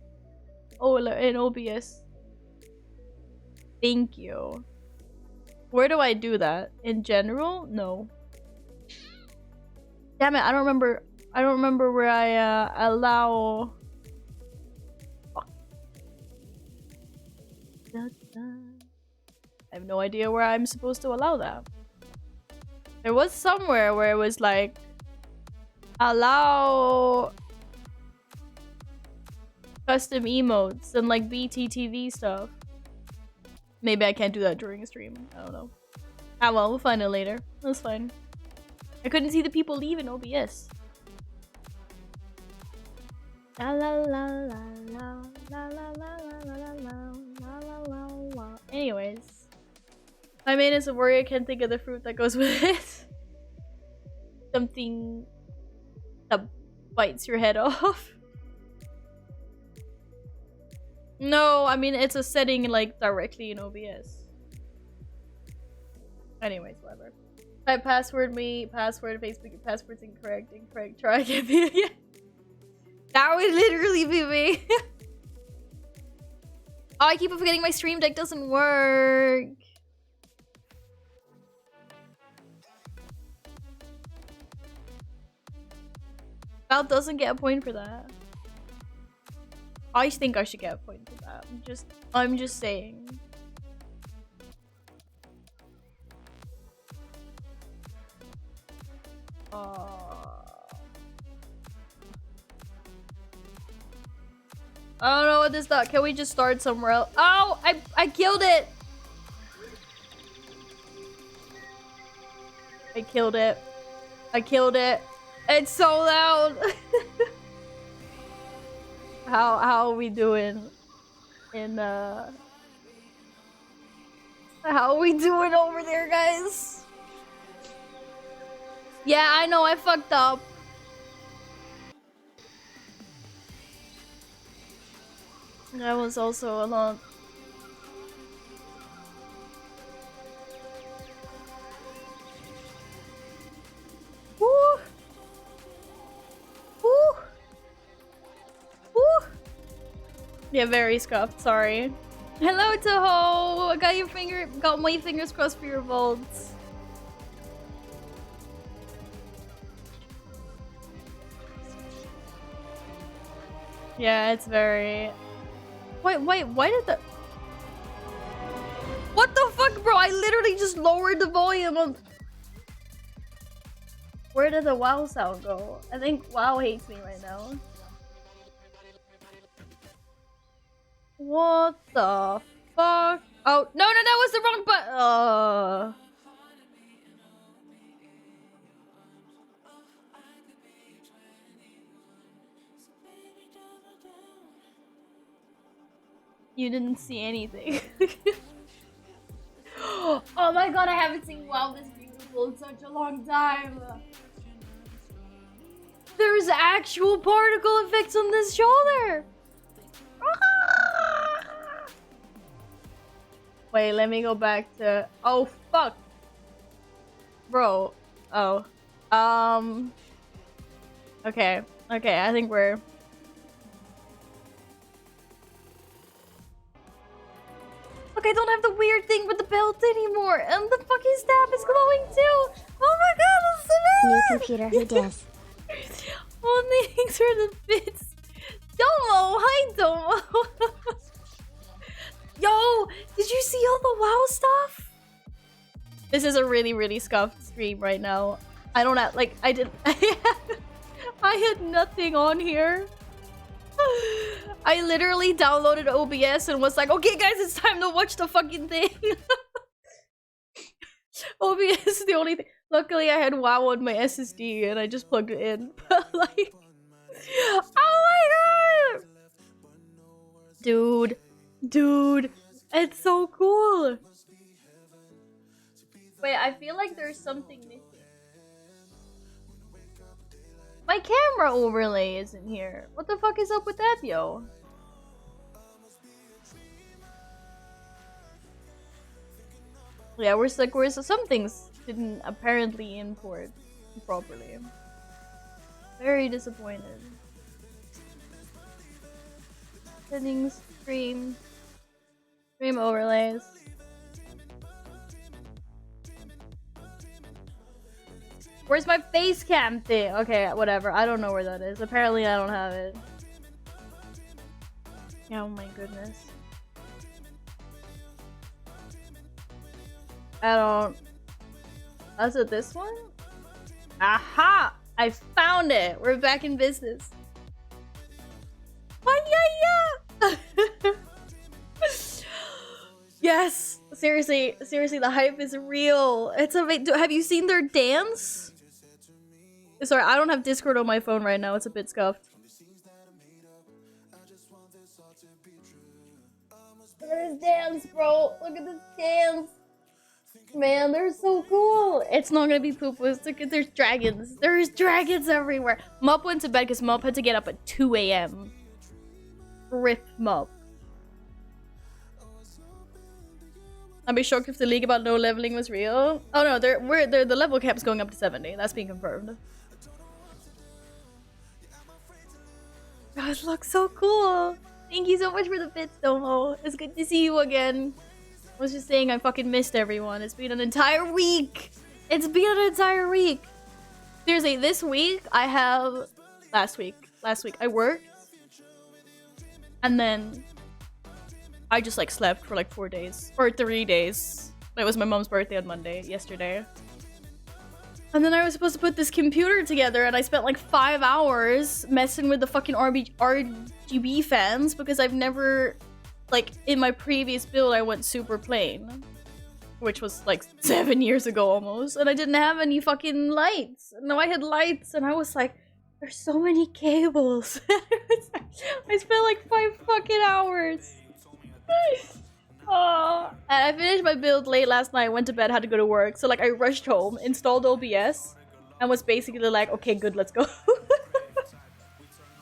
Oh, in OBS. Thank you. Where do I do that? In general? No. Damn it, I don't remember. I don't remember where I allow. Fuck. I have no idea where I'm supposed to allow that. There was somewhere where it was like allow custom emotes and like BTTV stuff. Maybe I can't do that during a stream. I don't know. Ah well, we'll find it later. That's fine. I couldn't see the people leave in OBS. La la la la la la la la la la la la la. Anyways, my main is a worry. I can't think of the fruit that goes with it. Something that bites your head off. No, I mean it's a setting like directly in OBS. Anyways, whatever. Type password me, password Facebook, your password's incorrect, try again. Yeah. That would literally be me. Oh, I keep forgetting my stream deck doesn't work. Val doesn't get a point for that. I think I should get a point for that. I'm just saying. I don't know what this does. Can we just start somewhere else? Oh, I killed it. I killed it. I killed it. It's so loud. How are we doing in how are we doing over there, guys? Yeah, I know I fucked up. That was also a lot. Woo! Woo! Woo! Yeah, very scuffed, sorry. Hello, Toho! I got my fingers crossed for your vaults. Yeah, it's very... Wait, why did the... What the fuck, bro? I literally just lowered the volume on... Where did the WoW sound go? I think WoW hates me right now. What the fuck? Oh, no, that was the wrong button. You didn't see anything. Oh my god, I haven't seen WoW this beautiful in such a long time. There's actual particle effects on this shoulder. Wait, let me go back to... Oh, fuck. Bro. Oh. Okay, I think we're... Look, I don't have the weird thing with the belt anymore, and the fucking staff is glowing too. Oh my god, that's so bad. New computer, who dis? Only things for the bits. Domo, hi Domo. Yo, did you see all the WoW stuff? This is a really, really scuffed stream right now. I don't have, like, I had nothing on here. I literally downloaded OBS and was like, okay guys, it's time to watch the fucking thing. OBS is the only thing. Luckily, I had WoW on my SSD and I just plugged it in. But like, oh my god, dude, it's so cool. Wait, I feel like there's something missing. My camera overlay isn't here. What the fuck is up with that, yo? Yeah, some things didn't apparently import properly. Very disappointed. Settings, stream overlays. Where's my face cam thing? Okay, whatever. I don't know where that is. Apparently I don't have it. Oh my goodness. I don't... Was it this one? Aha! I found it! We're back in business. Yeah. Yes! Seriously, the hype is real. It's amazing. Have you seen their dance? Sorry, I don't have Discord on my phone right now. It's a bit scuffed. Look at this dance, bro. Look at this dance. Man, they're so cool. It's not gonna be poopus. Look at, there's dragons. There's dragons everywhere. Mup went to bed because Mup had to get up at 2 a.m. Rip Mup. I'd be shocked if the leak about no leveling was real. Oh no, the level cap's going up to 70. That's being confirmed. God, it looks so cool. Thank you so much for the bits, Domo. It's good to see you again. I was just saying I fucking missed everyone. It's been an entire week. It's been an entire week. Seriously, this week I have... Last week I worked. And then I just like slept for like 4 days. Or 3 days. It was my mom's birthday on Monday, yesterday. And then I was supposed to put this computer together and I spent like 5 hours messing with the fucking RGB fans because I've never... Like, in my previous build, I went super plain. Which was like 7 years ago almost. And I didn't have any fucking lights. No, I had lights and I was like, there's so many cables. I spent like 5 fucking hours. Oh. And I finished my build late last night, went to bed, had to go to work. So like I rushed home, installed OBS, and was basically like, okay, good, let's go.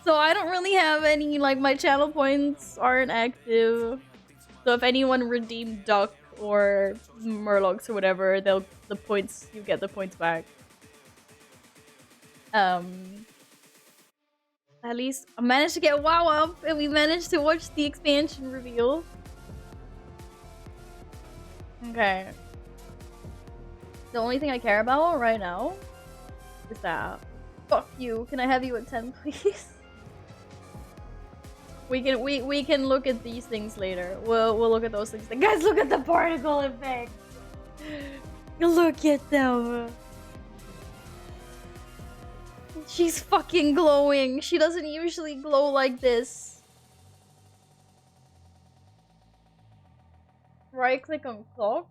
So I don't really have any, like, my channel points aren't active. So if anyone redeemed Duck or Murlocs or whatever, you get the points back. At least I managed to get WoW up and we managed to watch the expansion reveal. Okay. The only thing I care about right now is that. Fuck you. Can I have you at 10, please? We can look at these things later. We'll look at those things. Guys, look at the particle effect. Look at them. She's fucking glowing. She doesn't usually glow like this. Right click on clock.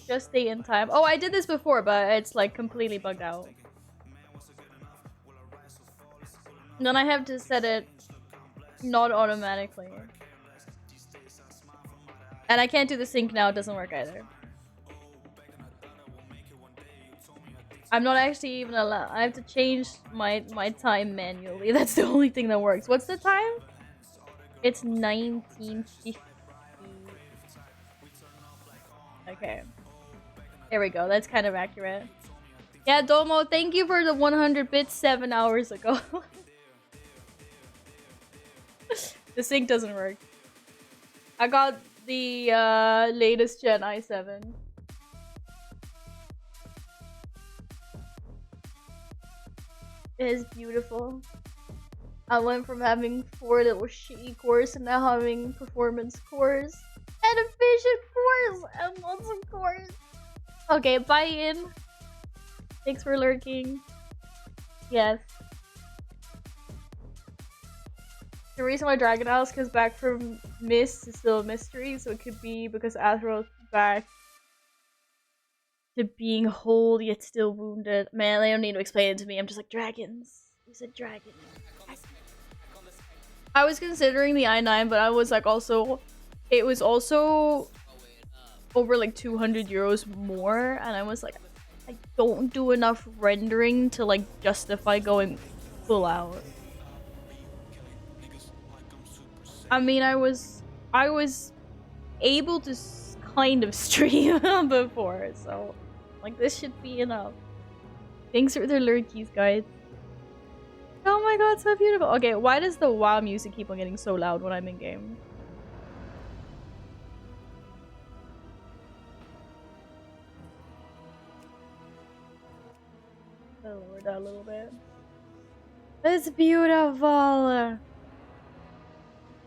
Just stay in time. Oh, I did this before, but it's like completely bugged out. And then I have to set it not automatically. And I can't do the sync now, it doesn't work either. I'm not actually even allowed. I have to change my time manually. That's the only thing that works. What's the time? It's 1950. Okay. There we go. That's kind of accurate. Yeah, Domo, thank you for the 100 bits 7 hours ago. The sync doesn't work. I got the latest gen i7. It is beautiful. I went from having 4 little shitty cores to now having performance cores and efficient cores and lots of cores. Okay, bye in. Thanks for lurking. Yes. The reason why Dragon Isles comes back from Mist is still a mystery, so it could be because Azeroth's back to being whole yet still wounded. Man, they don't need to explain it to me. I'm just like, dragons. You said dragons. I was considering the i9, but I was like also, it was also over like 200 euros more, and I was like, I don't do enough rendering to like justify going full out. I mean, I was able to kind of stream before, so like this should be enough. Thanks for the lurkies, guys. Oh my god, so beautiful. Okay, why does the WoW music keep on getting so loud when I'm in game? I'll lower that a little bit. It's beautiful.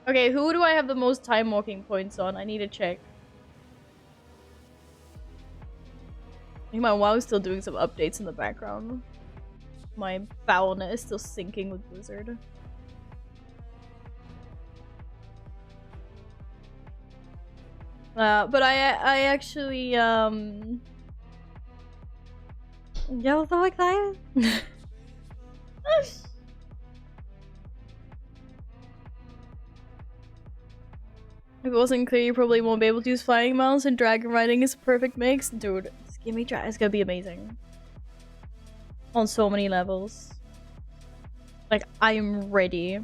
Okay, who do I have the most time walking points on? I need to check. I think my WoW is still doing some updates in the background. My foulness is still syncing with Blizzard. But I actually yeah, what the fuck that is? If it wasn't clear, you probably won't be able to use flying mounts, and dragon riding is a perfect mix. Dude, just give me it's gonna be amazing. On so many levels. Like, I am ready.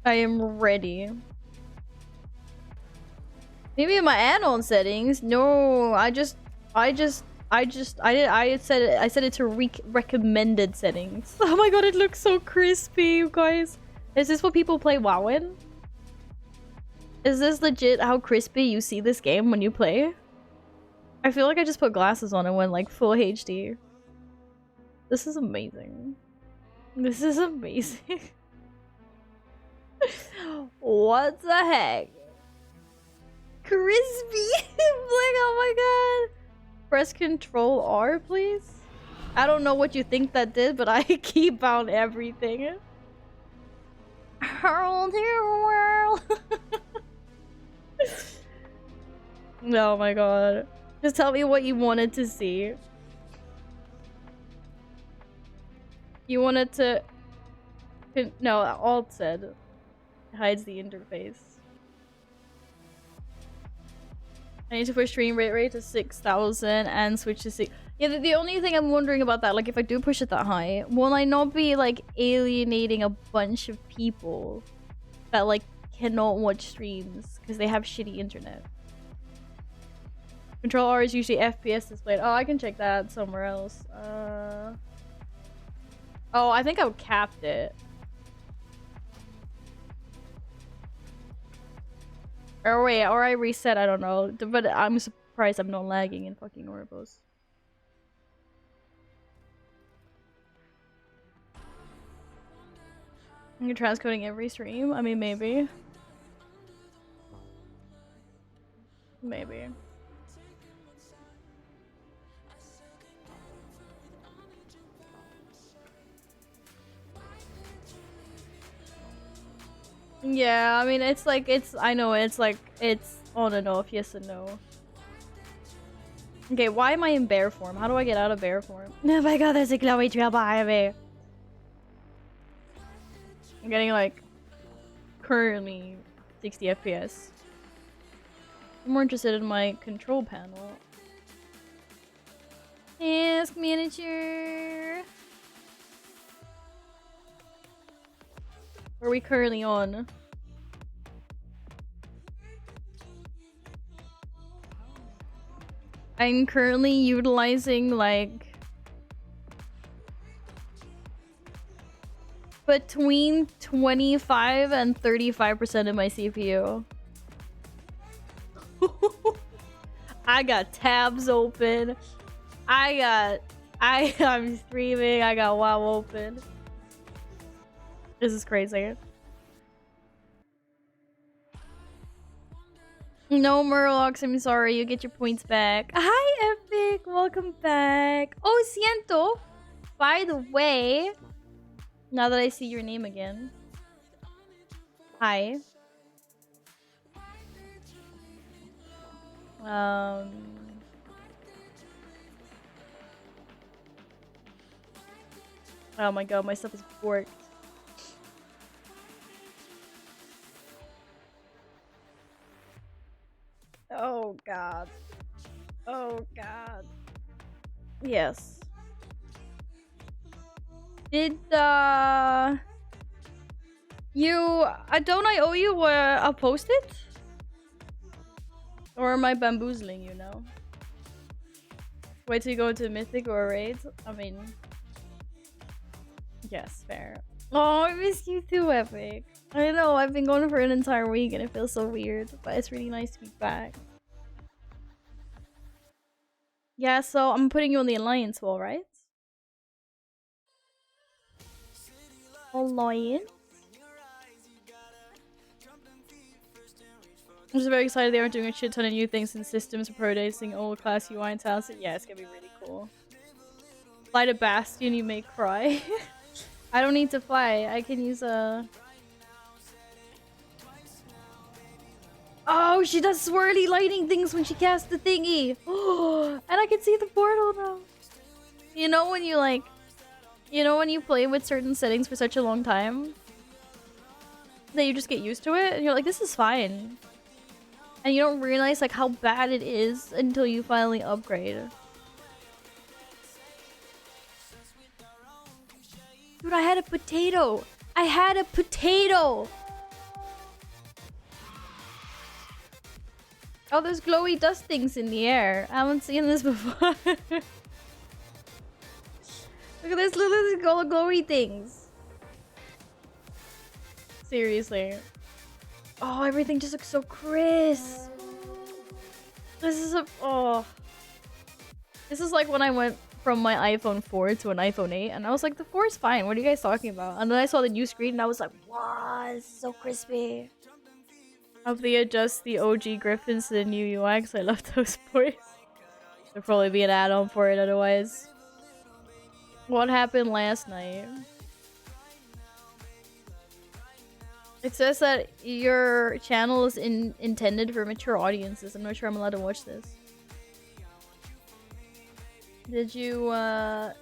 I am ready. Maybe in my add-on settings. No, I said it to recommended settings. Oh my god, it looks so crispy, you guys. Is this what people play WoW in? Is this legit how crispy you see this game when you play? I feel like I just put glasses on and went like full HD. This is amazing. This is amazing. What the heck? Crispy! Like, oh my god. Press Control R, please? I don't know what you think that did, but I keep on everything. Whole new world. Oh my god. Just tell me what you wanted to see. You wanted to... No, Alt said. Hides the interface. I need to push stream rate to 6,000 and switch to 6. Yeah, the only thing I'm wondering about that, like if I do push it that high, will I not be like alienating a bunch of people that like cannot watch streams because they have shitty internet? Control R is usually FPS displayed. Oh, I can check that somewhere else. Oh, I think I capped it. Or wait, or I reset, I don't know. But I'm surprised I'm not lagging in fucking Orbos. You're transcoding every stream? I mean, maybe. Maybe. Yeah, I mean, it's like, I know, it's like, it's on and off, yes and no. Okay, why am I in bear form? How do I get out of bear form? Oh my god, there's a glowy trail behind me. I'm getting like, currently 60 FPS. I'm more interested in my control panel. Ask manager. What are we currently on? I'm currently utilizing like between 25 and 35% of my CPU. I got tabs open. I'm streaming. I got WoW open. This is crazy. No, Murlocs, I'm sorry. You get your points back. Hi, Epic. Welcome back. Oh, siento. By the way, now that I see your name again. Hi. Oh my god, my stuff is borked. Oh god. Oh god. Yes. Did don't I owe you a post-it? Or am I bamboozling you now? Wait till you go to Mythic or a raid? I mean... Yes, fair. Oh, I miss you too, Epic. I know, I've been gone for an entire week and it feels so weird, but it's really nice to be back. Yeah, so I'm putting you on the Alliance wall, right? Alliance? I'm just very excited they are doing a shit ton of new things in systems, pro-dating, old class UI and tasks. Yeah, it's gonna be really cool. Fly to Bastion, you may cry. I don't need to fly. I can use a... Oh, she does swirly lighting things when she casts the thingy. Oh, and I can see the portal now. You know when you like... You know when you play with certain settings for such a long time? That you just get used to it? And you're like, this is fine. And you don't realize like how bad it is until you finally upgrade. Dude, I had a potato! I had a potato! Oh, there's glowy dust things in the air. I haven't seen this before. Look at this little glowy things. Seriously. Oh, everything just looks so crisp. This is This is like when I went from my iPhone 4 to an iPhone 8 and I was like, the 4 is fine. What are you guys talking about? And then I saw the new screen and I was like, wow, this is so crispy. Hope they adjust the OG Griffins to the new UX. I love those boys. There'll probably be an add-on for it otherwise. What happened last night? It says that your channel is intended for mature audiences. I'm not sure I'm allowed to watch this. Did you, are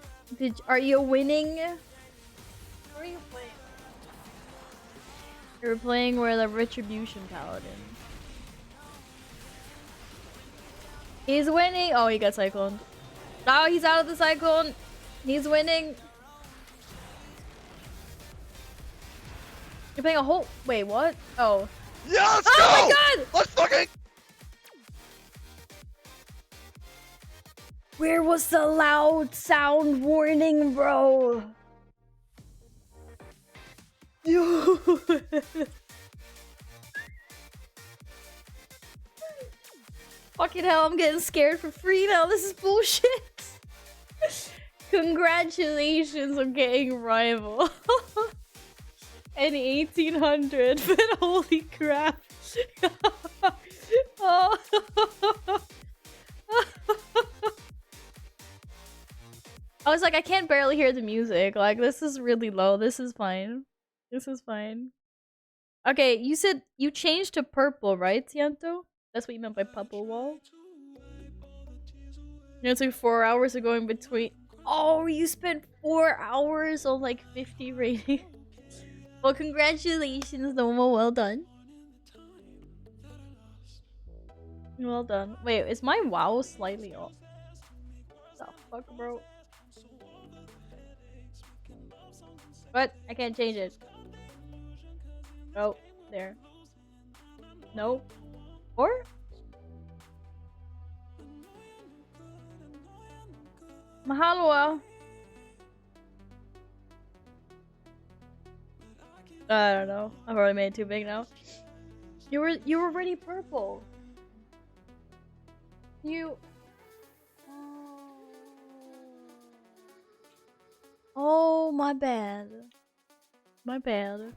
you winning? What are you playing? You're playing with a Retribution Paladin. He's winning! Oh, he got cycloned. Oh, he's out of the cyclone! He's winning! You're playing a whole... Wait, what? Oh. Yeah, let's oh go! My god! Let's fucking... Where was the loud sound warning, bro? Yo. Fucking hell, I'm getting scared for free now. This is bullshit. Congratulations on getting rival. And 1800, but holy crap. Oh. I was like, I can't barely hear the music. Like, this is really low. This is fine. This is fine. Okay, you said you changed to purple, right, Tiento? That's what you meant by purple wall? You know, it's like 4 hours of going between... Oh, you spent 4 hours on like 50 rating. Well, congratulations, Nomo. Well done. Well done. Wait, is my WoW slightly off? What the fuck, bro? What? I can't change it. Oh, there. No. Or? Mahalo. I don't know. I've already made it too big now. You were already purple. You. Oh, my bad. My bad.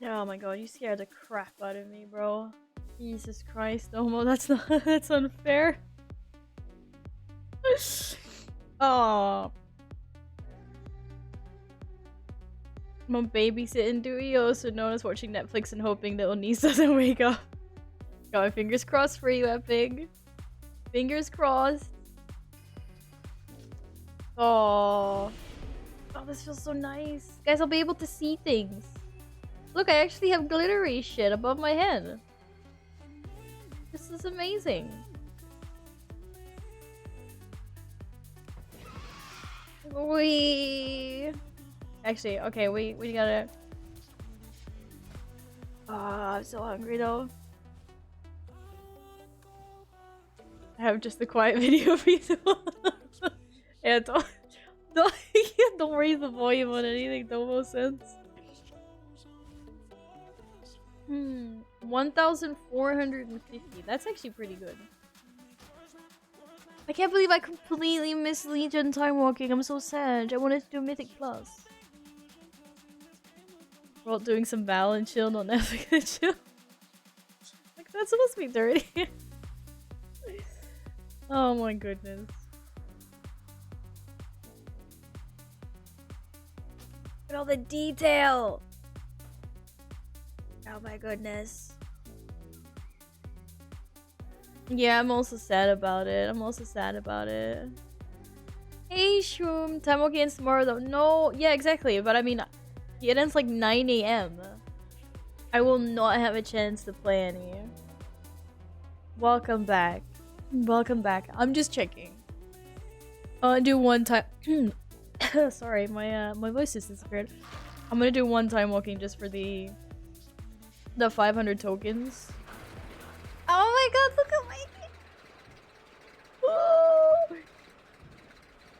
Oh my god, you scared the crap out of me, bro. Jesus Christ, Omo, that's unfair. Oh. I'm babysitting Dewey, also known as watching Netflix and hoping little niece doesn't wake up. Got my fingers crossed for you, Epic. Fingers crossed. Oh, this feels so nice. Guys, I'll be able to see things. Look, I actually have glittery shit above my head. This is amazing. Actually, okay, we gotta... Oh, I'm so hungry though. I have just a quiet video for you. Yeah, don't raise the volume on anything, don't make sense. 1,450. That's actually pretty good. I can't believe I completely missed Legion Timewalking. I'm so sad. I wanted to do Mythic Plus. We're all doing some Val and chill, not Netflix and chill. Like, that's supposed to be dirty. Oh my goodness. Look at all the detail. Oh my goodness. Yeah, I'm also sad about it. Hey, Shroom. Time walking ends tomorrow though. No, yeah, exactly. But I mean, it ends like 9 AM. I will not have a chance to play any. Welcome back. Welcome back. I'm just checking. I'll do one time. Sorry, my voice just disappeared. I'm gonna do one time walking just for the 500 tokens. Oh my god, look at my... Whoa.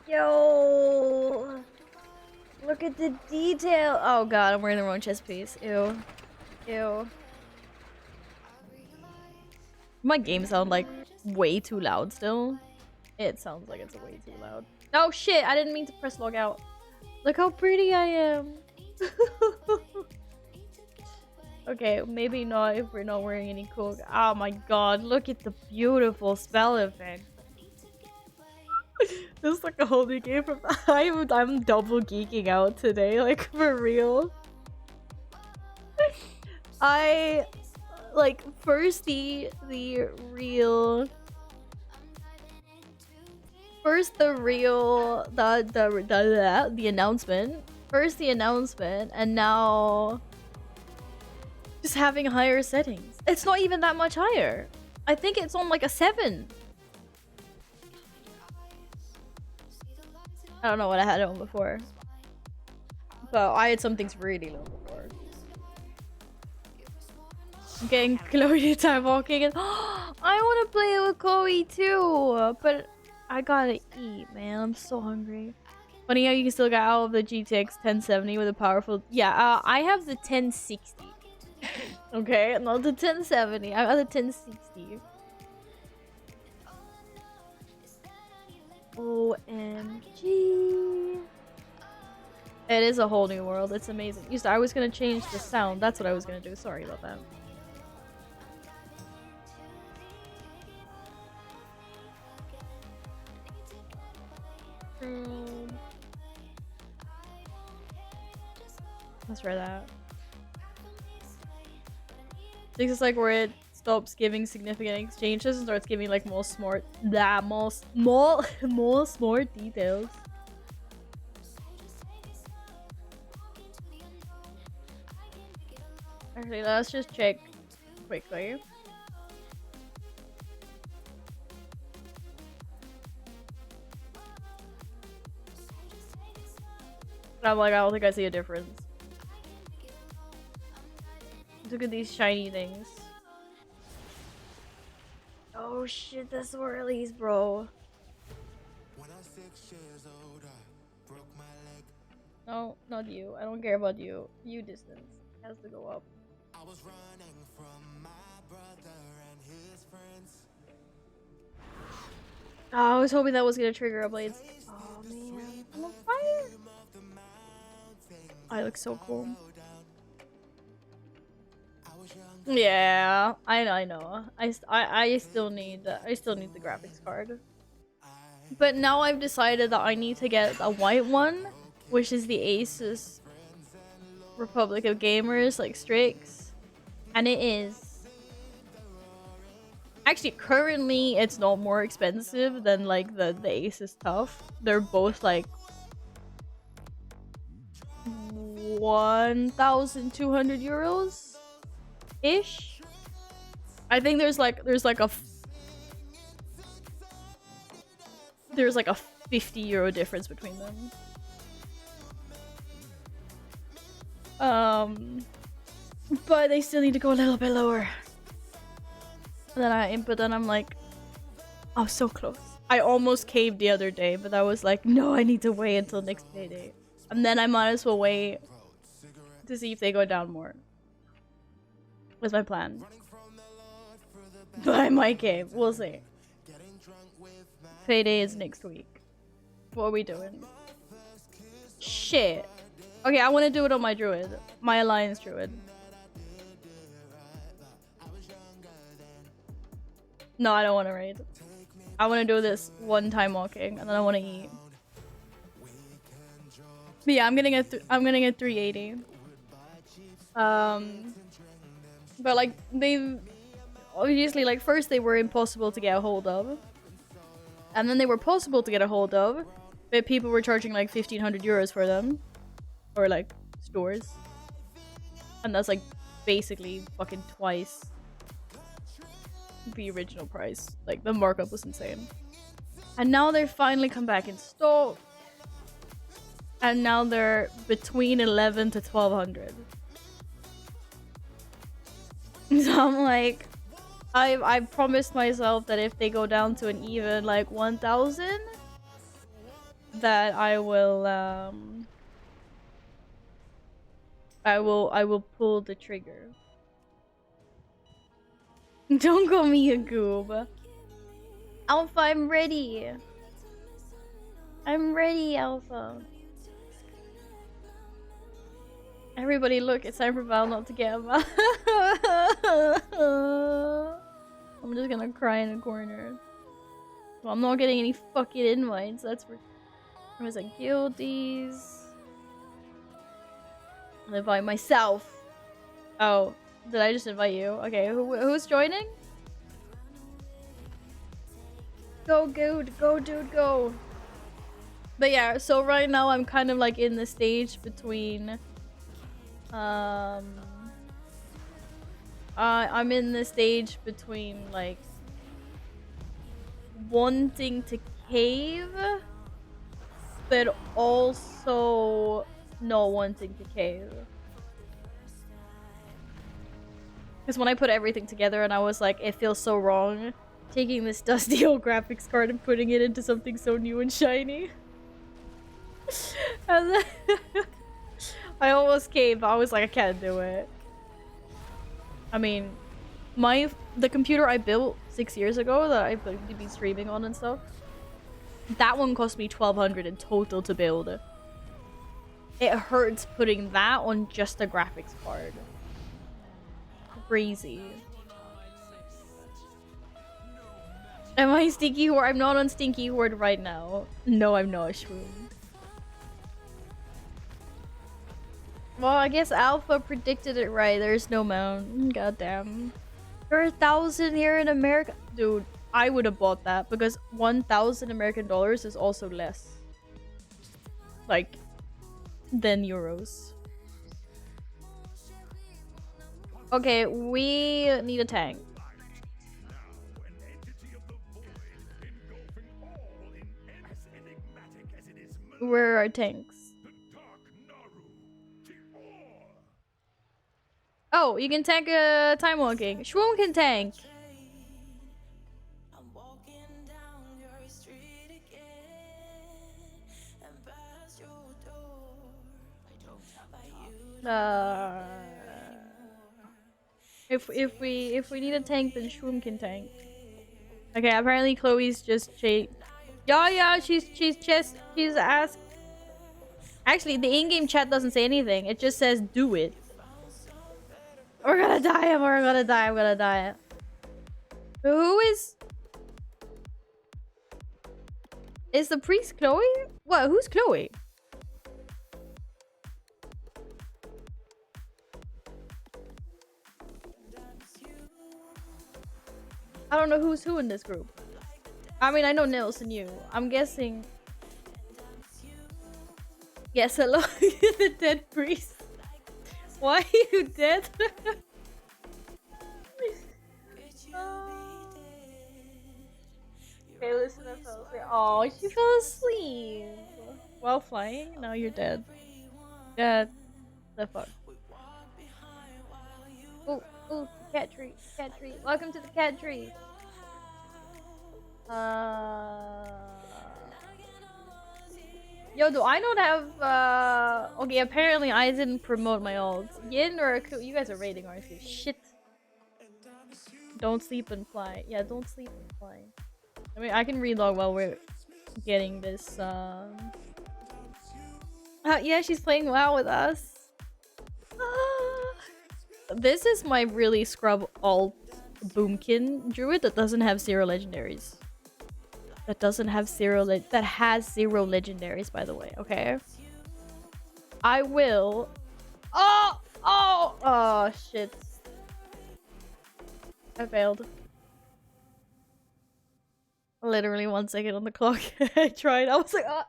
Yo, look at the detail. Oh god, I'm wearing the wrong chest piece. Ew. My game sound like way too loud still. It sounds like it's way too loud. Oh shit, I didn't mean to press log out. Look how pretty I am. Okay, maybe not if we're not wearing any cool... Oh my god, look at the beautiful spell effect. This is like a whole new game from... I'm double geeking out today, like for real. I... Like, first the real... First the announcement. First the announcement, and now... Just having higher settings. It's not even that much higher. I think it's on like a 7. I don't know what I had it on before. But I had some things really low before. I'm getting Chloe time walking and I want to play it with Chloe too. But I gotta eat, man. I'm so hungry. Funny how you can still get out of the GTX 1070 with a powerful... Yeah, I have the 1060. Okay, not the 1070. I have the 1060. OMG. It is a whole new world. It's amazing. I was gonna change the sound. That's what I was gonna do. Sorry about that. Let's try that. 6 is like where it stops giving significant exchanges and starts giving like more smart details. Actually, let's just check quickly. I'm like, I don't think I see a difference. Look at these shiny things. Oh shit, the swirlies, bro. No, not you. I don't care about you. You distance has to go up. Oh, I was hoping that was gonna trigger a blades. Oh man, I'm on fire. I look so cool. Yeah, I know. I still need the graphics card. But now I've decided that I need to get a white one, which is the Asus Republic of Gamers, like Strix, and it is actually currently it's not more expensive than like the Asus Tough. They're both like 1,200 euros ish. I think there's like a 50 euro difference between them. But they still need to go a little bit lower. But then I'm like, oh, so close. I almost caved the other day, but I was like, no, I need to wait until next payday. And then I might as well wait to see if they go down more. Was my plan. But I might cave. We'll see. Payday is next week. What are we doing? Shit. Okay, I want to do it on my druid. My alliance druid. No, I don't want to raid. I want to do this one time walking, and then I want to eat. But yeah, I'm getting a 380. But like they obviously like first they were impossible to get a hold of, and then they were possible to get a hold of, but people were charging like 1,500 euros for them, or like stores, and that's like basically fucking twice the original price. Like the markup was insane, and now they're finally come back in stock, and now they're between 11 to 1,200. So I'm like, I promised myself that if they go down to an even like 1,000, that I will pull the trigger. Don't call me a goob. Alpha, I'm ready. I'm ready, Alpha. Everybody look, it's time for Val not to get him. I'm just gonna cry in a corner. Well, I'm not getting any fucking invites, that's for... I was like, guilties. I'll invite myself. Oh, did I just invite you? Okay, who's joining? Go, dude, go. But yeah, so right now I'm kind of like in the stage between... I'm in the stage between like wanting to cave, but also not wanting to cave. Because when I put everything together and I was like, it feels so wrong taking this dusty old graphics card and putting it into something so new and shiny. And then I almost caved, but I was like, I can't do it. I mean, the computer I built 6 years ago that I've been streaming on and stuff, that one cost me 1,200 in total to build. It hurts putting that on just a graphics card. Crazy. Am I Stinky Horde? I'm not on Stinky Horde right now. No, I'm not, Shroom. Well, I guess Alpha predicted it right. There's no mount. Goddamn. There are 1,000 here in America. Dude, I would have bought that because 1,000 American dollars is also less. Like, than euros. Okay, we need a tank. Where are our tanks? Oh, you can tank Timewalking. Shroom can tank. If we need a tank, then Shroom can tank. Okay, apparently Chloe's just yeah, she's asked. Actually, the in-game chat doesn't say anything. It just says do it. We're gonna die. We're gonna die. I'm gonna die. Who is the priest Chloe? What? Who's Chloe? I don't know who's who in this group. I mean, I know Nils and you. I'm guessing. Yes, hello, the dead priest. Why are you dead? Okay, listen, I fell asleep. Oh, she fell asleep. While flying? Now you're dead. God, the fuck. Oh, oh, cat tree, cat tree. Welcome to the cat tree. Yo, do I not have, okay, apparently I didn't promote my ult. Yin or Aku? You guys are raiding, aren't you? Shit. Don't sleep and fly. Yeah, don't sleep and fly. I mean, I can relog while we're getting this, yeah, she's playing WoW with us. This is my really scrub alt boomkin druid that doesn't have 0 legendaries. That has 0 legendaries, by the way, okay? I will... Oh, shit. I failed. Literally 1 second on the clock. I tried. I was like, ah.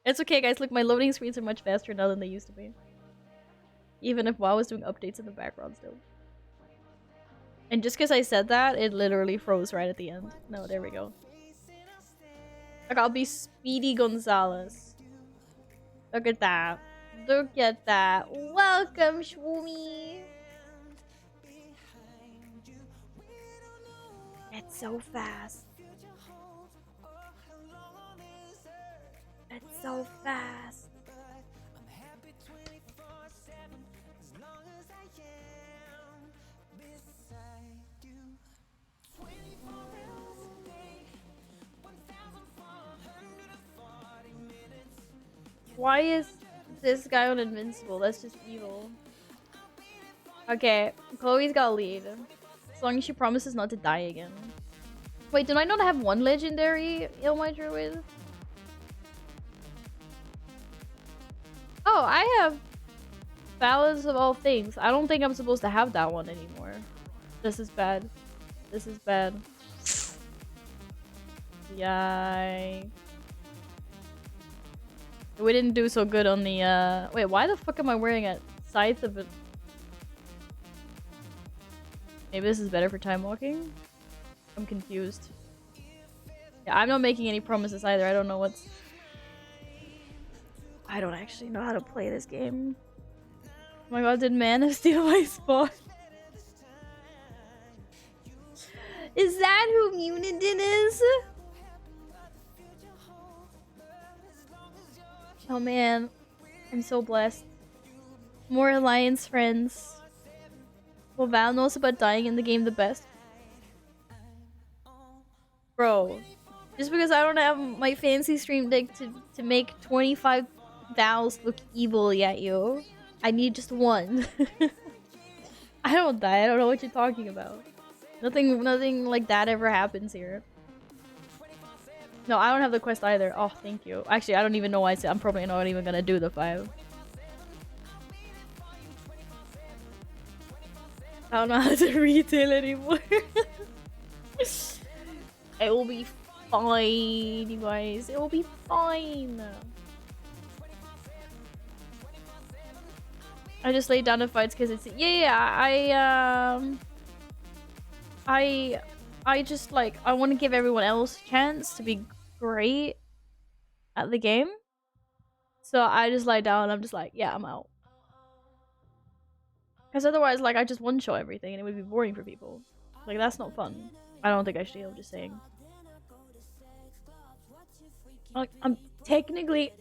It's okay, guys. Look, my loading screens are much faster now than they used to be. Even if WoW was doing updates in the background still. And just because I said that, it literally froze right at the end. No, there we go. Like, I'll be Speedy Gonzalez. Look at that. Look at that. Welcome, Shwoomy. It's so fast. It's so fast. Why is this guy on invincible? That's just evil. Okay, Chloe's got lead. As long as she promises not to die again. Wait, did I not have 1 legendary Ilmai Druid? Oh, I have Balance of All Things. I don't think I'm supposed to have that one anymore. This is bad. This is bad. Yikes. We didn't do so good on the, wait, why the fuck am I wearing a Scythe of it? Maybe this is better for time walking? I'm confused. Yeah, I'm not making any promises either. I don't know what's... I don't actually know how to play this game. Oh my god, did Mana steal my spot? Is that who Munidin is? Oh man, I'm so blessed. More alliance friends. Well, Val knows about dying in the game the best. Bro, just because I don't have my fancy stream deck to make 25 Vals look evilly at you, I need just 1. I don't die. I don't know what you're talking about. Nothing like that ever happens here. No, I don't have the quest either. Oh, thank you. Actually, I don't even know why I said I'm probably not even gonna do the 5. I don't know how to retail anymore. It will be fine, you guys. It will be fine. I just laid down the fights because it's I just like I want to give everyone else a chance to be great at the game. So I just lie down and I'm just like, yeah, I'm out. Because otherwise, like, I just one-shot everything and it would be boring for people. Like, that's not fun. I don't think I should, I'm just saying. Like, I'm technically...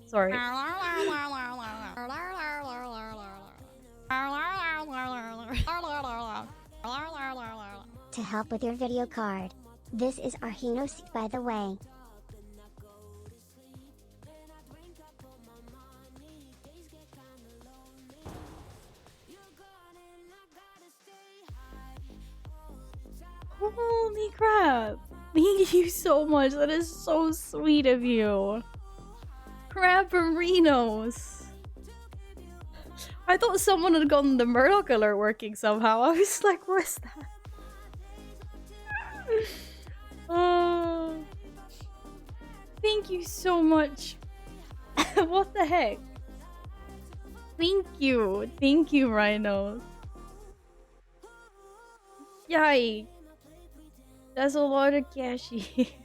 Sorry. To help with your video card. This is our Hino seat, by the way. Holy crap. Thank you so much. That is so sweet of you. Craberinos. I thought someone had gotten the Murdoch alert working somehow. I was like, what's that? Oh, thank you so much. What the heck? Thank you, Rhino. Yikes. That's a lot of cashy.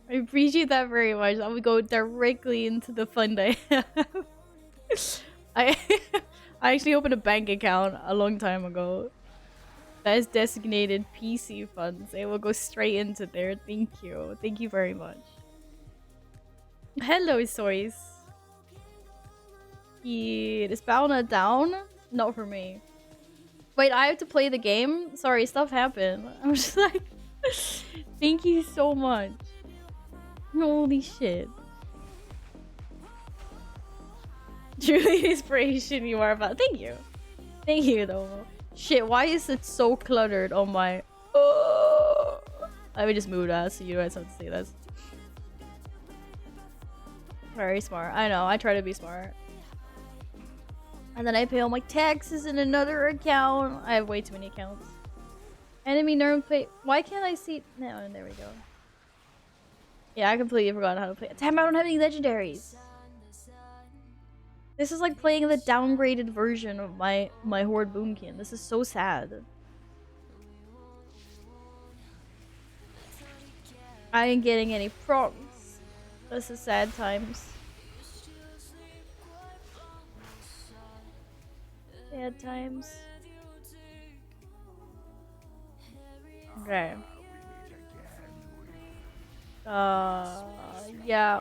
I appreciate that very much. I would go directly into the fund I have. I actually opened a bank account a long time ago. That is designated PC funds. It will go straight into there. Thank you. Thank you very much. Hello, Sois. Is Balna down? Not for me. Wait, I have to play the game? Sorry, stuff happened. I'm just like... Thank you so much. Holy shit. Truly the inspiration you are about. Thank you. Thank you, though. Shit, why is it so cluttered on my... Let me just move that so you guys have to see this. Very smart. I know, I try to be smart. And then I pay all my taxes in another account. I have way too many accounts. Enemy nerve plate. Why can't I see? No, there we go. Yeah, I completely forgot how to play. Damn, I don't have any legendaries. This is like playing the downgraded version of my Horde Boomkin. This is so sad. I ain't getting any prompts. This is sad times. Sad times. Okay. Yeah.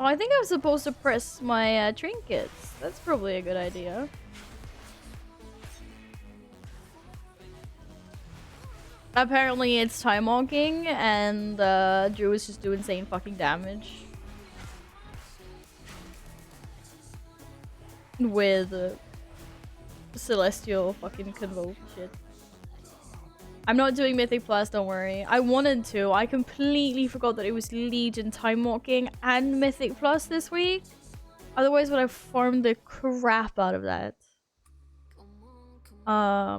Oh, I think I'm supposed to press my trinkets. That's probably a good idea. Apparently it's Timewalking and Drew is just doing insane fucking damage. With Celestial fucking Convoke shit. I'm not doing Mythic Plus, don't worry. I wanted to. I completely forgot that it was Legion, Timewalking, and Mythic Plus this week. Otherwise, would have farmed the crap out of that. I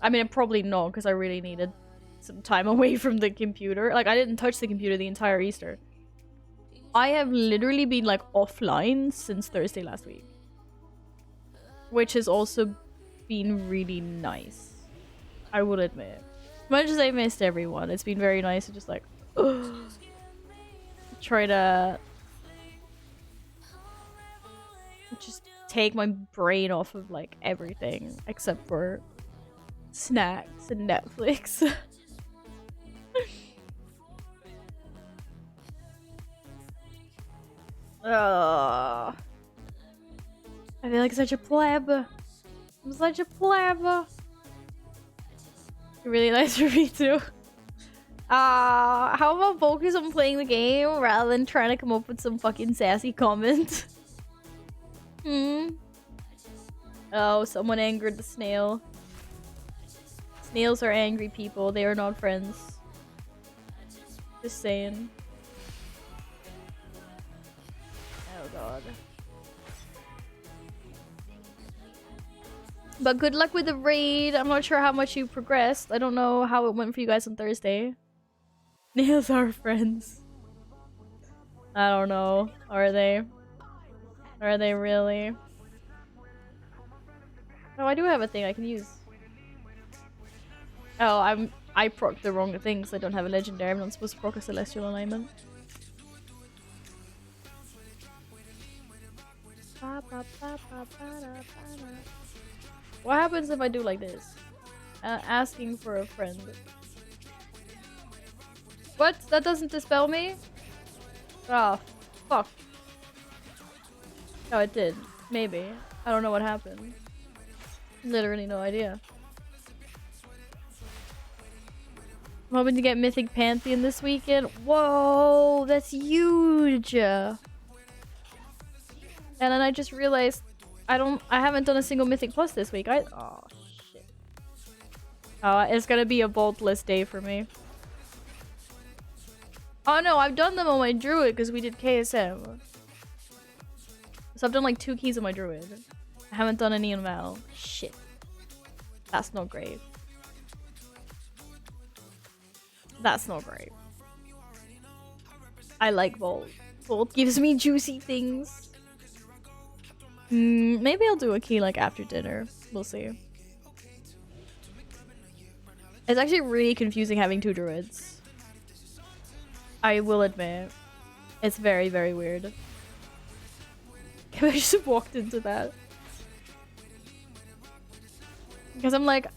mean, probably not, because I really needed some time away from the computer. Like, I didn't touch the computer the entire Easter. I have literally been, like, offline since Thursday last week. Which has also been really nice. I will admit. As much as I missed everyone, it's been very nice to just, like, try to just take my brain off of, like, everything except for snacks and Netflix. I feel like such a pleb. I'm such a pleb. Really nice for me too. How about focus on playing the game rather than trying to come up with some fucking sassy comment? Oh, someone angered the snail. Snails are angry people. They are not friends. Just saying. Oh god. But good luck with the raid. I'm not sure how much you progressed. I don't know how it went for you guys on Thursday. Snails are friends. I don't know. Are they? Are they really? Oh, I do have a thing I can use. Oh, I proc the wrong things. I don't have a legendary. I'm not supposed to proc a celestial alignment. What happens if I do like this? Asking for a friend. What? That doesn't dispel me? Oh, fuck. Oh, it did. Maybe. I don't know what happened. Literally no idea. I'm hoping to get Mythic Pantheon this weekend. Whoa, that's huge! And then I just realized I haven't done a single Mythic Plus this week. Oh, shit. It's gonna be a boltless day for me. Oh no, I've done them on my Druid because we did KSM. So I've done like 2 keys on my druid. I haven't done any on Val. Shit. That's not great. That's not great. I like Vault. Vault gives me juicy things. Maybe I'll do a key like after dinner. We'll see. It's actually really confusing having 2 druids. I will admit. It's very, very weird. I just walked into that. Because I'm like,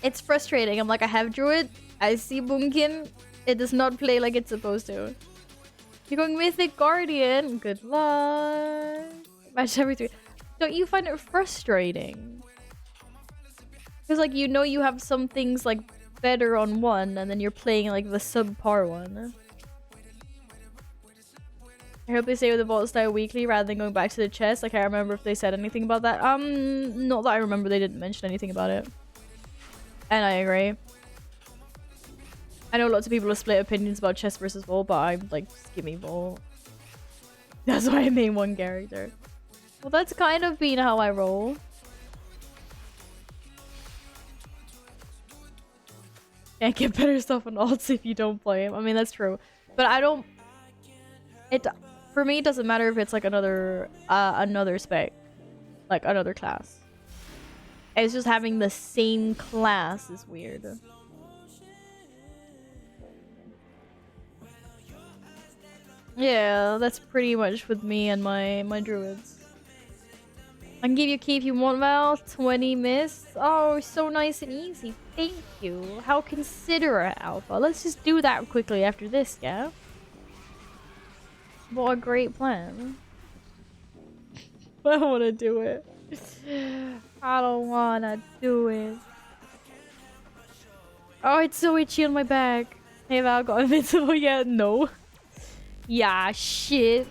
it's frustrating. I'm like, I have druid. I see Boomkin. It does not play like it's supposed to. You're going Mythic Guardian. Good luck. Match every 3. Don't you find it frustrating? Because like, you know you have some things like better on one and then you're playing like the subpar one. I hope they stay with the vault style weekly rather than going back to the chest. I can't remember if they said anything about that. Not that I remember, they didn't mention anything about it. And I agree. I know lots of people have split opinions about chest versus vault, but I'm like, just give me vault. That's why I made one character. Well, that's kind of been how I roll. Can't get better stuff on alts if you don't play him. I mean, that's true. But I don't... For me, it doesn't matter if it's like another spec. Like another class. It's just having the same class is weird. Yeah, that's pretty much with me and my druids. I can give you a key if you want, Val. 20 miss. Oh, so nice and easy. Thank you. How considerate, Alpha. Let's just do that quickly after this, yeah? What a great plan. I don't want to do it. I don't want to do it. Oh, it's so itchy on my back. Hey, Val, got invincible yet? No. Yeah, shit.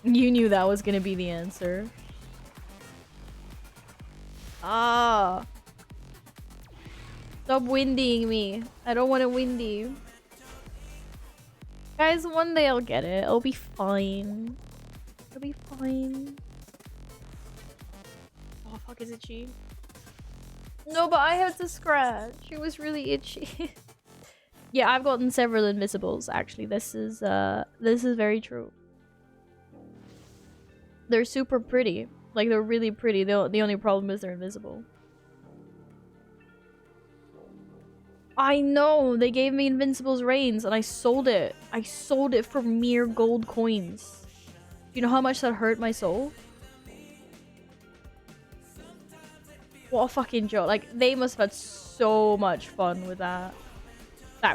You knew that was gonna be the answer. Ah. Stop winding me. I don't want to windy. Guys, one day I'll get it. It'll be fine. It'll be fine. Oh, fuck, is it itchy? No, but I had to scratch. It was really itchy. Yeah, I've gotten several invisibles, actually. This is very true. They're super pretty. Like, they're really pretty. The only problem is they're invisible. I know! They gave me Invincible's Reigns and I sold it. I sold it for mere gold coins. Do you know how much that hurt my soul? What a fucking joke. Like, they must have had so much fun with that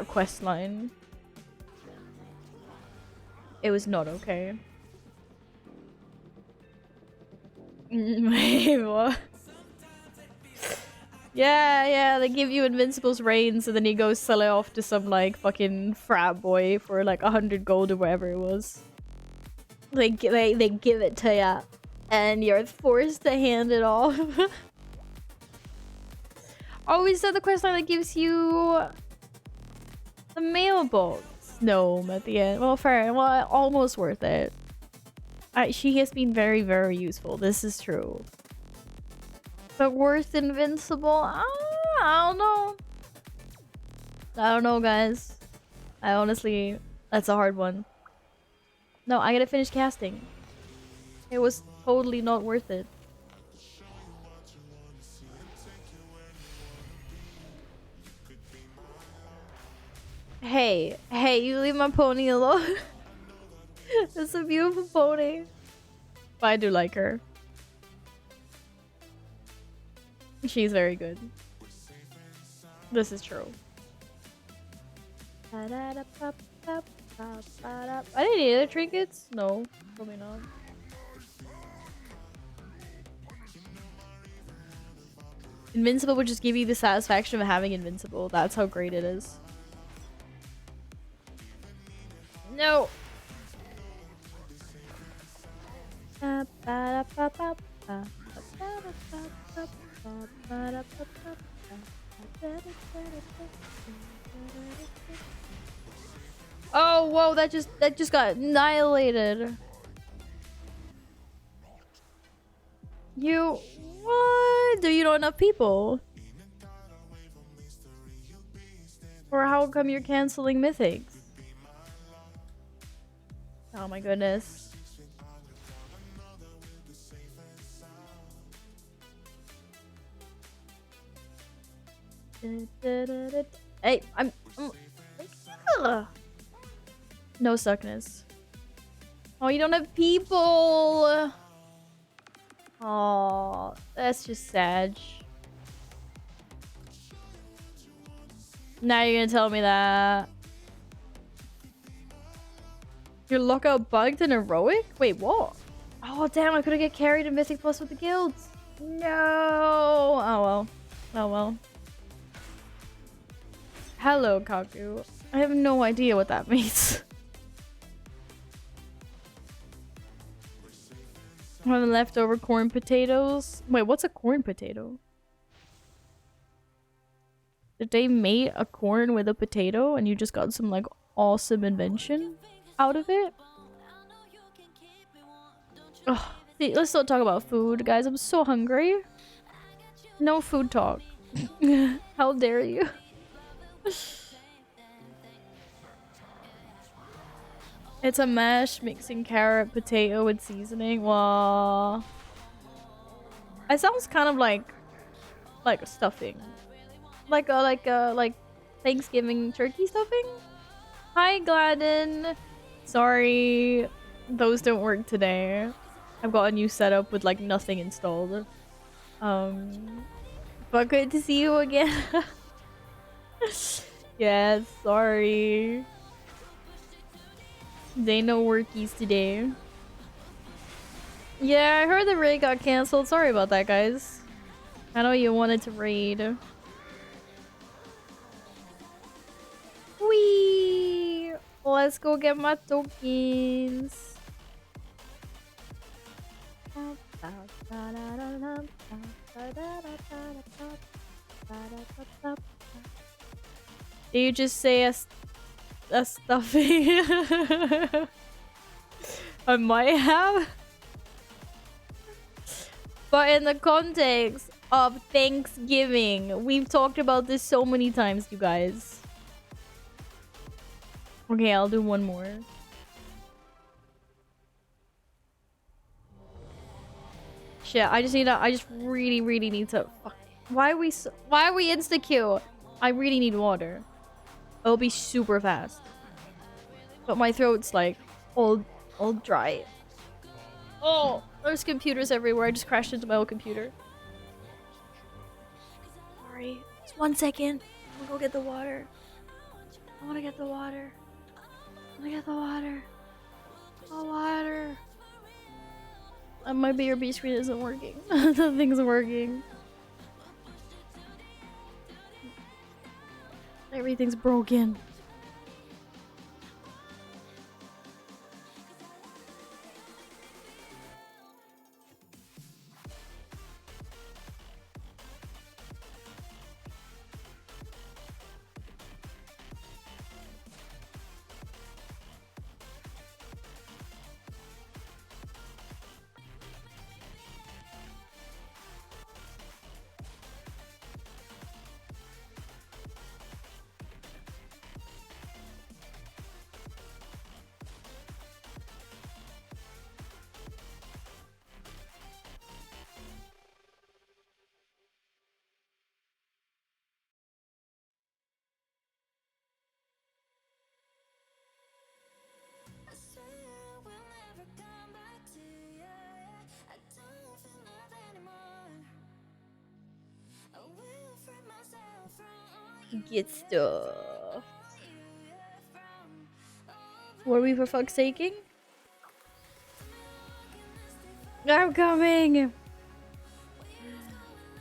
quest line. It was not okay. Wait, what? Yeah, they give you Invincible's Reigns and then you go sell it off to some like fucking frat boy for like 100 gold or whatever it was. They give it to ya and you're forced to hand it off. Always the quest line that gives you the mailbox gnome at the end. Well, fair. Well, almost worth it. She has been very, very useful. This is true. But worth Invincible? I don't know. I don't know, guys. I honestly... That's a hard one. No, I gotta finish casting. It was totally not worth it. Hey, you leave my pony alone. It's a beautiful pony. But I do like her. She's very good. This is true. I didn't need other trinkets? No, probably not. Invincible would just give you the satisfaction of having Invincible. That's how great it is. No! Oh, whoa, that just got annihilated. You what? Do you know enough people? Or how come you're canceling mythics? Oh my goodness. Hey, I'm ugh. No suckness. Oh, you don't have people. Oh, that's just sad. Now you're gonna tell me that your lockout bugged in heroic? Wait, what? Oh damn, I couldn't get carried in Mythic Plus with the guilds. No. Oh well. Oh well. Hello, Kaku. I have no idea what that means. One of the leftover corn potatoes. Wait, what's a corn potato? Did they mate a corn with a potato and you just got some like awesome invention out of it? Ugh. See, let's not talk about food, guys. I'm so hungry. No food talk. How dare you? It's a mash mixing carrot, potato with seasoning. Wow. It sounds kind of like a stuffing. Like Thanksgiving turkey stuffing? Hi, Gladden. Sorry, those don't work today. I've got a new setup with like nothing installed. But good to see you again. Yeah, sorry. They no workies today. Yeah, I heard the raid got cancelled. Sorry about that, guys. I know you wanted to raid. Whee! Let's go get my tokens. Do you just say a stuffing? I might have. But in the context of Thanksgiving, we've talked about this so many times, you guys. Okay, I'll do one more. Shit, I just really need to. Fuck. Why are we insta queue? I really need water. It'll be super fast. But my throat's like all dry. Oh, there's computers everywhere. I just crashed into my old computer. Sorry. Just 1 second. I'm gonna go get the water. I wanna get the water. I wanna get the water. The water. My BRB screen isn't working. Nothing's working. Everything's broken. Get stuff. What are we for fuck's saking? I'm coming.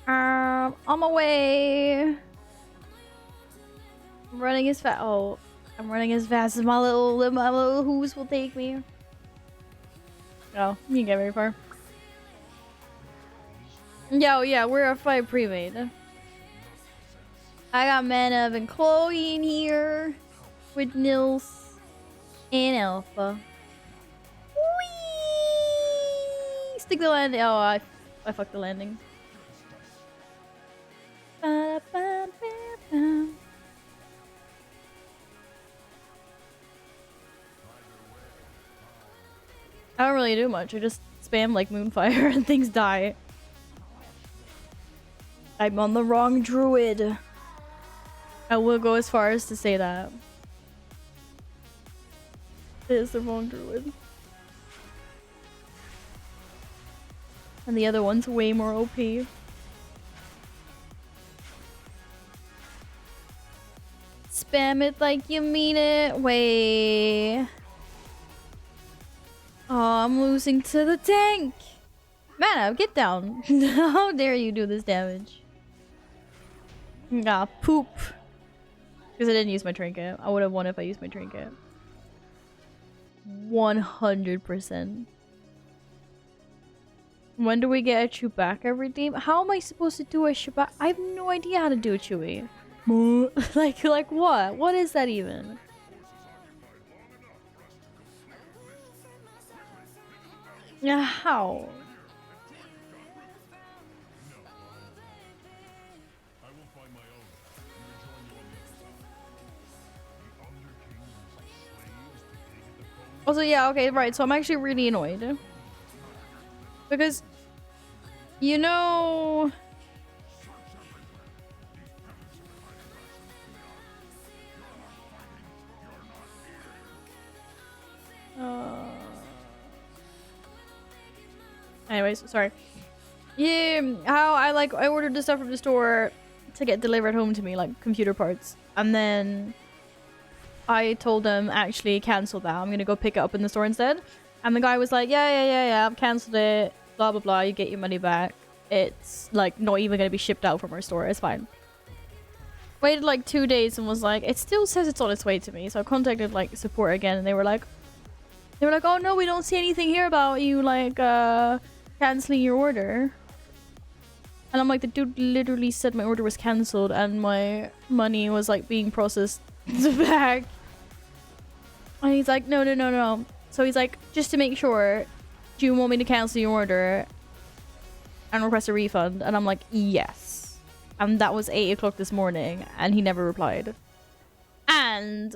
On my way. I'm running as fast. Oh, I'm running as fast as my little hooves will take me. Oh, you can get very far. Yo, yeah, we're a fight pre-made. I got Manav and Chloe in here with Nils and Alpha. Whee! Stick the land. Oh, I fucked the landing. I don't really do much. I just spam like Moonfire and things die. I'm on the wrong druid. I will go as far as to say that. It is the wrong druid. And the other one's way more OP. Spam it like you mean it. Wait. Oh, I'm losing to the tank. Mana, get down. How dare you do this damage? Ah, poop. Because I didn't use my trinket. I would have won if I used my trinket. 100%. When do we get a Chewbacca redeem? How am I supposed to do a Chewbacca? I have no idea how to do a Chewie. like what? What is that even? Yeah, how? Also, yeah, okay, right. So I'm actually really annoyed. Because, you know... Anyways, sorry. Yeah, how I ordered the stuff from the store to get delivered home to me, like computer parts. And then I told them, actually cancel that. I'm gonna go pick it up in the store instead. And the guy was like, yeah, I've cancelled it. Blah, blah, blah. You get your money back. It's like not even gonna be shipped out from our store. It's fine. Waited like 2 days and was like, it still says it's on its way to me. So I contacted like support again and they were like, oh no, we don't see anything here about you like canceling your order. And I'm like, the dude literally said my order was cancelled and my money was like being processed back. And he's like, no. So he's like, just to make sure, do you want me to cancel your order and request a refund? And I'm like, yes. And that was 8 o'clock this morning and he never replied. And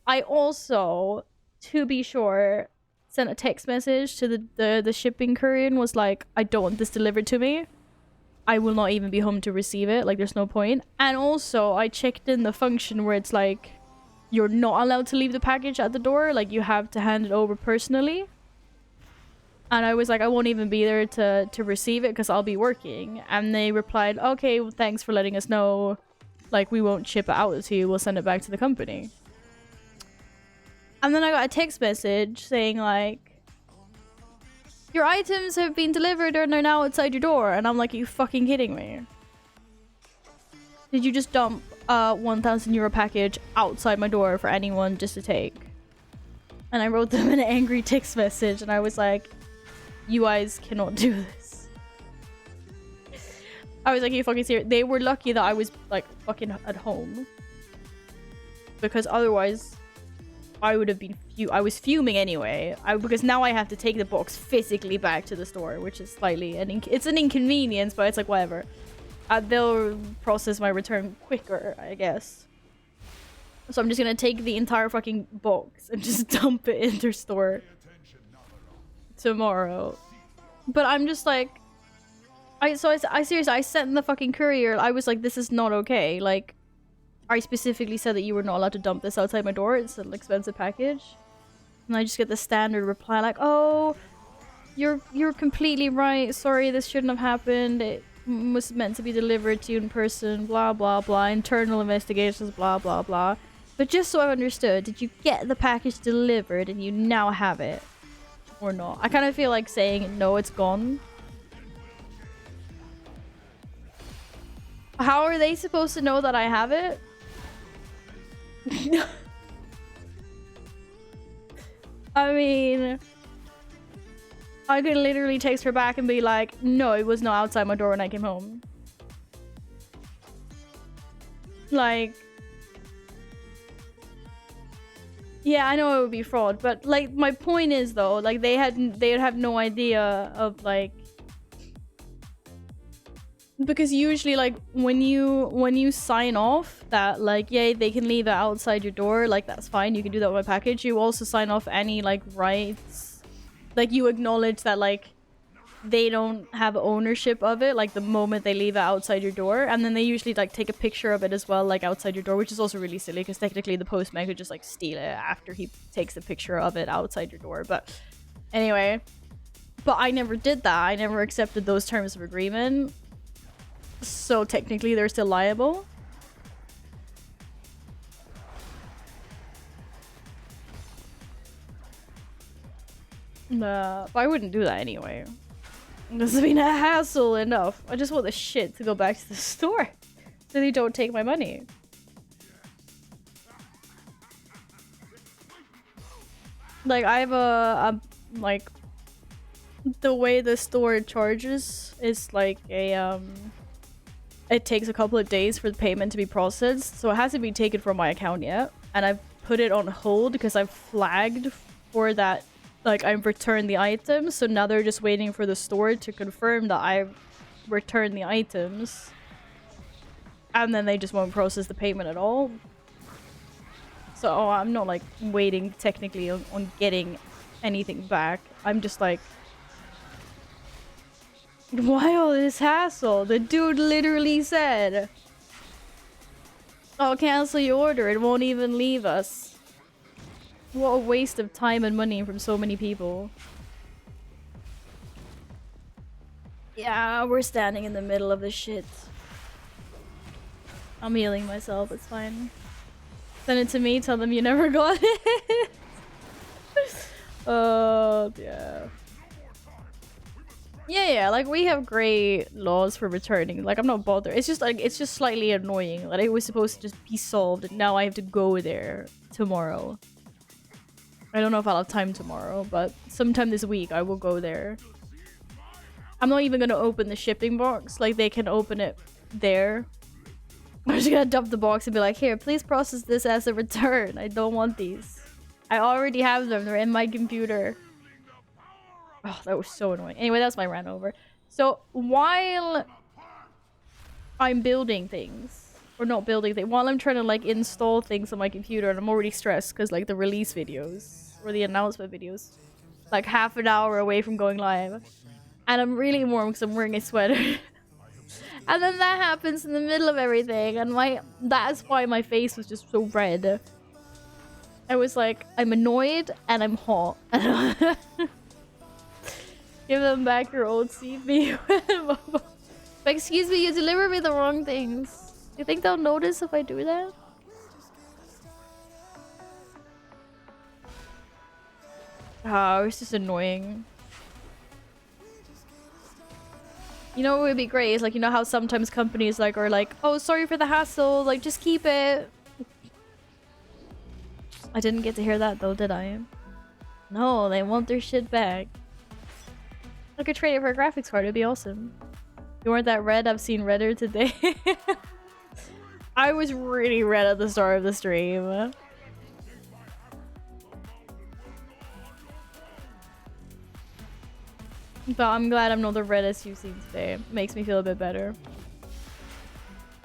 I also, to be sure, sent a text message to the shipping courier and was like, I don't want this delivered to me. I will not even be home to receive it. Like, there's no point. And also, I checked in the function where it's like, you're not allowed to leave the package at the door. Like, you have to hand it over personally. And I was like, I won't even be there to receive it because I'll be working. And they replied, okay, well, thanks for letting us know. Like, we won't ship it out to you. We'll send it back to the company. And then I got a text message saying like, your items have been delivered and are now outside your door. And I'm like, are you fucking kidding me? Did you just dump a 1,000 euro package outside my door for anyone just to take? And I wrote them an angry text message and I was like, you guys cannot do this. I was like, are you fucking serious? They were lucky that I was like fucking at home. Because otherwise I would have been I was fuming anyway. Because now I have to take the box physically back to the store, which is slightly it's an inconvenience, but it's like whatever. They'll process my return quicker, I guess. So I'm just gonna take the entire fucking box and just dump it in their store tomorrow. But I'm just like, I seriously, I sent the fucking courier. I was like, this is not okay. Like, I specifically said that you were not allowed to dump this outside my door. It's an expensive package. And I just get the standard reply like, oh, you're completely right. Sorry, this shouldn't have happened. It was meant to be delivered to you in person. Blah, blah, blah. Internal investigations, blah, blah, blah. But just so I understood, did you get the package delivered and you now have it? Or not? I kind of feel like saying, no, it's gone. How are they supposed to know that I have it? I mean, I could literally text her back and be like, no, it was not outside my door when I came home. Like, yeah, I know it would be fraud, but like my point is though, like they'd have no idea of like Because usually, like, when you sign off that, like, yay, they can leave it outside your door, like, that's fine, you can do that with my package. You also sign off any, like, rights. Like, you acknowledge that, like, they don't have ownership of it, like, the moment they leave it outside your door. And then they usually, like, take a picture of it as well, like, outside your door, which is also really silly, because technically the postman could just, like, steal it after he takes a picture of it outside your door. But anyway. But I never did that. I never accepted those terms of agreement. So technically they're still liable. But I wouldn't do that anyway. This has been a hassle enough. I just want the shit to go back to the store. So they don't take my money. Like, I have like, the way the store charges is like a, it takes a couple of days for the payment to be processed, so it hasn't been taken from my account yet, and I've put it on hold because I've flagged for that, like, I've returned the items, so now they're just waiting for the store to confirm that I've returned the items, and then they just won't process the payment at all. So I'm not, like, waiting technically on getting anything back. I'm just like, why all this hassle? The dude literally said, "I'll cancel your order. It won't even leave us." What a waste of time and money from so many people. Yeah, we're standing in the middle of the shit. I'm healing myself. It's fine. Send it to me. Tell them you never got it. Oh, yeah. Yeah, like, we have great laws for returning. Like, I'm not bothered. It's just, like, it's just slightly annoying. Like, it was supposed to just be solved, and now I have to go there tomorrow. I don't know if I'll have time tomorrow, but sometime this week I will go there. I'm not even gonna open the shipping box. Like, they can open it there. I'm just gonna dump the box and be like, here, please process this as a return. I don't want these. I already have them. They're in my computer. Oh, that was so annoying. Anyway, that's my rant over. So, while I'm building things, or not building things, while I'm trying to, like, install things on my computer, and I'm already stressed because, like, the release videos, or the announcement videos, like, half an hour away from going live. And I'm really warm because I'm wearing a sweater. And then that happens in the middle of everything, and that's why my face was just so red. I was like, I'm annoyed, and I'm hot. Give them back your old CPU. But excuse me, you deliver me the wrong things. You think they'll notice if I do that? Oh, it's just annoying. You know what would be great is, like, you know how sometimes companies, like, are like, oh, sorry for the hassle, like, just keep it. I didn't get to hear that though, did I? No, they want their shit back. I could trade it for a graphics card. It'd be awesome. You weren't that red? I've seen redder today. I was really red at the start of the stream. But I'm glad I'm not the reddest you've seen today. Makes me feel a bit better.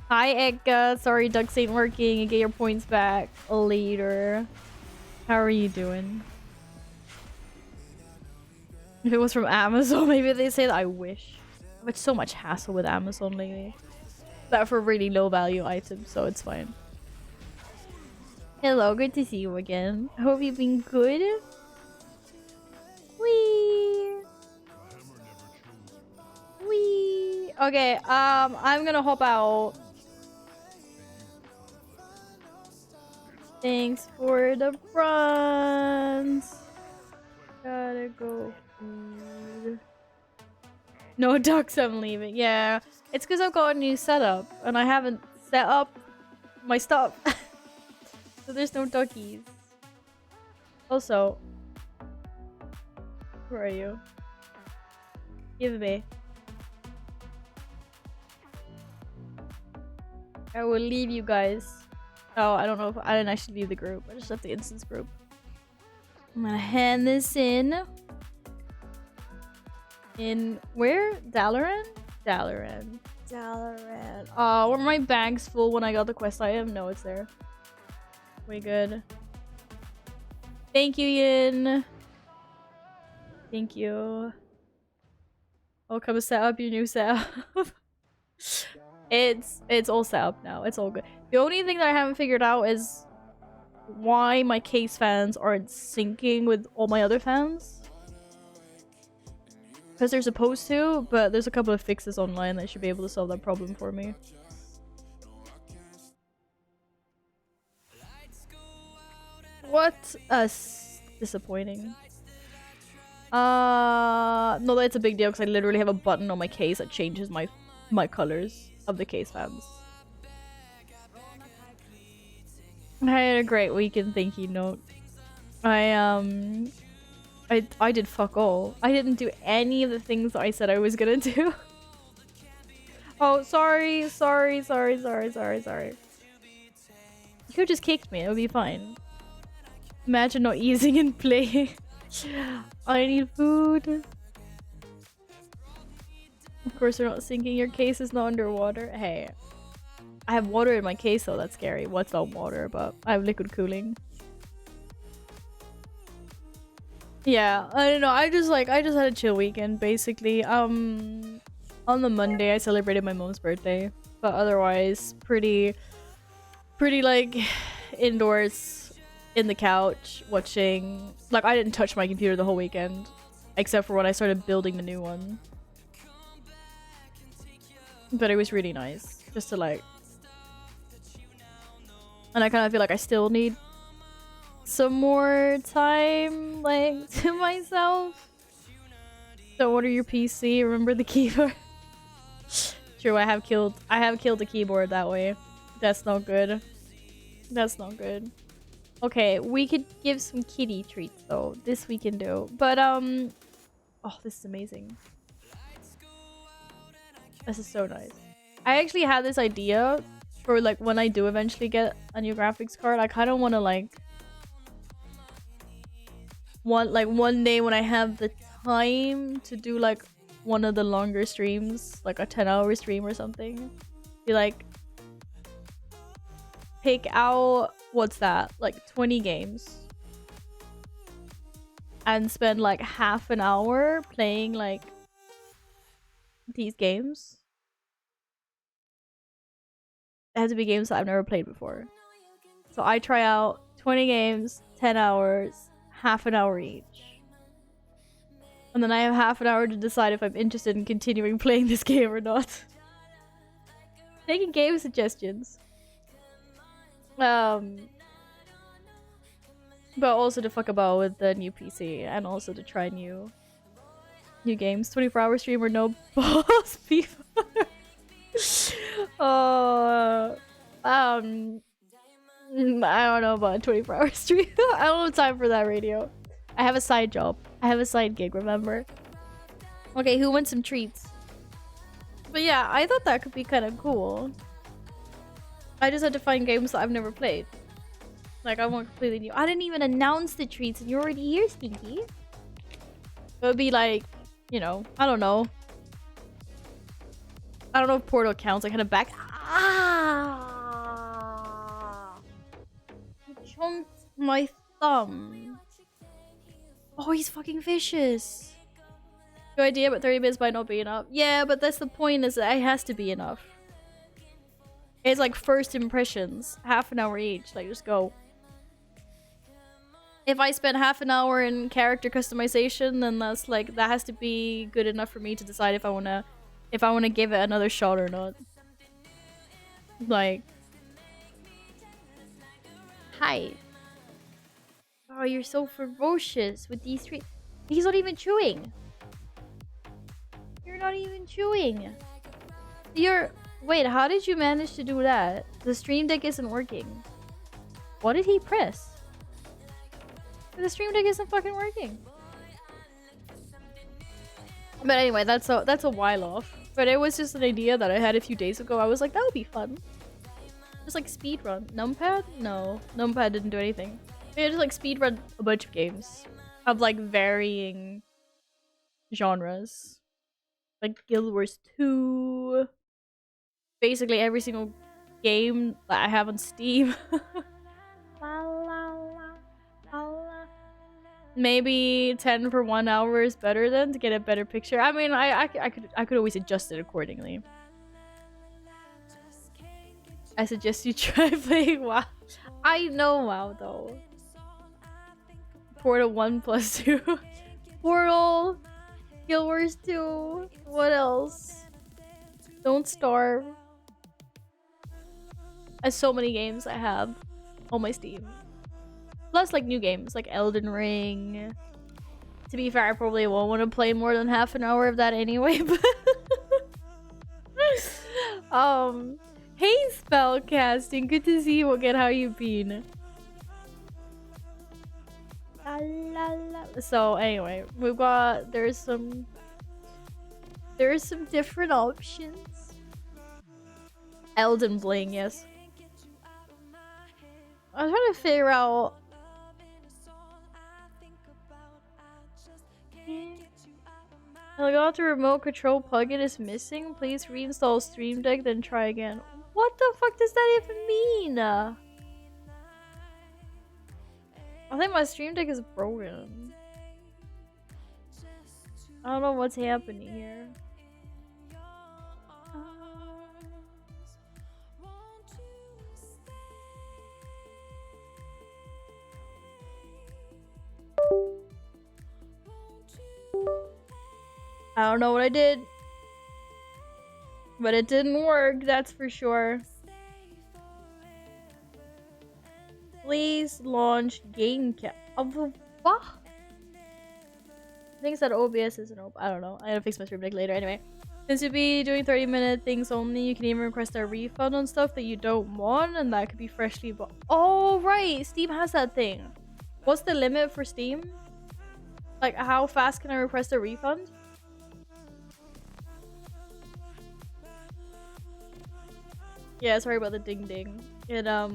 Hi, Ekka. Sorry, ducks ain't working. You get your points back later. How are you doing? If it was from Amazon, maybe they say that. I wish. I've had so much hassle with Amazon lately. That for really low value items, so it's fine. Hello, good to see you again. I hope you've been good. Whee! Whee! Okay, I'm gonna hop out. Thanks for the bronze. Gotta go. No ducks, I'm leaving. Yeah, it's because I've got a new setup and I haven't set up my stuff. So there's no duckies. Also, where are you? Give me. I will leave you guys. Oh, I don't know if I didn't actually leave the group. I just left the instance group. I'm gonna hand this in. In where? Dalaran? Dalaran. Dalaran. Were my bags full when I got the quest item? No, it's there. We good. Thank you, Yin. Thank you. I'll come set up your new setup. It's all set up now. It's all good. The only thing that I haven't figured out is why my case fans aren't syncing with all my other fans. Because they're supposed to, but there's a couple of fixes online that should be able to solve that problem for me. What? Disappointing. No, that's a big deal because I literally have a button on my case that changes my colors of the case fans. I had a great weekend, thank you, Note. I did fuck all. I didn't do any of the things that I said I was gonna do. Oh, sorry. You could've just kicked me, it would be fine. Imagine not easing and playing. I need food. Of course they're not sinking. Your case is not underwater. Hey. I have water in my case though, that's scary. What's not water, but I have liquid cooling. Yeah, I don't know. I just had a chill weekend basically. On the Monday I celebrated my mom's birthday, but otherwise pretty like indoors in the couch watching. Like I didn't touch my computer the whole weekend except for when I started building the new one. But it was really nice just to like, and I kind of feel like I still need some more time like to myself. Don't order your PC, remember the keyboard. True, I have killed the keyboard that way. That's not good. That's not good. Okay, we could give some kitty treats though. This we can do. But oh, this is amazing. This is so nice. I actually had this idea for like when I do eventually get a new graphics card. I kind of want to like one day when I have the time to do like one of the longer streams, like a 10-hour stream or something. Be like, pick out, what's that, like 20 games and spend like half an hour playing like these games. It has to be games that I've never played before. So I try out 20 games, 10 hours, half an hour each. And then I have half an hour to decide if I'm interested in continuing playing this game or not. Taking game suggestions. But also to fuck about with the new PC and also to try new games. 24-hour stream or no boss FIFA. I don't know about a 24-hour stream. I don't have time for that, radio. I have a side job. I have a side gig, remember? Okay, who wants some treats? But yeah, I thought that could be kind of cool. I just had to find games that I've never played. Like, I want completely new. I didn't even announce the treats and you're already here, Stinky. It would be like, you know, I don't know. I don't know if Portal counts. I kind of back. Ah! You chomped my thumb. Oh, he's fucking vicious. Good idea, but 30 minutes might not be enough. Yeah, but that's the point, is that it has to be enough. It's like first impressions. Half an hour each. Like, just go. If I spend half an hour in character customization, then that's like, that has to be good enough for me to decide if I wanna give it another shot or not. Like, hi. Oh, you're so ferocious with these three. He's not even chewing. You're not even chewing. Wait, how did you manage to do that? The stream deck isn't working. What did he press? The stream deck isn't fucking working. But anyway, that's a while off. But it was just an idea that I had a few days ago. I was like, that would be fun. Just like speedrun. Numpad? No. Numpad didn't do anything. Yeah, just like speedrun a bunch of games. Of like varying genres. Like Guild Wars 2. basically every single game that I have on Steam. Maybe 10 for 1 hour is better then to get a better picture. I mean, I could always adjust it accordingly. I suggest you try playing WoW. I know WoW though. Portal 1 plus 2. Portal. Guild Wars 2. What else? Don't Starve. There's so many games I have on my Steam. Plus like new games like Elden Ring. To be fair, I probably won't want to play more than half an hour of that anyway, but hey Spellcasting, good to see you again. How you been? So anyway, we've got there's some different options. Elden Bling, yes. I was trying to figure out Elgato remote control plugin is missing. Please reinstall Stream Deck, then try again. What the fuck does that even mean? I think my Stream Deck is broken. I don't know what's happening here. I don't know what I did, but it didn't work, that's for sure. Please launch game cap. What? I think that OBS isn't open. I don't know. I gotta fix my stream deck later. Anyway, since you'll be doing 30-minute things only, you can even request a refund on stuff that you don't want, and that could be freshly bought. Oh, right. Steam has that thing. What's the limit for Steam? Like, how fast can I request a refund? Yeah, sorry about the ding ding. It I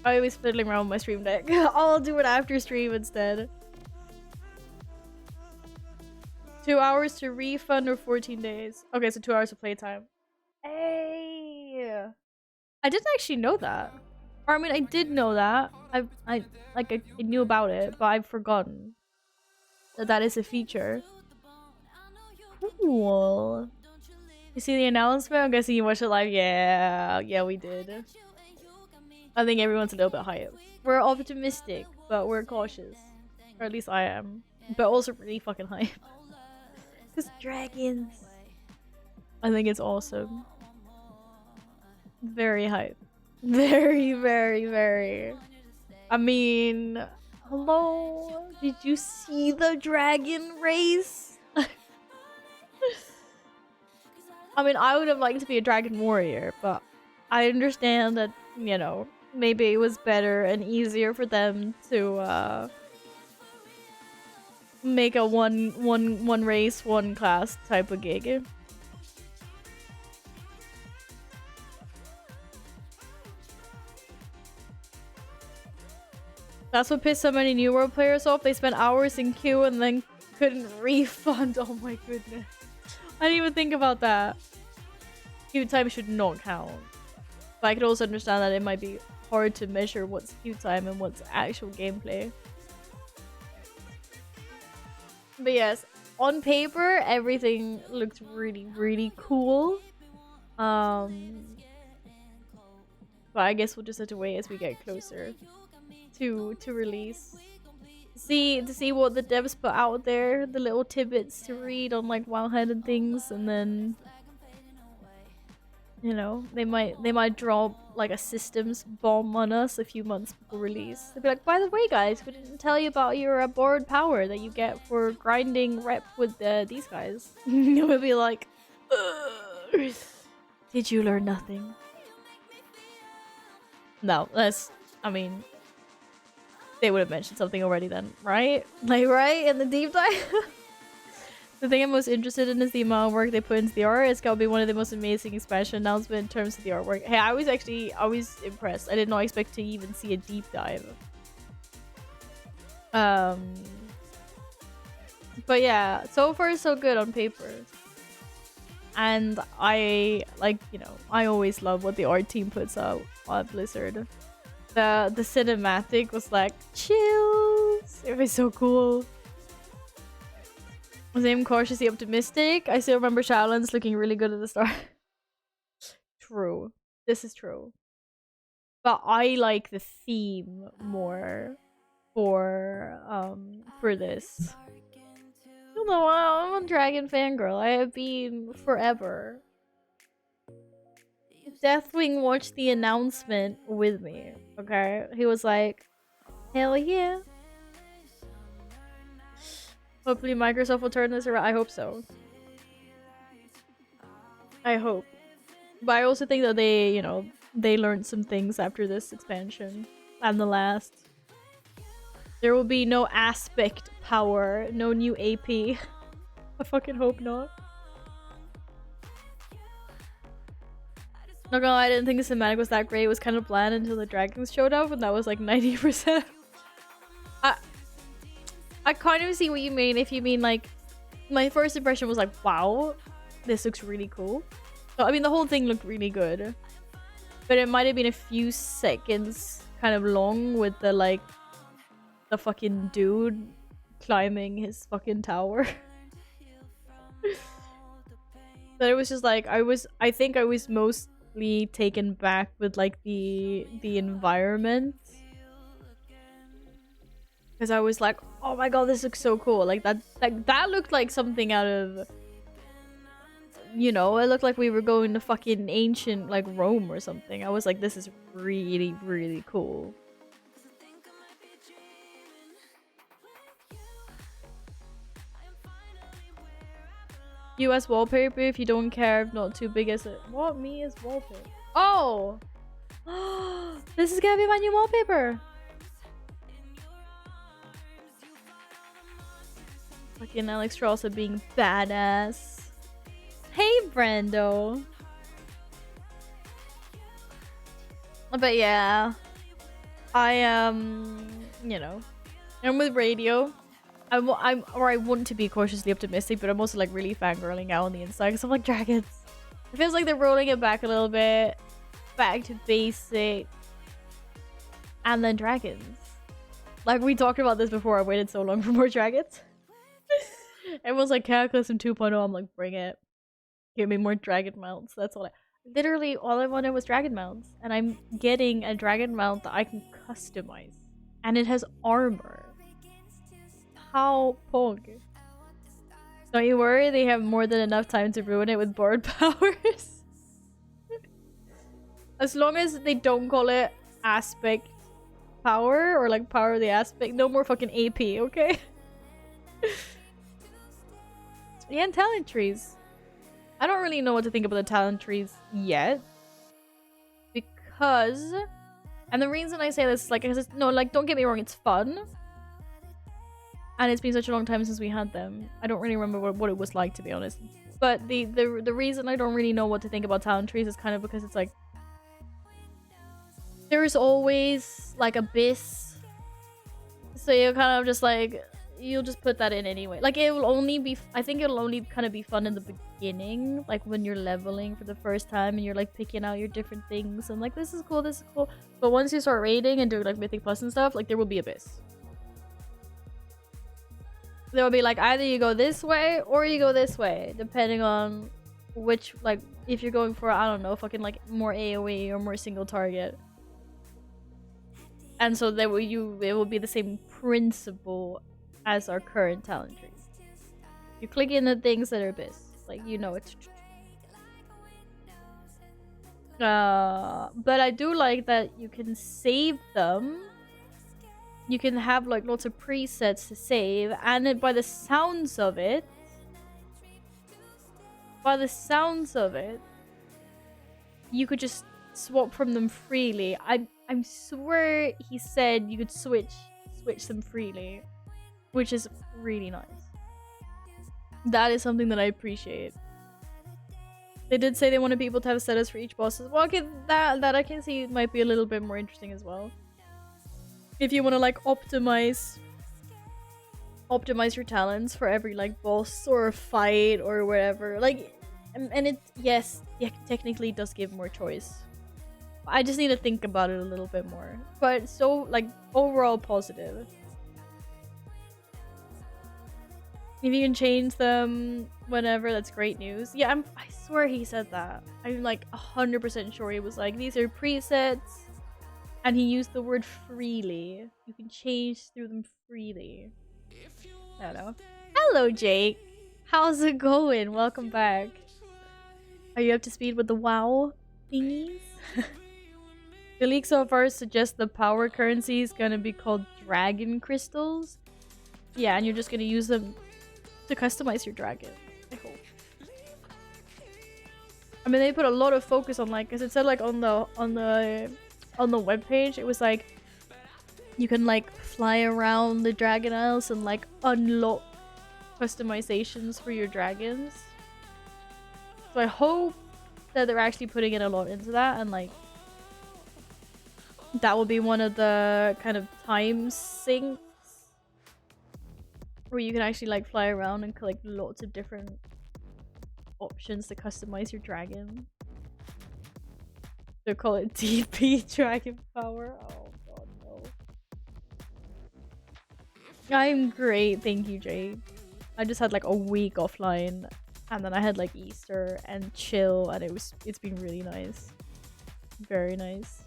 always fiddling around with my stream deck. I'll do it after stream instead. 2 hours to refund or 14 days. Okay, so 2 hours of playtime. Hey, I didn't actually know that. Or I mean, I did know that. I knew about it, but I've forgotten that that is a feature. Cool. You see the announcement? I'm guessing you watched it live. Yeah, we did. I think everyone's a little bit hyped. We're optimistic, but we're cautious. Or at least I am. But also really fucking hyped. Because dragons. I think it's awesome. Very hype. Very, very, very. I mean, hello? Did you see the dragon race? I mean, I would have liked to be a dragon warrior, but I understand that, you know, maybe it was better and easier for them to make a one race, one class type of gig. That's what pissed so many New World players off. They spent hours in queue and then couldn't refund. Oh my goodness. I didn't even think about that. Queue time should not count. But I could also understand that it might be hard to measure what's queue time and what's actual gameplay. But yes, on paper, everything looked really, really cool. But I guess we'll just have to wait as we get closer to release. To see what the devs put out there, the little tidbits to read on like Wowhead and things, and then, you know, they might drop like a systems bomb on us a few months before release. They'll be like, by the way guys, we didn't tell you about your borrowed power that you get for grinding rep with these guys. We'll be like, did you learn nothing? No, I mean, they would have mentioned something already then, right? Like, right? In the deep dive? The thing I'm most interested in is the amount of work they put into the art. It's gotta be one of the most amazing expansion announcements in terms of the artwork. Hey, I was impressed. I did not expect to even see a deep dive. But yeah, so far so good on paper. And I like, you know, I always love what the art team puts out on Blizzard. The cinematic was like chills. It was so cool. Was I'm cautiously optimistic. I still remember Shadowlands looking really good at the start. True. This is true. But I like the theme more for this. You know, I'm a Dragon fangirl. I have been forever. Deathwing watched the announcement with me, okay? He was like, hell yeah. Hopefully Microsoft will turn this around. I hope so. I hope. But I also think that they, you know, they learned some things after this expansion and the last. There will be no aspect power, no new AP. I fucking hope not. Not gonna lie, I didn't think the cinematic was that great. It was kind of bland until the dragons showed up, and that was like 90%. I kind of see what you mean. If you mean like, my first impression was like, wow, this looks really cool. So, I mean, the whole thing looked really good. But it might have been a few seconds kind of long with the like, the fucking dude climbing his fucking tower. But it was just like, I think I was mostly taken back with like the environment. Because I was like, oh my god, this looks so cool. Like that looked like something out of, you know, it looked like we were going to fucking ancient like Rome or something. I was like, this is really, really cool. US wallpaper if you don't care, if not too big as it. What? Me as wallpaper? Oh! This is gonna be my new wallpaper! Fucking Alex Strauss being badass. Hey, Brando! But yeah. I, you know. I'm with radio. I want to be cautiously optimistic, but I'm also like really fangirling out on the inside because I'm like, dragons. It feels like they're rolling it back a little bit, back to basic, and then dragons. Like we talked about this before. I waited so long for more dragons. Everyone's like Cataclysm 2.0. I'm like, bring it. Give me more dragon mounts. That's all. Literally, all I wanted was dragon mounts, and I'm getting a dragon mount that I can customize, and it has armor. How pog. Don't you worry, they have more than enough time to ruin it with board powers. As long as they don't call it aspect power or like power of the aspect, no more fucking AP, okay? Yeah, and talent trees. I don't really know what to think about the talent trees yet. Because, and the reason I say this is like, no, like don't get me wrong, it's fun. And it's been such a long time since we had them. I don't really remember what it was like, to be honest. But the reason I don't really know what to think about talent trees is kind of because it's like, there's always like Abyss. So you're kind of just like, you'll just put that in anyway. Like it will only be, I think it'll only kind of be fun in the beginning. Like when you're leveling for the first time and you're like picking out your different things. And like, this is cool, this is cool. But once you start raiding and doing like Mythic Plus and stuff, like there will be Abyss. There will be like either you go this way or you go this way, depending on which, like if you're going for, I don't know, fucking like more AoE or more single target. And so it will be the same principle as our current talent trees. You click in the things that are Abyss, like you know it's. But I do like that you can save them. You can have like lots of presets to save, and by the sounds of it, you could just swap from them freely. I swear he said you could switch them freely, which is really nice. That is something that I appreciate. They did say they wanted people to have setups for each boss. Well, okay, that I can see might be a little bit more interesting as well. If you want to like optimize your talents for every like boss or fight or whatever, like And it, yes, it technically does give more choice. I just need to think about it a little bit more. But so, like, overall positive. If you can change them whenever, that's great news. Yeah, I swear he said that. I'm like 100% sure he was like, these are presets. And he used the word freely. You can change through them freely. I don't know. Hello, Jake. How's it going? Welcome back. Are you up to speed with the WoW thingies? The leak so far suggests the power currency is gonna be called dragon crystals. Yeah, and you're just gonna use them to customize your dragon. I hope. I mean, they put a lot of focus on, like, because it said, like, on the webpage, it was like you can, like, fly around the Dragon Isles and, like, unlock customizations for your dragons. So I hope that they're actually putting in a lot into that, and, like, that will be one of the kind of time sinks where you can actually, like, fly around and collect lots of different options to customize your dragon. They call it DP Dragon Power. Oh god, no. I'm great, thank you, Jake. I just had like a week offline, and then I had like Easter and chill, and it's been really nice. Very nice.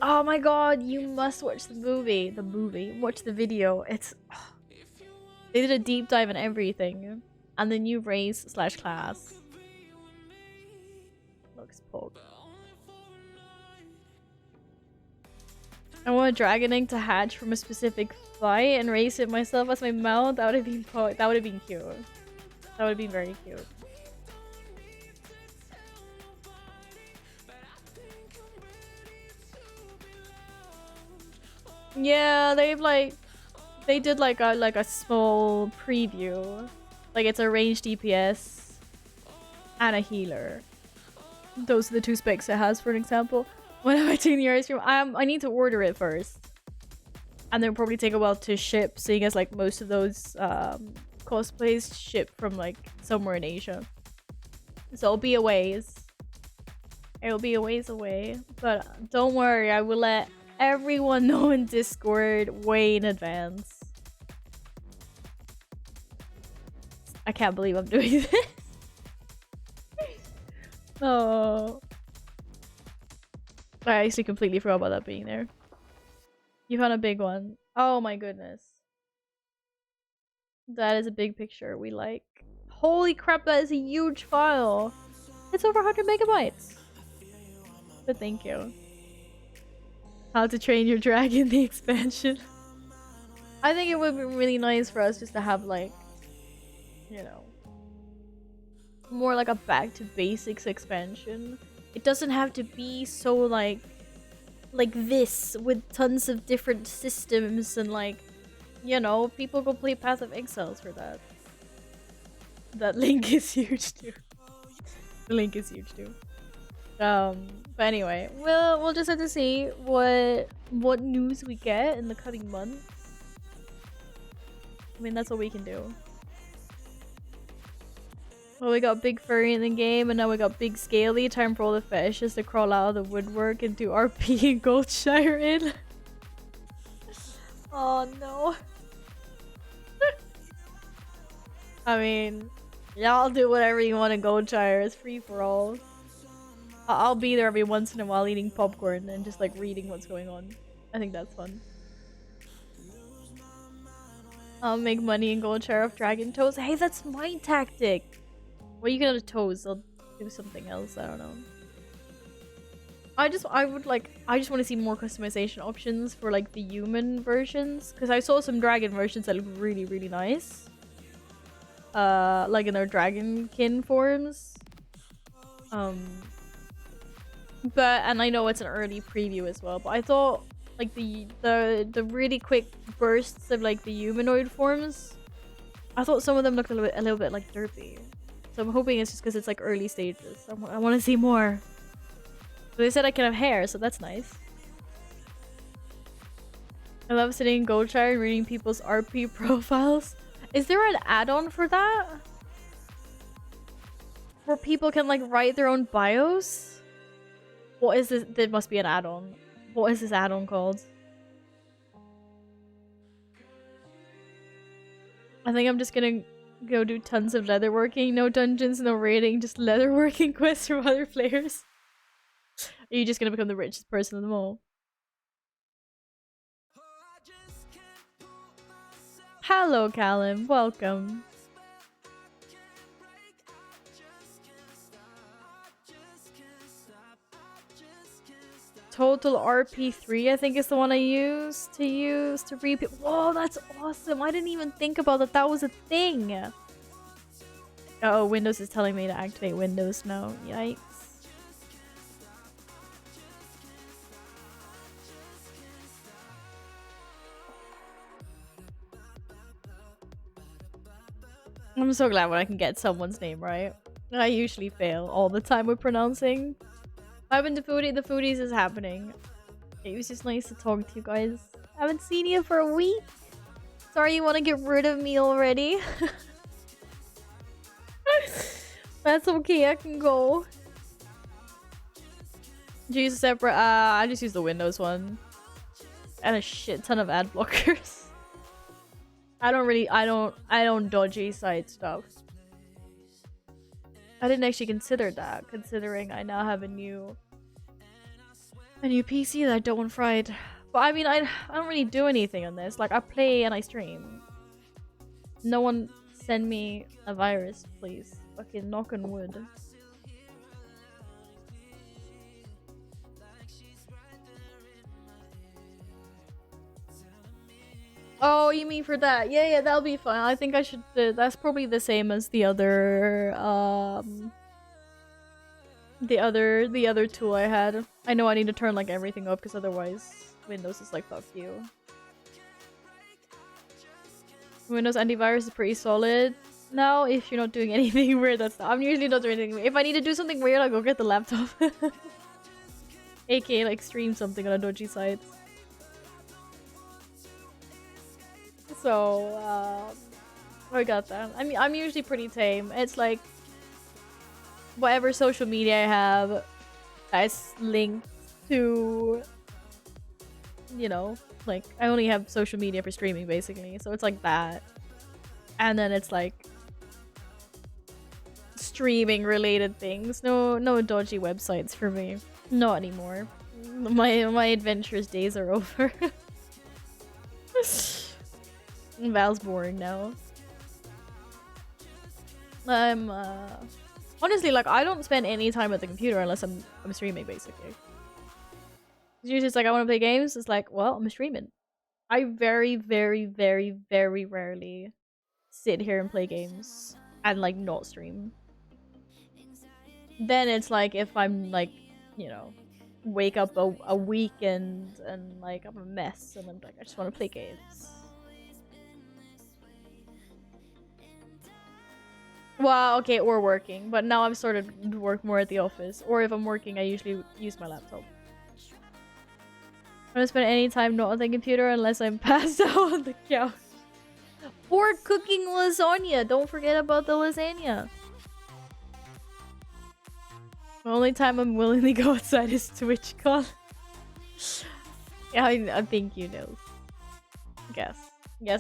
Oh my god, you must watch the movie. Watch the video. It's... They did a deep dive in everything. And the new race/class. Looks pog. I want a dragon egg to hatch from a specific fight and raise it myself as my mount. That would have been cute. That would have been very cute. Yeah, they did like a small preview. Like, it's a ranged DPS and a healer. Those are the two specs it has, for an example. When am I taking the ice cream? I need to order it first. And they'll probably take a while to ship, seeing as like most of those cosplays ship from like somewhere in Asia. So it'll be a ways. It'll be a ways away. But don't worry, I will let everyone know in Discord way in advance. I can't believe I'm doing this. Oh. I actually completely forgot about that being there. You found a big one. Oh my goodness. That is a big picture we like. Holy crap, that is a huge file. It's over 100 megabytes. But thank you. How to Train Your Dragon, the expansion. I think it would be really nice for us just to have like, you know, more like a back to basics expansion. It doesn't have to be so like this with tons of different systems and like, you know, people go play Path of Exiles for that. That link is huge too. The link is huge too. But anyway, we'll just have to see what news we get in the coming months. I mean, that's what we can do. Well, we got Big Furry in the game, and now we got Big Scaly. Time for all the fetishes to crawl out of the woodwork and do RP and Goldshire in. Oh no. I mean, y'all do whatever you want in Goldshire. It's free for all. I'll be there every once in a while eating popcorn and just like reading what's going on. I think that's fun. I'll make money in Goldshire off dragon toes. Hey, that's my tactic. Well, you get out of toes. I'll do something else. I don't know. I just want to see more customization options for like the human versions, because I saw some dragon versions that look really, really nice. Like in their dragonkin forms. But and I know it's an early preview as well, but I thought like the really quick bursts of like the humanoid forms, I thought some of them looked a little bit like derpy. So I'm hoping it's just because it's like early stages. I want to see more. So they said I can have hair, so that's nice. I love sitting in Goldshire and reading people's RP profiles. Is there an add-on for that? Where people can like write their own bios? What is this? There must be an add-on. What is this add-on called? I think I'm just gonna go do tons of leatherworking. No dungeons, no raiding, just leatherworking quests from other players. Are you just gonna become the richest person of them all? Hello, Callum. Welcome. Total RP3, I think is the one I use to repeat. Whoa, that's awesome. I didn't even think about that. That was a thing. Oh, Windows is telling me to activate Windows now. Yikes. I'm so glad when I can get someone's name right. I usually fail all the time with pronouncing. I've been to Foodie. The Foodies is happening. It was just nice to talk to you guys. I haven't seen you for a week. Sorry you want to get rid of me already. That's okay, I can go. Do you use a separate? I just use the Windows one. And a shit ton of ad blockers. I don't dodgy site stuff. I didn't actually consider that, considering I now have a new PC that I don't want fried. But I mean, I don't really do anything on this. Like, I play and I stream. No one send me a virus, please. Fucking knock on wood. Oh, you mean for that? Yeah, that'll be fine. I think I should. That's probably the same as the other, the other tool I had. I know I need to turn like everything up because otherwise Windows is like fuck you. Windows antivirus is pretty solid now. If you're not doing anything weird, I'm usually not doing anything weird. If I need to do something weird, I'll go get the laptop. AKA like stream something on a dodgy site. So, I got that. I mean, I'm usually pretty tame. It's like, whatever social media I have that's linked to, you know, like, I only have social media for streaming, basically. So it's like that. And then it's like, streaming-related things. No dodgy websites for me. Not anymore. My adventurous days are over. Val's boring now. I'm honestly, like, I don't spend any time at the computer unless I'm streaming, basically. It's usually just like, I want to play games. It's like, well, I'm streaming. I very, very, very, very rarely sit here and play games and like not stream. Then it's like if I'm like, you know, wake up a weekend and like I'm a mess and I'm like, I just want to play games. Well, okay, or working, but now I've started to work more at the office. Or if I'm working, I usually use my laptop. I don't spend any time not on the computer unless I'm passed out on the couch. Or cooking lasagna. Don't forget about the lasagna. The only time I'm willing to go outside is TwitchCon. Yeah, I think you know. Guess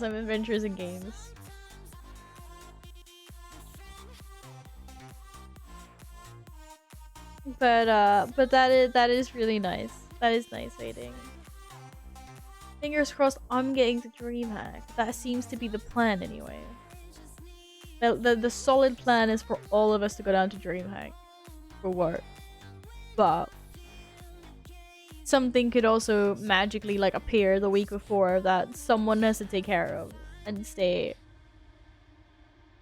I'm adventures in games. But that is really nice. That is nice, Aiding. Fingers crossed I'm getting to DreamHack. That seems to be the plan anyway. The solid plan is for all of us to go down to DreamHack for work. But something could also magically like appear the week before that someone has to take care of and stay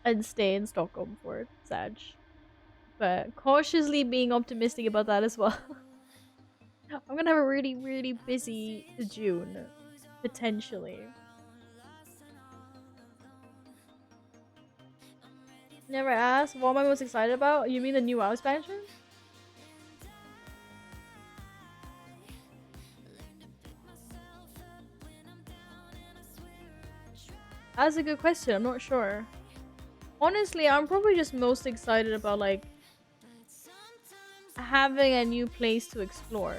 in Stockholm for Sag. But cautiously being optimistic about that as well. I'm gonna have a really, really busy June. Potentially. Never asked. What am I most excited about? You mean the new WoW expansion? That's a good question. I'm not sure. Honestly, I'm probably just most excited about like having a new place to explore.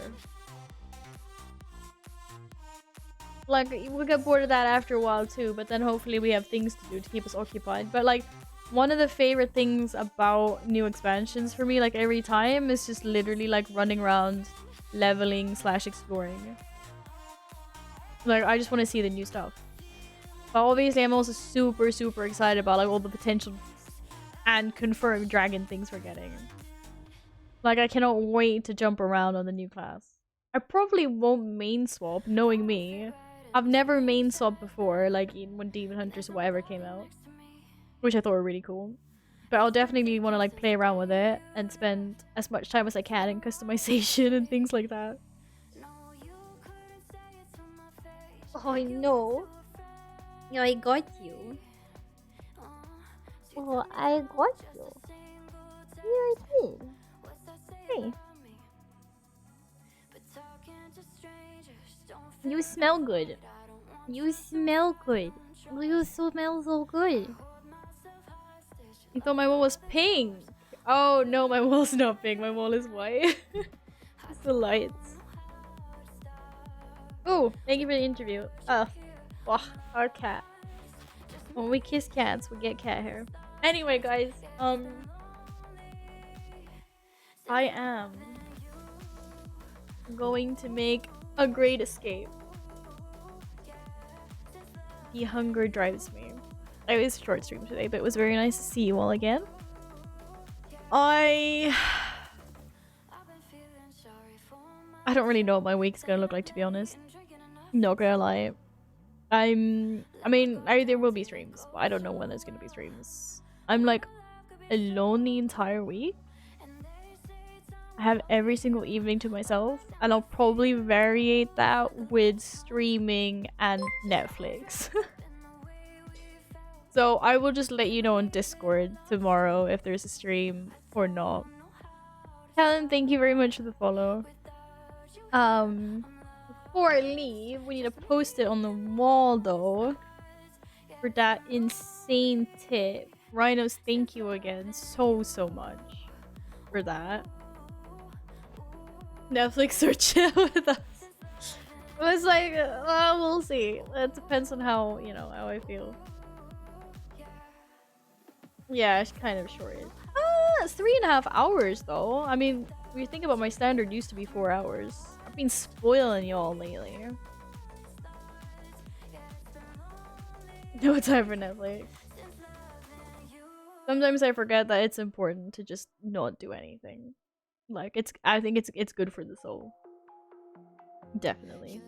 Like, we get bored of that after a while too, but then hopefully we have things to do to keep us occupied. But like, one of the favorite things about new expansions for me, like every time, is just literally like running around, leveling / exploring. Like, I just want to see the new stuff. But obviously I'm also super, super excited about like all the potential and confirmed dragon things we're getting. Like, I cannot wait to jump around on the new class. I probably won't main swap, knowing me. I've never main swapped before, like when Demon Hunters or whatever came out. Which I thought were really cool. But I'll definitely want to like play around with it and spend as much time as I can in customization and things like that. Oh no. No, I got you. Oh, I got you. You're a kid. Hey. You smell good. You smell good. You smell so good. You thought my wall was pink. Oh no, my wall's not pink. My wall is white. It's the lights. Oh, thank you for the interview. Oh, our cat. When we kiss cats, we get cat hair. Anyway, guys, I am going to make a great escape. The hunger drives me. It was a short stream today, but it was very nice to see you all again. I don't really know what my week's gonna look like, to be honest. Not gonna lie. I mean, there will be streams, but I don't know when there's gonna be streams. I'm like alone the entire week. I have every single evening to myself, and I'll probably variate that with streaming and Netflix. So I will just let you know on Discord tomorrow if there's a stream or not. Helen, thank you very much for the follow. Before I leave, we need to post it on the wall though. For that insane tip. Rhinos, thank you again so much for that. Netflix or chill with us. I was like, we'll see. It depends on how, how I feel. Yeah, it's kind of short. It's 3.5 hours though. I mean, when you think about my standard used to be 4 hours. I've been spoiling y'all lately. No time for Netflix. Sometimes I forget that it's important to just not do anything. Like, I think it's good for the soul. Definitely.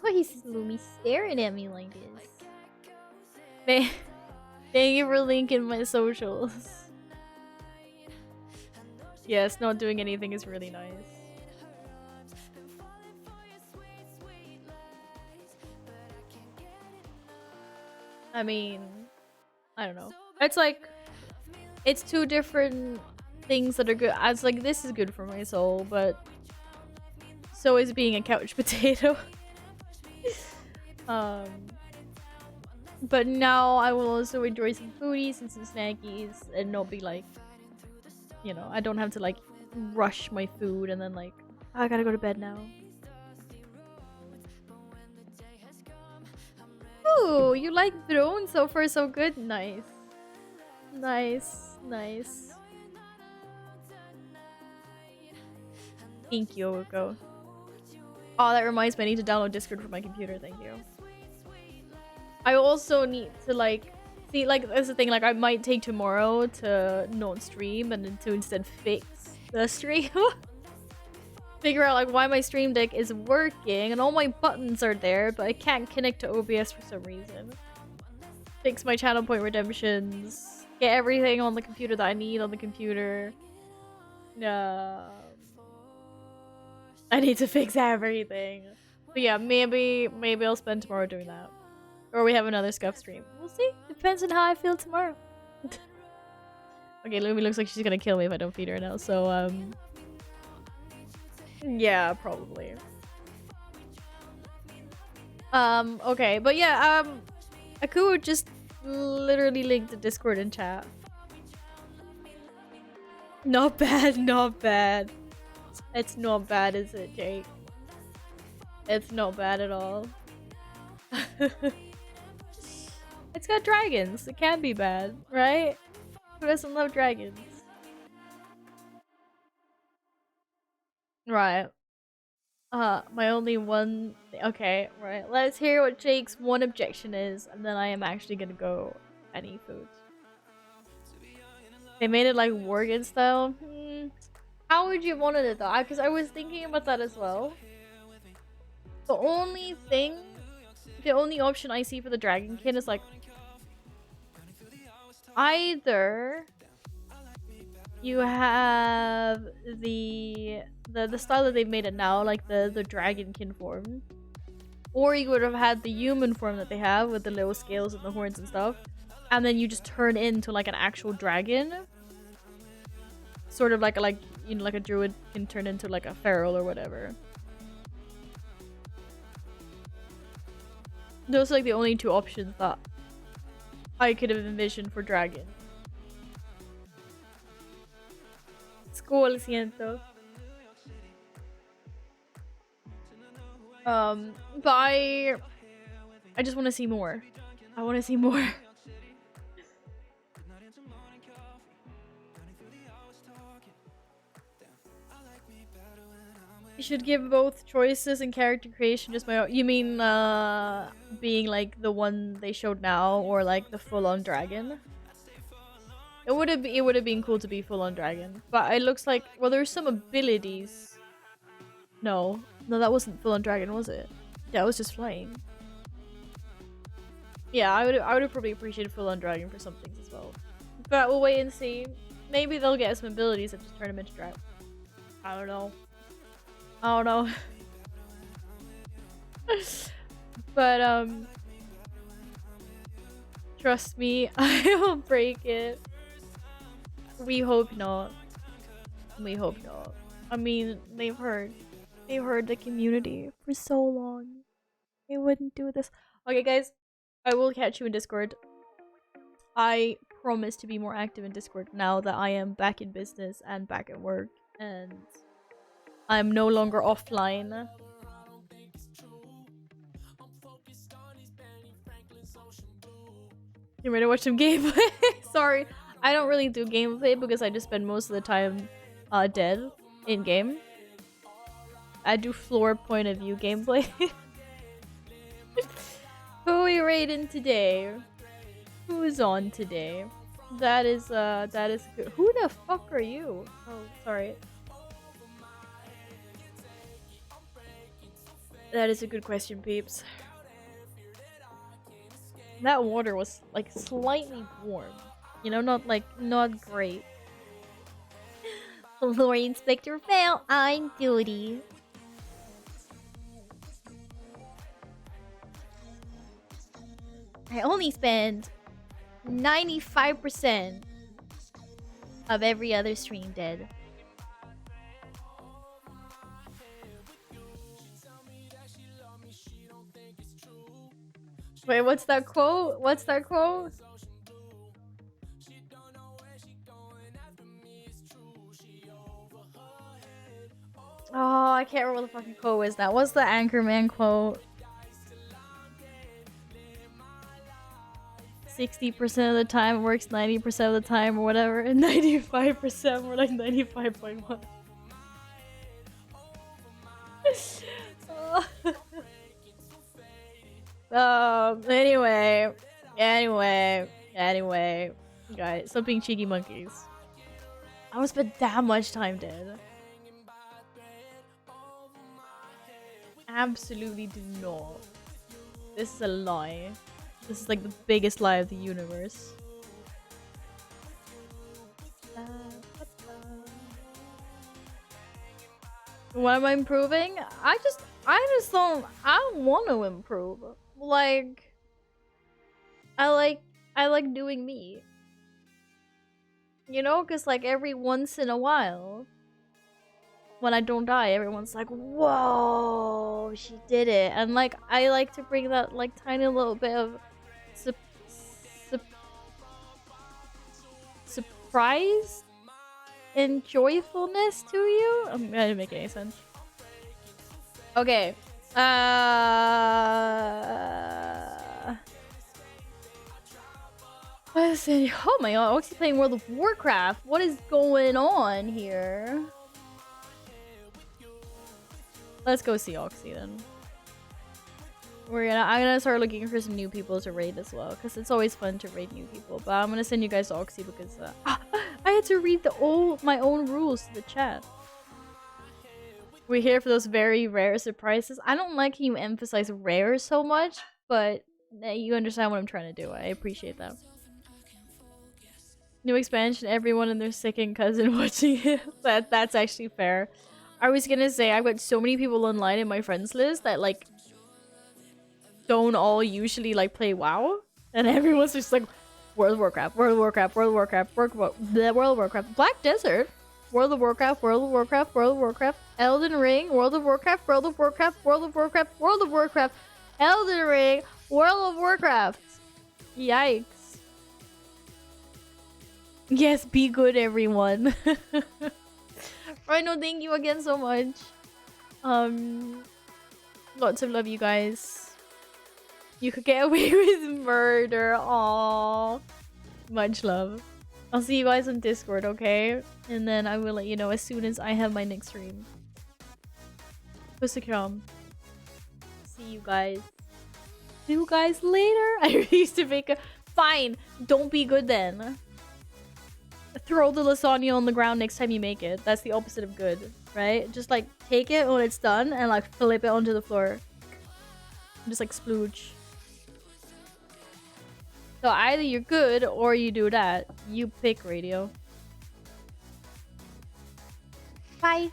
Why is Lumi staring at me like this? Thank you for linking my socials. Yes, not doing anything is really nice. I mean, I don't know. It's like, it's two different things that are good. It's like, this is good for my soul, but so is being a couch potato. But now I will also enjoy some foodies and some snackies and not be like, I don't have to like rush my food and then like, I gotta go to bed now. Ooh, you like Throne? So far so good. Nice. Nice. Thank you, Oko. Oh, that reminds me, I need to download Discord for my computer. Thank you. I also need to like see, like, that's the thing, like I might take tomorrow to not stream and then to instead fix the stream. Figure out like why my stream deck is working and all my buttons are there, but I can't connect to OBS for some reason. Fix my channel point redemptions. Get everything on the computer that I need on the computer. No. I need to fix everything. But yeah, maybe I'll spend tomorrow doing that. Or we have another Scuffed stream. We'll see. Depends on how I feel tomorrow. Okay, Lumi looks like she's gonna kill me if I don't feed her now, so, yeah, probably. Okay, but yeah, Aku just literally linked the Discord in chat. Not bad, not bad. It's not bad, is it, Jake? It's not bad at all. It's got dragons. It can't be bad, right? Who doesn't love dragons? Right. My only one... Okay, right. Let's hear what Jake's one objection is, and then I am actually gonna go and eat food. They made it like Worgen style? How would you have wanted it though? Because I was thinking about that as well. The only option I see for the Dragonkin is like either you have the style that they've made it now, like the Dragonkin form, or you would have had the human form that they have with the little scales and the horns and stuff, and then you just turn into like an actual dragon, sort of like you know, like a druid can turn into like a feral or whatever. Those are like the only two options that I could have envisioned for dragon. Skål, siento. But I just want to see more. I want to see more. You should give both choices and character creation just my own. You mean being like the one they showed now, or like the full-on dragon? It would have been cool to be full-on dragon, but it looks like, well, there's some abilities. No, that wasn't full-on dragon, was it? Yeah, it was just flying. Yeah, I would have probably appreciated full-on dragon for some things as well. But we'll wait and see. Maybe they'll get some abilities that just turn them into dragon. I don't know. I don't know. But trust me, I will break it. We hope not. We hope not. I mean, they've heard the community for so long. They wouldn't do this. Okay, guys, I will catch you in Discord. I promise to be more active in Discord now that I am back in business and back at work, and I'm no longer offline. You ready to watch some gameplay? Sorry, I don't really do gameplay because I just spend most of the time dead in game. I do floor point of view gameplay. Who are we raiding today? Who is on today? That is good. Who the fuck are you? Oh, sorry. That is a good question, peeps. That water was like slightly warm. You know, not great. Lori Inspector fail on duty. I only spend 95% of every other stream dead. Wait, what's that quote? What's that quote? Oh, I can't remember what the fucking quote was now. What's the Anchorman quote? 60% of the time works 90% of the time or whatever, and 95% we're like 95.1. Anyway, guys, stop being cheeky monkeys. I don't spend that much time dead. Absolutely do not. This is a lie. This is like the biggest lie of the universe. What am I improving? I don't want to improve. Like, I like doing me. You know, because like every once in a while, when I don't die, everyone's like, whoa, she did it. And like, I like to bring that like tiny little bit of surprise and joyfulness to you. That didn't make any sense. Okay. Listen, oh my god, Oxy's playing World of Warcraft. What is going on here? Let's go see Oxy then. I'm gonna start looking for some new people to raid as well, because it's always fun to raid new people. But I'm gonna send you guys to Oxy because I had to read my own rules to the chat. We're here for those very rare surprises. I don't like how you emphasize rare so much, but you understand what I'm trying to do. I appreciate that. New expansion, everyone and their second cousin watching it. That's actually fair. I was gonna say, I've got so many people online in my friends list that like don't all usually like play WoW, and everyone's just like World of Warcraft, World of Warcraft, World of Warcraft, World of Warcraft, Black Desert, World of Warcraft, World of Warcraft, World of Warcraft, Elden Ring, World of Warcraft, World of Warcraft, World of Warcraft, World of Warcraft, Elden Ring, World of Warcraft. Yikes. Yes, be good, everyone. Rhino, thank you again so much. Lots of love, you guys. You could get away with murder. Aww. Much love. I'll see you guys on Discord, okay? And then I will let you know as soon as I have my next stream. Pussycom. See you guys. See you guys later. I used to make a... Fine. Don't be good then. Throw the lasagna on the ground next time you make it. That's the opposite of good, right? Just like take it when it's done and like flip it onto the floor. Just like splooge. So either you're good or you do that. You pick, Radio. Bye.